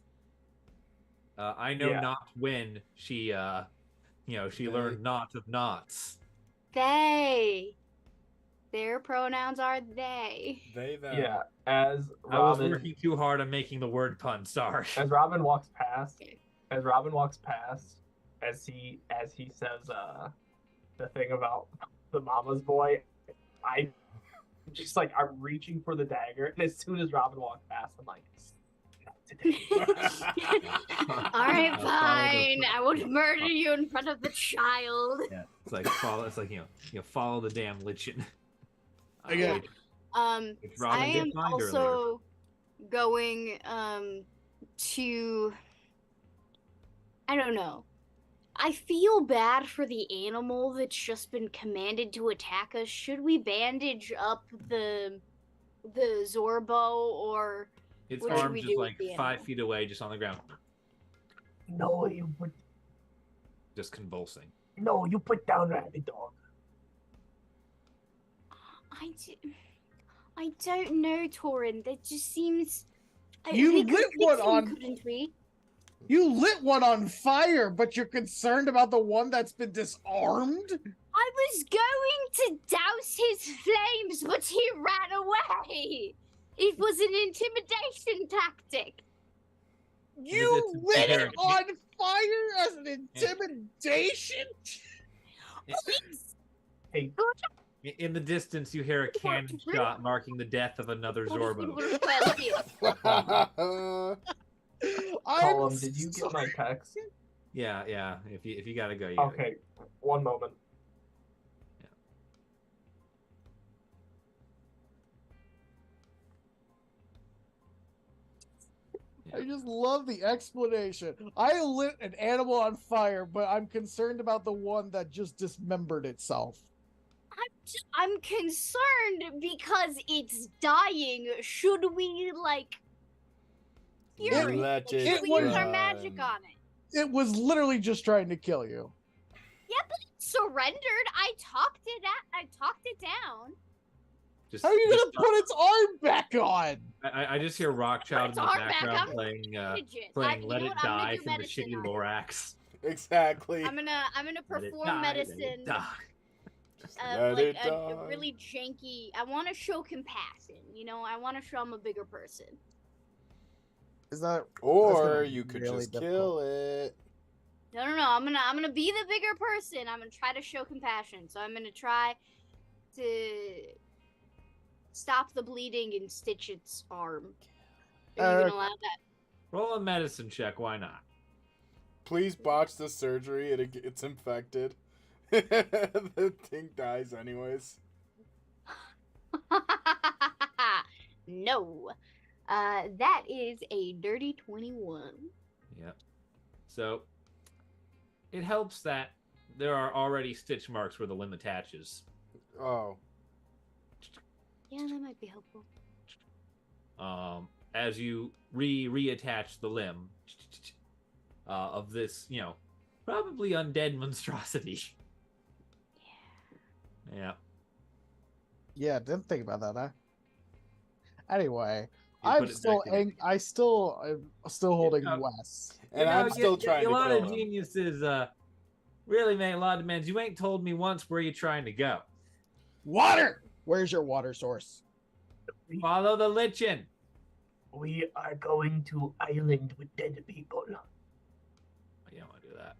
I know Yeah. not when she she learned not of knots. They. Their pronouns are they. They, them. Yeah, as I was Robin, working too hard on making the word pun. Sorry. as Robin walks past, as he says the thing about the mama's boy, I'm reaching for the dagger, and as soon as Robin walks past, I'm like, not today. All right, fine. I won't murder you in front of the child. Yeah, it's like follow. It's like follow the damn lichen. Again. Which Robin I did am find earlier. also going to. I don't know. I feel bad for the animal that's just been commanded to attack us. Should we bandage up the Zorbo, or Its what should arms we just do like with the 5 animal? feet away, just on the ground, No, you put just convulsing. you put down rabbit dog. I don't know, Torin. That just seems. You we could lit fix one him, on- couldn't we? You lit one on fire, but you're concerned about the one that's been disarmed? I was going to douse his flames, but he ran away. It was an intimidation tactic. You It's lit it inherent. on fire as an intimidation? Hey, In the distance, you hear a cannon shot marking the death of another Zorbo. Colum, did you get my text? Yeah. If you gotta go, you gotta Okay, one moment. I just love the explanation. I lit an animal on fire, but I'm concerned about the one that just dismembered itself. I'm concerned because it's dying. Should we cure it? Let it Should we use our run. magic on it? It was literally just trying to kill you. Yeah, but it surrendered. I talked it down. Just, How are you just- gonna put its arm back on? I just hear Rockchild in Its the arm back, background I'm playing Idiot. playing you Let know It what? I'm gonna Die do from the medicine shitty on it. Lorax. Exactly. I'm gonna Let it perform die, let it medicine. die. Let it A die. really janky. I want to show compassion. I want to show I'm a bigger person. Is that Or be you could really just difficult. kill it. No. I'm gonna be the bigger person. I'm gonna try to show compassion. So I'm gonna try to stop the bleeding and stitch its arm. Are you gonna allow that? Roll a medicine check. Why not? Please botch the surgery. It gets infected. The thing dies anyways. No. That is a dirty 21. Yep. So it helps that there are already stitch marks where the limb attaches. Oh. Yeah, that might be helpful. As you reattach the limb of this, probably undead monstrosity. Yeah. Yeah, didn't think about that, huh? Anyway, You I'm put it still back in. I'm still holding Yeah. Wes. And I'm still trying a to lot kill of him. geniuses Really, man, a lot of demands. You ain't told me once where you're trying to go. Water. Where's your water source? Follow the lichen. We are going to island with dead people. You don't want to do that.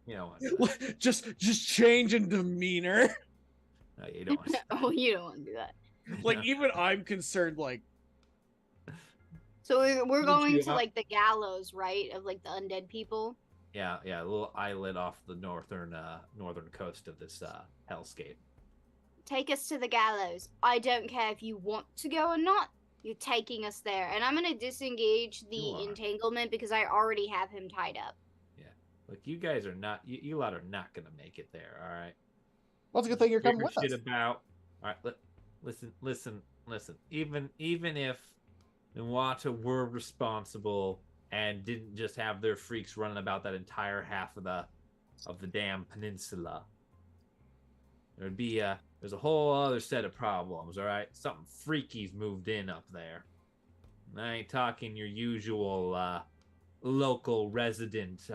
You don't want to do that. just change in demeanor. No, you don't want to. Oh, you don't want to do that. Like even I'm concerned. Like So we're going Literally, to like the gallows, right? Of like the undead people. Yeah, a little islet off the northern coast of this hellscape. Take us to the gallows. I don't care if you want to go or not. You're taking us there, and I'm gonna disengage You the are. entanglement because I already have him tied up. Look, you guys are not. You lot are not gonna make it there. All right. well, it's a good thing you're coming with Shit us. about. All right. Listen. Even if Nuata were responsible and didn't just have their freaks running about that entire half of the damn peninsula, there's a whole other set of problems. All right. Something freaky's moved in up there. And I ain't talking your usual local resident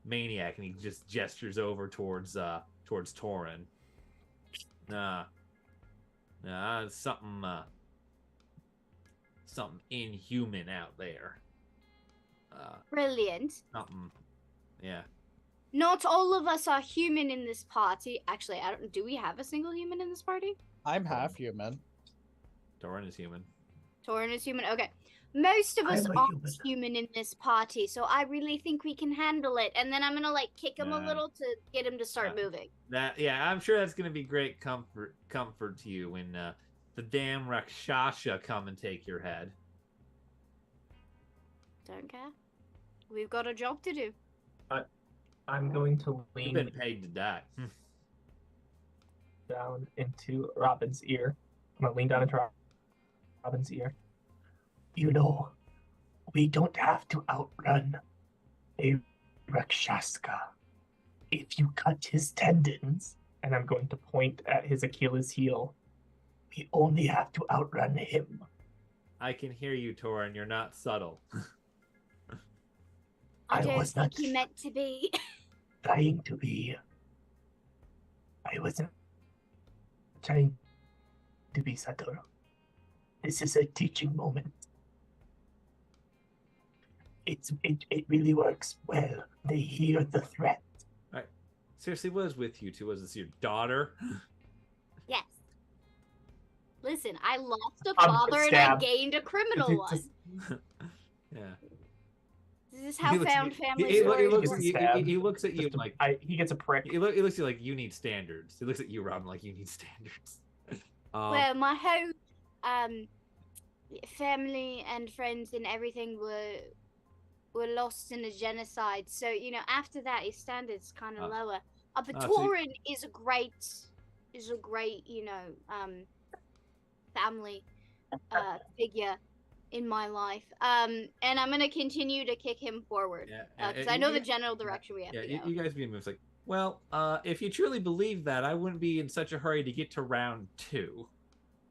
maniac, and he just gestures over towards Torin. Nah, it's something inhuman out there. Brilliant. Something, yeah. Not all of us are human in this party. Actually, I don't. Do we have a single human in this party? I'm half human. Torin is human. Torin is human. Okay. Most of us I'm a aren't human. human in this party, so I really think we can handle it. And then I'm gonna like kick him a Nah. little to get him to start moving. I'm sure that's gonna be great comfort to you when the damn Rakshasha come and take your head. Don't care. We've got a job to do. I'm going to You've lean been paid to die. down into Robin's ear. I'm gonna lean down into Robin's ear. You know, we don't have to outrun a Rakshasa. If you cut his tendons, And I'm going to point at his Achilles heel. we only have to outrun him. I can hear you, Torin. You're not subtle. I I don't was think not he meant to be. trying to be. I wasn't trying to be subtle. This is a teaching moment. It really works well. They hear the threat. Seriously, what is with you two? Was this your daughter? Yes. Listen, I lost a I'm father and I stabbed. gained a criminal one. Yeah. This is how He looks- found he- family he stories looks- work. he looks at you Just like he gets a prick. he looks at you like you need standards. He looks at you, Robin, like you need standards. Well, my whole family and friends and everything were lost in a genocide. So after that, his standards kind of lower. But so Torin is a great family figure in my life. And I'm gonna continue to kick him forward because I know the general direction we have to go. You guys being moves like, well, if you truly believe that, I wouldn't be in such a hurry to get to round 2.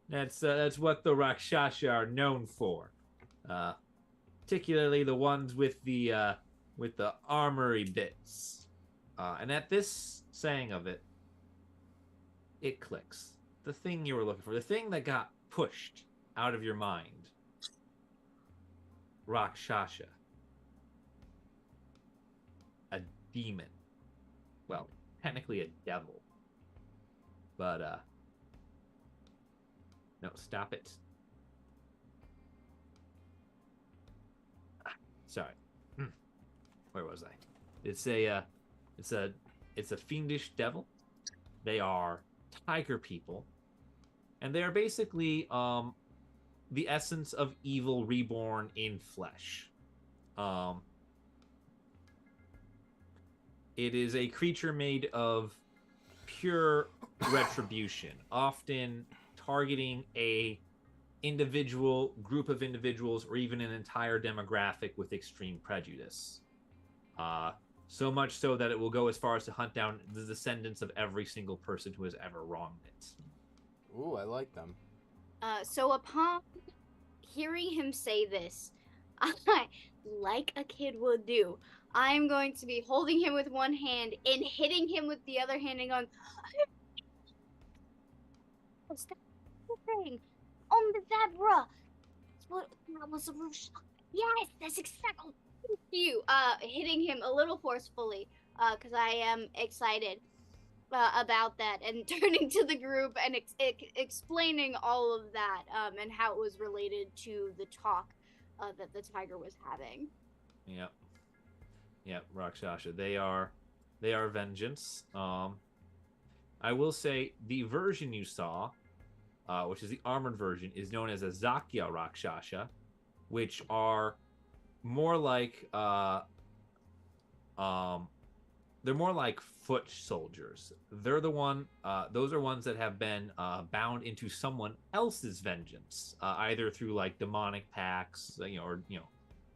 That's what the Rakshasha are known for, particularly the ones with the armory bits. And at this saying of it, it clicks. The thing you were looking for, the thing that got pushed out of your mind. Rakshasha. A demon. Well, technically a devil. But, no, stop it. Sorry. Where was I? It's a fiendish devil. They are tiger people. And they are basically the essence of evil reborn in flesh. It is a creature made of pure retribution, often targeting a individual, group of individuals, or even an entire demographic with extreme prejudice. So much so that it will go as far as to hunt down the descendants of every single person who has ever wronged it. Ooh, I like them. So upon hearing him say this, I, like a kid would do, I'm going to be holding him with one hand and hitting him with the other hand and going, what's that thing? On the zebra. That was a real shock. Yes, that's exactly you. Hitting him a little forcefully, because I am excited about that, and turning to the group and explaining all of that, and how it was related to the talk that the tiger was having. Yep. Yep, Rakshasha. They are vengeance. I will say the version you saw, which is the armored version, is known as a Zakya Rakshasha, which are more like they're more like foot soldiers. They're the one. Those are ones that have been bound into someone else's vengeance, either through like demonic pacts, or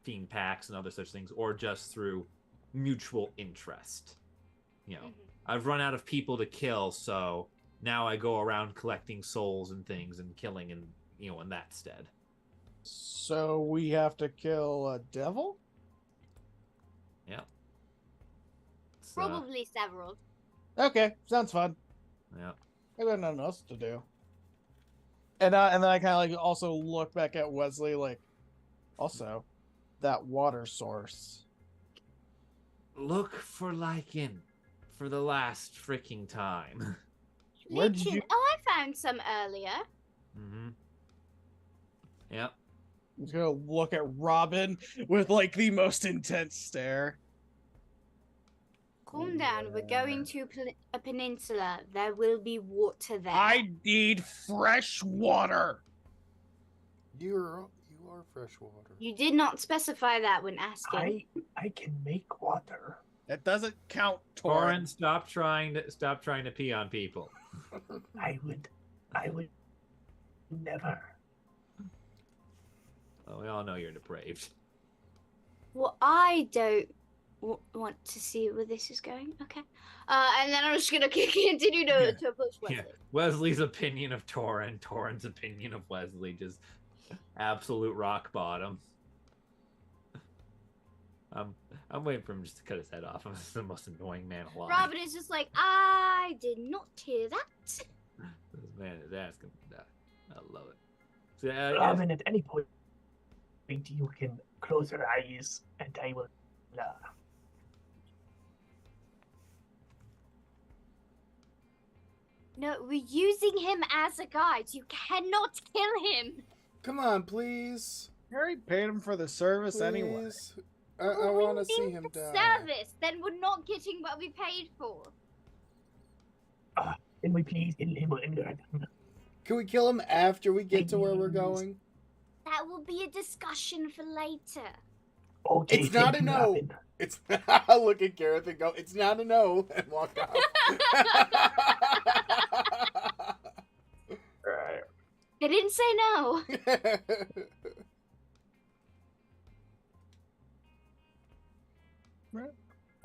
fiend pacts and other such things, or just through mutual interest. I've run out of people to kill, so now I go around collecting souls and things and killing, and in that stead. So we have to kill a devil? Yeah. Probably several. Okay, sounds fun. Yeah. I got nothing else to do. And then I kind of like also look back at Wesley, like, also, that water source. Look for Lycan for the last freaking time. Where did Lichen. you? Oh, I found some earlier. Mm-hmm. Yep. I'm just gonna look at Robin with like the most intense stare. Calm down. We're going to a peninsula. There will be water there. I need fresh water. You are fresh water. You did not specify that when asking. I can make water. That doesn't count, Torin, Torin. stop trying to pee on people. I would never. Well, we all know you're depraved. Well, I don't want to see where this is going. Okay. And then I'm just gonna continue to push Wesley. Yeah. Wesley's opinion of Torin, Torin's opinion of Wesley, just absolute rock bottom. I'm waiting for him just to cut his head off. I'm the most annoying man alive. Robin is just like, I did not hear that. This man is asking to die. I love it. So, Robin, at any point, you can close your eyes, and I will. No, we're using him as a guide. You cannot kill him. Come on, please. You already paid him for the service anyway. Please. I want to see him die. Service. Then we're not getting what we paid for. Can we please kill him? Can we kill him after we get to where we're going? That will be a discussion for later. Okay, It's not thank a you, no. Robin. It's I look at Gareth and go, it's not a no, and walk off. Right. I didn't say no.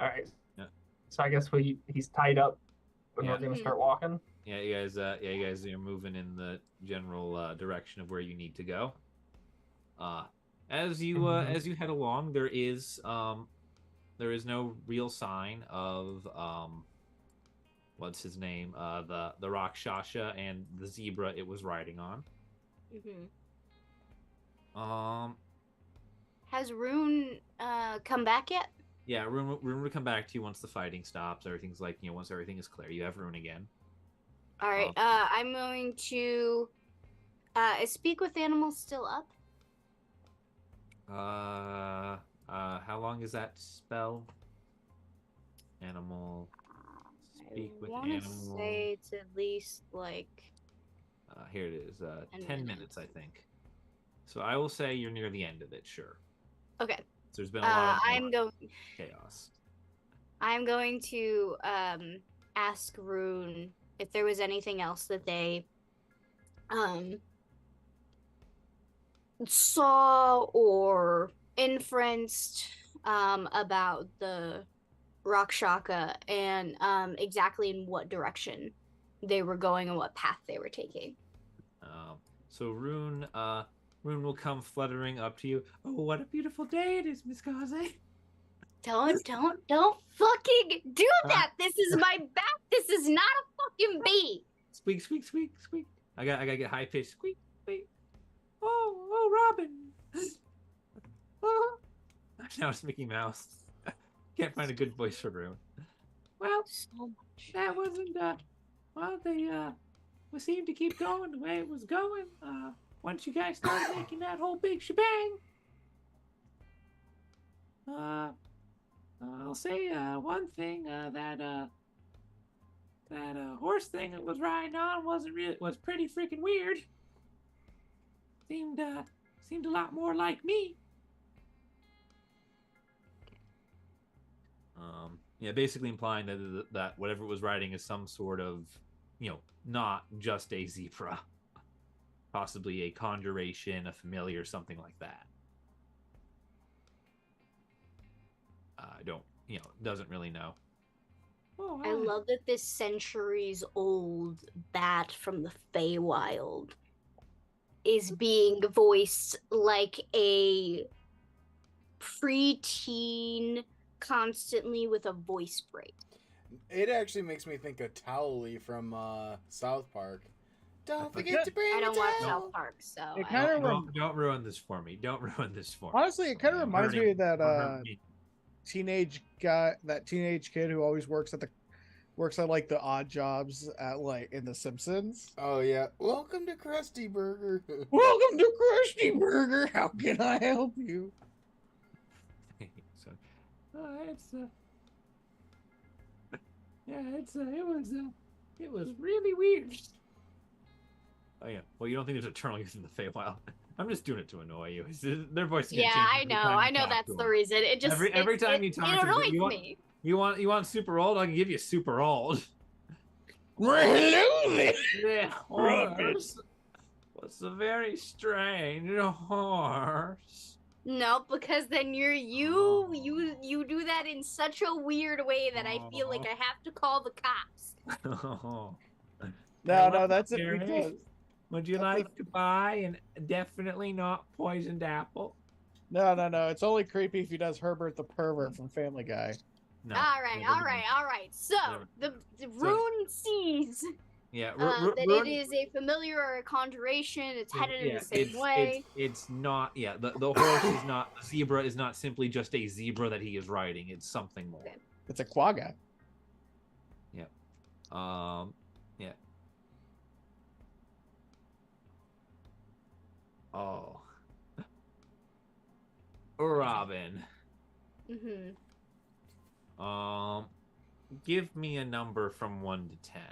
All right. Yeah. So I guess he's tied up, and Yeah. we're gonna start walking. Yeah, you guys are moving in the general direction of where you need to go. As you head along, there is no real sign of what's his name, the Rakshasha and the zebra it was riding on. Has Rune come back yet? Yeah, Rune will come back to you once the fighting stops. Everything's like, once everything is clear, you have Rune again. All right. I'm going to. Is Speak with Animals still up? How long is that spell? Animal. Speak with I want to animal. say it's at least like. Here it is. 10 minutes. minutes, I think. So I will say you're near the end of it. Sure. Okay. So there's been a lot of chaos. chaos. I'm going to ask Rune if there was anything else that they saw or inferenced about the Rakshaka and exactly in what direction they were going and what path they were taking. So Rune will come fluttering up to you. Oh, what a beautiful day it is, Miss Kaze. Don't fucking do that. This is my back. This is not a fucking bee. Squeak, squeak, squeak, squeak. I gotta get high pitched. Squeak, squeak. Oh, Robin. Oh. Now it's Mickey Mouse. Can't find a good voice for Rune. Well, So much. that wasn't well, they we seemed to keep going the way it was going. Once you guys started making that whole big shebang. I'll say one thing, that horse thing that was riding on was pretty freaking weird. Seemed a lot more like me. Yeah, basically implying that whatever it was riding is some sort of, not just a zebra, possibly a conjuration, a familiar, something like that. I don't, doesn't really know. Oh, I love that this centuries-old bat from the Feywild is being voiced like a preteen constantly with a voice break. It actually makes me think of Towley from South Park. Don't forget forget- to bring I the don't watch towel. South Park, so It I kinda don't- Don't ruin this for me. Don't ruin this for me. Honestly, it kind of reminds me of that Don't hurt me. teenage kid who always works at like the odd jobs at like in The Simpsons. Oh yeah, welcome to Krusty Burger. Welcome to Krusty Burger. How can I help you? So, it was really weird. Oh yeah. Well, you don't think there's eternal youth in the Feywild? I'm just doing it to annoy you. Their voice is gonna Yeah, change I every know. time you I know talk that's to the them. reason. It just Every time you talk it to them, annoys you want, me. You want super old? I can give you super old. Hello there. Yeah, Robin. horse. What's a very strange horse? No, because then you do that in such a weird way that I feel like I have to call the cops. No, that's it. Jerry. Because Would you That's like to buy an definitely not poisoned apple? no. It's only creepy if he does Herbert the pervert from Family Guy. No. all right. So Never. the rune sees Yeah, that it is a familiar or a conjuration. It's headed in the same way. It's not. Yeah, the horse is not. The zebra is not simply just a zebra that he is riding. It's something more. Okay. It's a quagga. Yeah. Oh. Robin. Mm-hmm. Give me a number from 1 to 10.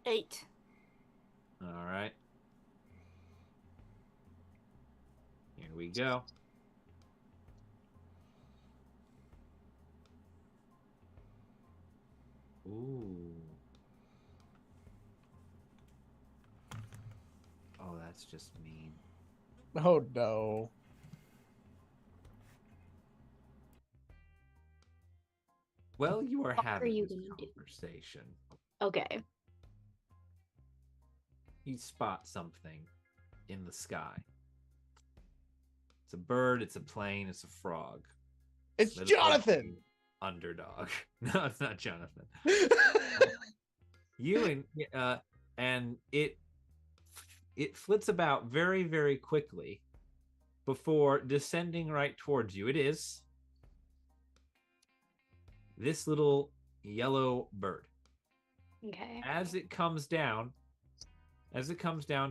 8. All right. Here we go. Ooh. Oh, that's just mean. Oh no. Well, you are What are having you this gonna do? conversation. Okay. You spot something in the sky. It's a bird, it's a plane, it's a frog. It's Little Jonathan. Underdog. No, it's not Jonathan. You and it flits about very, very quickly before descending right towards you. It is this little yellow bird. Okay. As it comes down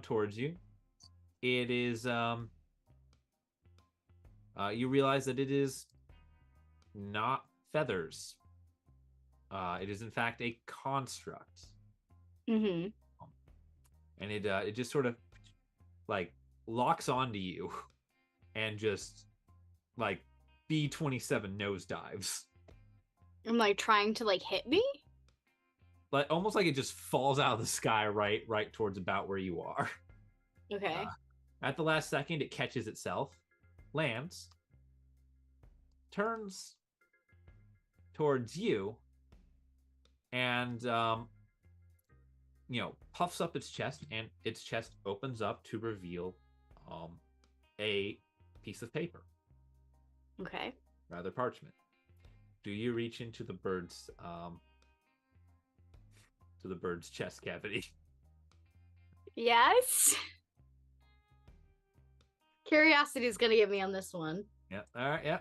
towards you, it is you realize that it is not feathers. It is in fact a construct. Mm-hmm. And it just sort of like locks onto you and just like B-27 nosedives. I'm like trying to like hit me. Like almost like it just falls out of the sky right towards about where you are. Okay. At the last second, it catches itself, lands, turns towards you, and puffs up its chest, and its chest opens up to reveal a piece of paper, Okay. rather parchment. Do you reach into the bird's chest cavity? Yes. Curiosity is gonna get me on this one. Yeah. All right. Yeah.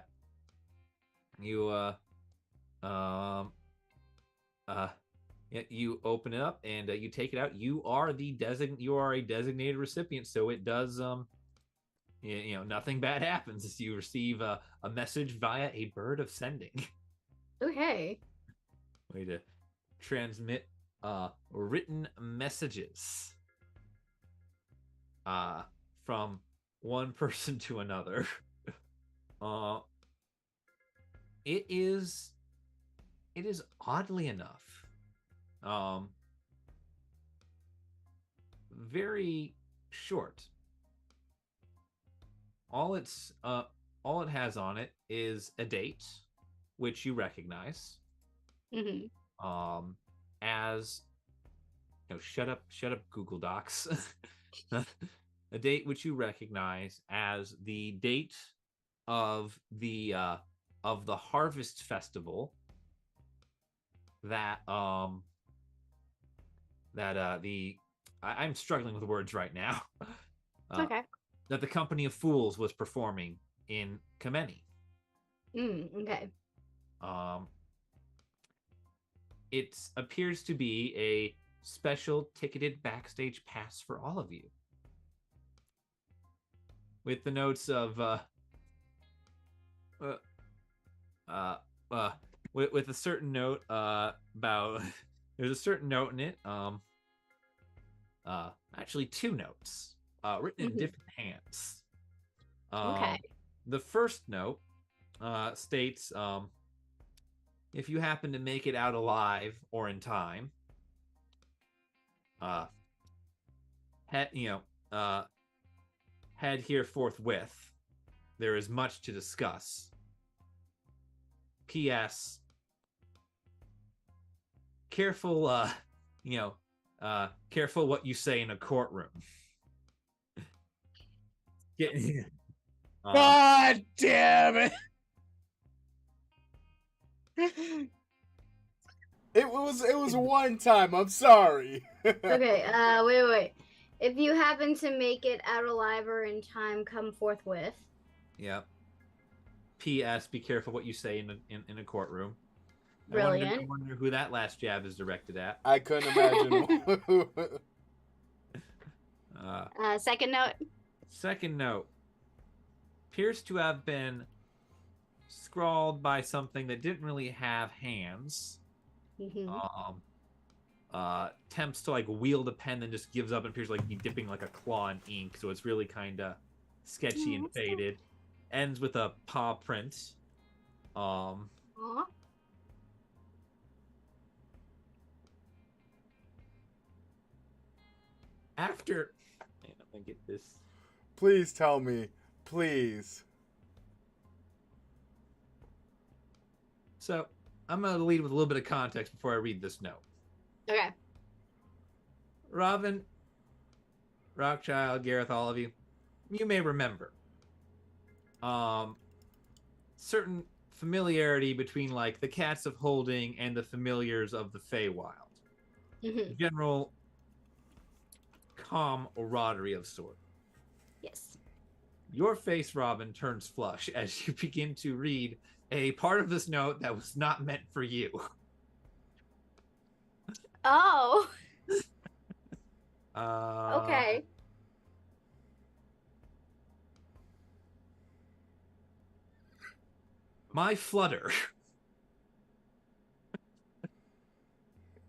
You yeah, you open it up and you take it out. You are a designated recipient, so it does nothing bad happens as you receive a message via a bird of sending. Okay. Way to transmit written messages from one person to another. It is oddly enough very short. All it has on it is a date, which you recognize. Mm-hmm. As shut up Google Docs. A date which you recognize as the date of the harvest festival that I'm struggling with words right now. Okay. That the Company of Fools was performing in Kameni. Okay. It appears to be a special ticketed backstage pass for all of you, with the notes of with a certain note about there's a certain note in it, actually two notes written in different hands. Okay. The first note states, if you happen to make it out alive or in time, head here forthwith. There is much to discuss. P.S. Careful, careful what you say in a courtroom. God damn it! It was one time. I'm sorry. Okay. Wait. If you happen to make it out alive or in time, come forthwith. Yeah. P.S. Be careful what you say in a courtroom. Brilliant. I wonder who that last jab is directed at. I couldn't imagine. Second note. Second note appears to have been scrawled by something that didn't really have hands. Mm-hmm. Attempts to wield a pen, then just gives up and appears like he's dipping like a claw in ink, so it's really kind of sketchy and faded. Ends with a paw print. Aww. After, I'm gonna get this. Please tell me, please. So I'm gonna lead with a little bit of context before I read this note. Okay. Robin, Rockchild, Gareth, all of you, you may remember certain familiarity between the Cats of Holding and the familiars of the Feywild. Mm-hmm. General camaraderie of sort. Yes. Your face, Robin, turns flush as you begin to read a part of this note that was not meant for you. Oh. Uh, Okay. My flutter.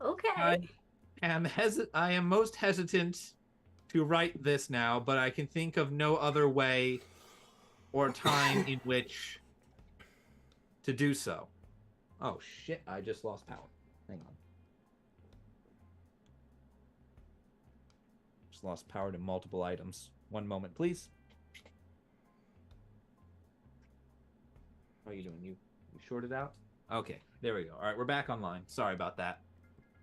Okay. I am most hesitant to write this now, but I can think of no other way or time in which to do so. Oh shit, I just lost power. Hang on. Just lost power to multiple items. One moment, please. How are you doing? You shorted out? Okay, there we go. All right, we're back online. Sorry about that.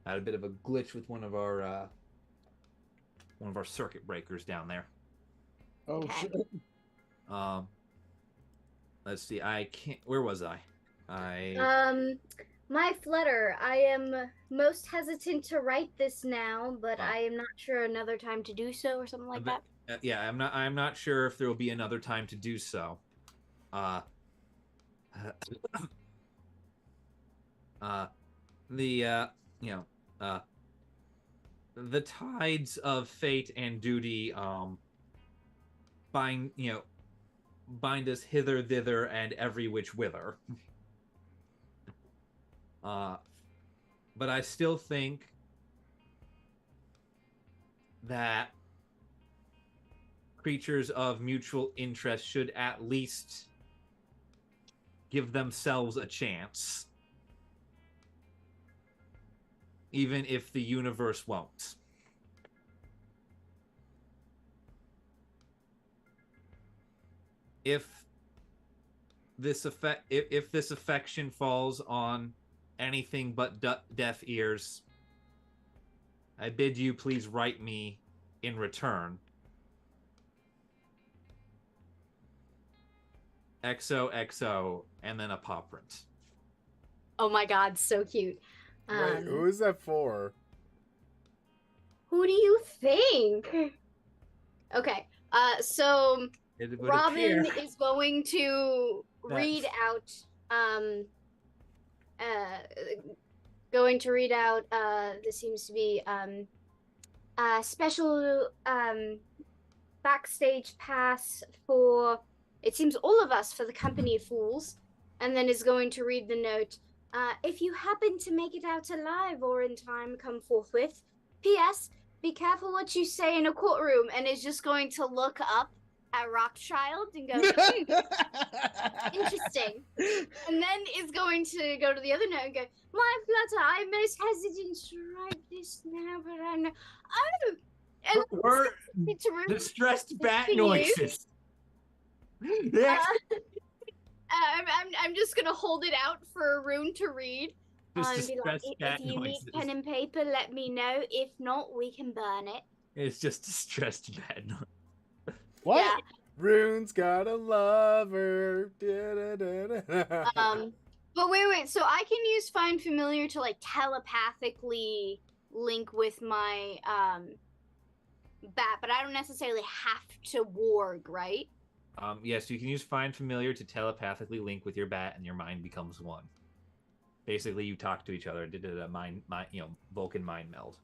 I had a bit of a glitch with one of our circuit breakers down there. Oh Okay. shit! let's see. I can't. Where was I? My flutter. I am most hesitant to write this now, but Oh. I am not sure another time to do so or something like that. Yeah, I'm not sure if there will be another time to do so. Uh, the the tides of fate and duty bind bind us hither thither and every which whither. But I still think that creatures of mutual interest should at least give themselves a chance, even if the universe won't. If this affection falls on anything but deaf ears, I bid you please write me in return. XOXO, and then a paw print. Oh my god, so cute. Wait, who is that for? Who do you think? Okay, so It would Robin appear is going to read out, this seems to be, a special, backstage pass for, it seems, all of us for the Company of Fools, and then is going to read the note. If you happen to make it out alive or in time, come forthwith. P.S. Be careful what you say in a courtroom, and is just going to look up at Rockchild and go, interesting. And then is going to go to the other note and go, my flutter, I'm most hesitant to write this now, but I know. Oh! And we're it's a distressed bat continue. noises. Yeah. I'm just gonna hold it out for Arun to read. Just And be like, distressed bat if you need noises. pen and paper, let me know. If not, we can burn it. It's just distressed bat noise. What? Yeah. Rune's got a lover. Da-da-da-da. But wait. So I can use Find Familiar to like telepathically link with my bat, but I don't necessarily have to warg, right? Yes, you can use Find Familiar to telepathically link with your bat, and your mind becomes one. Basically, you talk to each other. Did a Vulcan mind meld.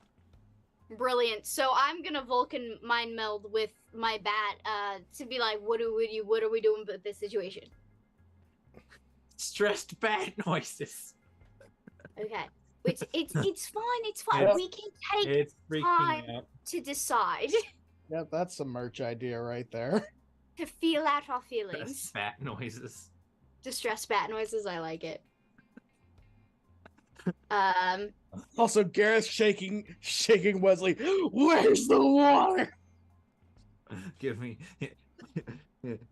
Brilliant. So I'm gonna Vulcan mind meld with my bat to be like, what are we doing with this situation? Stressed bat noises. Okay. It's fine. It's fine. Yeah. We can take It's freaking time out. to decide, Yep, that's some merch idea right there. to feel out our Stressed feelings. bat noises. Distressed bat noises. I like it. Also, Gareth shaking Wesley. Where's the water? Give me.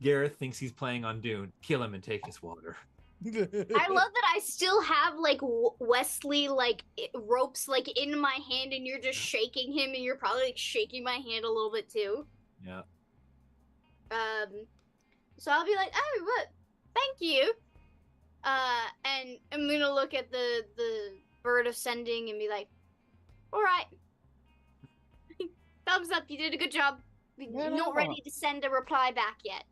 Gareth thinks he's playing on Dune. Kill him and take his water. I love that I still have like Wesley like ropes like in my hand, and you're just shaking him, and you're probably like shaking my hand a little bit too. Yeah. So I'll be like, oh, what? Thank you. And I'm gonna look at the bird of sending and be like, all right. Thumbs up, you did a good job. Yeah, Not ready to send a reply back yet.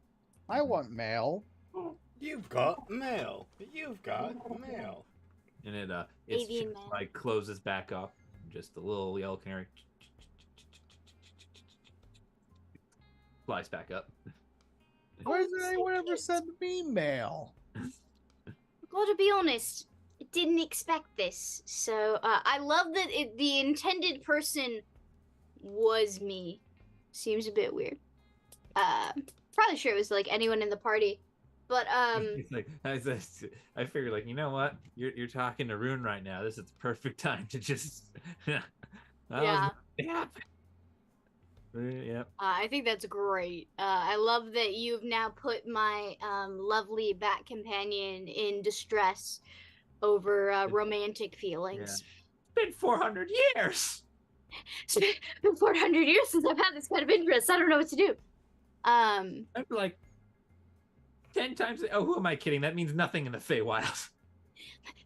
I want mail. You've got mail. You've got mail. And it's Avian just, man. like closes back up. Just a little yellow canary flies back up. Why hasn't anyone ever sent me mail? Gotta be honest, I didn't expect this. So I love that the intended person was me. Seems a bit weird. Probably sure it was like anyone in the party, but It's like I figured, like, you know what? You're talking to Rune right now. This is the perfect time to just Yeah. Yeah. Yep. I think that's great. I love that you've now put my lovely bat companion in distress over romantic feelings. It's been 400 years. It's been 400 years since I've had this kind of interest. I don't know what to do. I'd be like, 10 times. Oh, who am I kidding? That means nothing in the Feywild.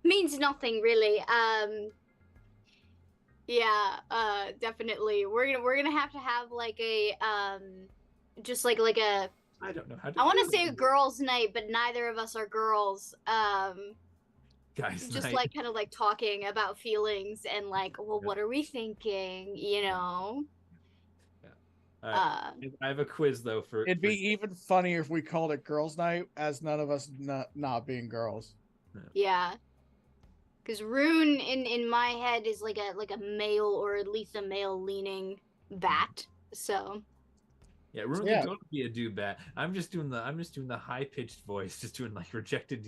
Means nothing really. Yeah, definitely. We're gonna have to have like a just like a I don't know how to. I want do to say a it. girls' night, but neither of us are girls. Guys, Just night. like kind of like talking about feelings and like, well, what are we thinking? You know. All right. I have a quiz though for. It'd be even funnier if we called it girls' night, as none of us not being girls. Yeah. Because Rune in my head is like a male or at least a male leaning bat. So Yeah, Rune Yeah. could totally be a do bat. I'm just doing the high pitched voice, just doing like rejected,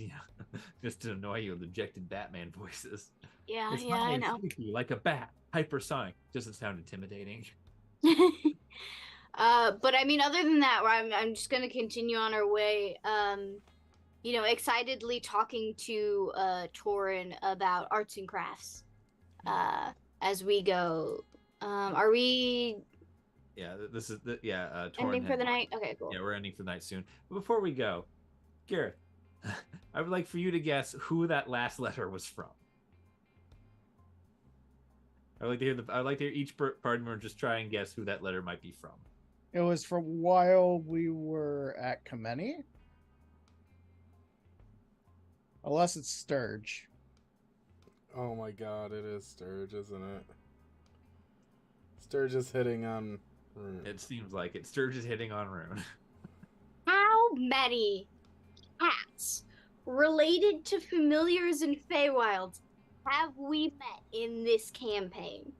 just to annoy you with rejected Batman voices. yeah, It's yeah, high I and know. squeaky like a bat, hypersonic. Doesn't sound intimidating. But I mean, other than that, I'm just gonna continue on our way. You know, excitedly talking to Torin about arts and crafts. As we go. Are we Yeah, this is the Torin ending for had- the night? Okay, cool. Yeah, we're ending for the night soon. But before we go, Gareth, I would like for you to guess who that last letter was from. I'd like to hear each party member just try and guess who that letter might be from. It was from while we were at Kameni. Unless it's Sturge. Oh my god, it is Sturge, isn't it? Sturge is hitting on Rune. It seems like it. Sturge is hitting on Rune. How many cats related to familiars in Feywilds have we met in this campaign?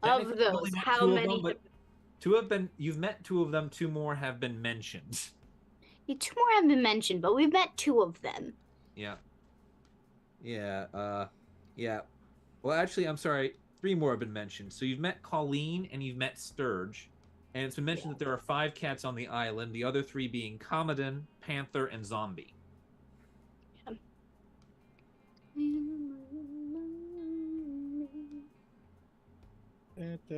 Of Technically, you've those, only met how two of many? them, but two have been. You've met two of them. Two more have been mentioned. Yeah, two more have been mentioned, but we've met two of them. Yeah. Yeah. Yeah. Well, actually, I'm sorry. Three more have been mentioned. So you've met Colleen and you've met Sturge, and it's been mentioned that there are 5 cats on the island. The other 3 being Commodon, Panther, and Zombie. Yeah.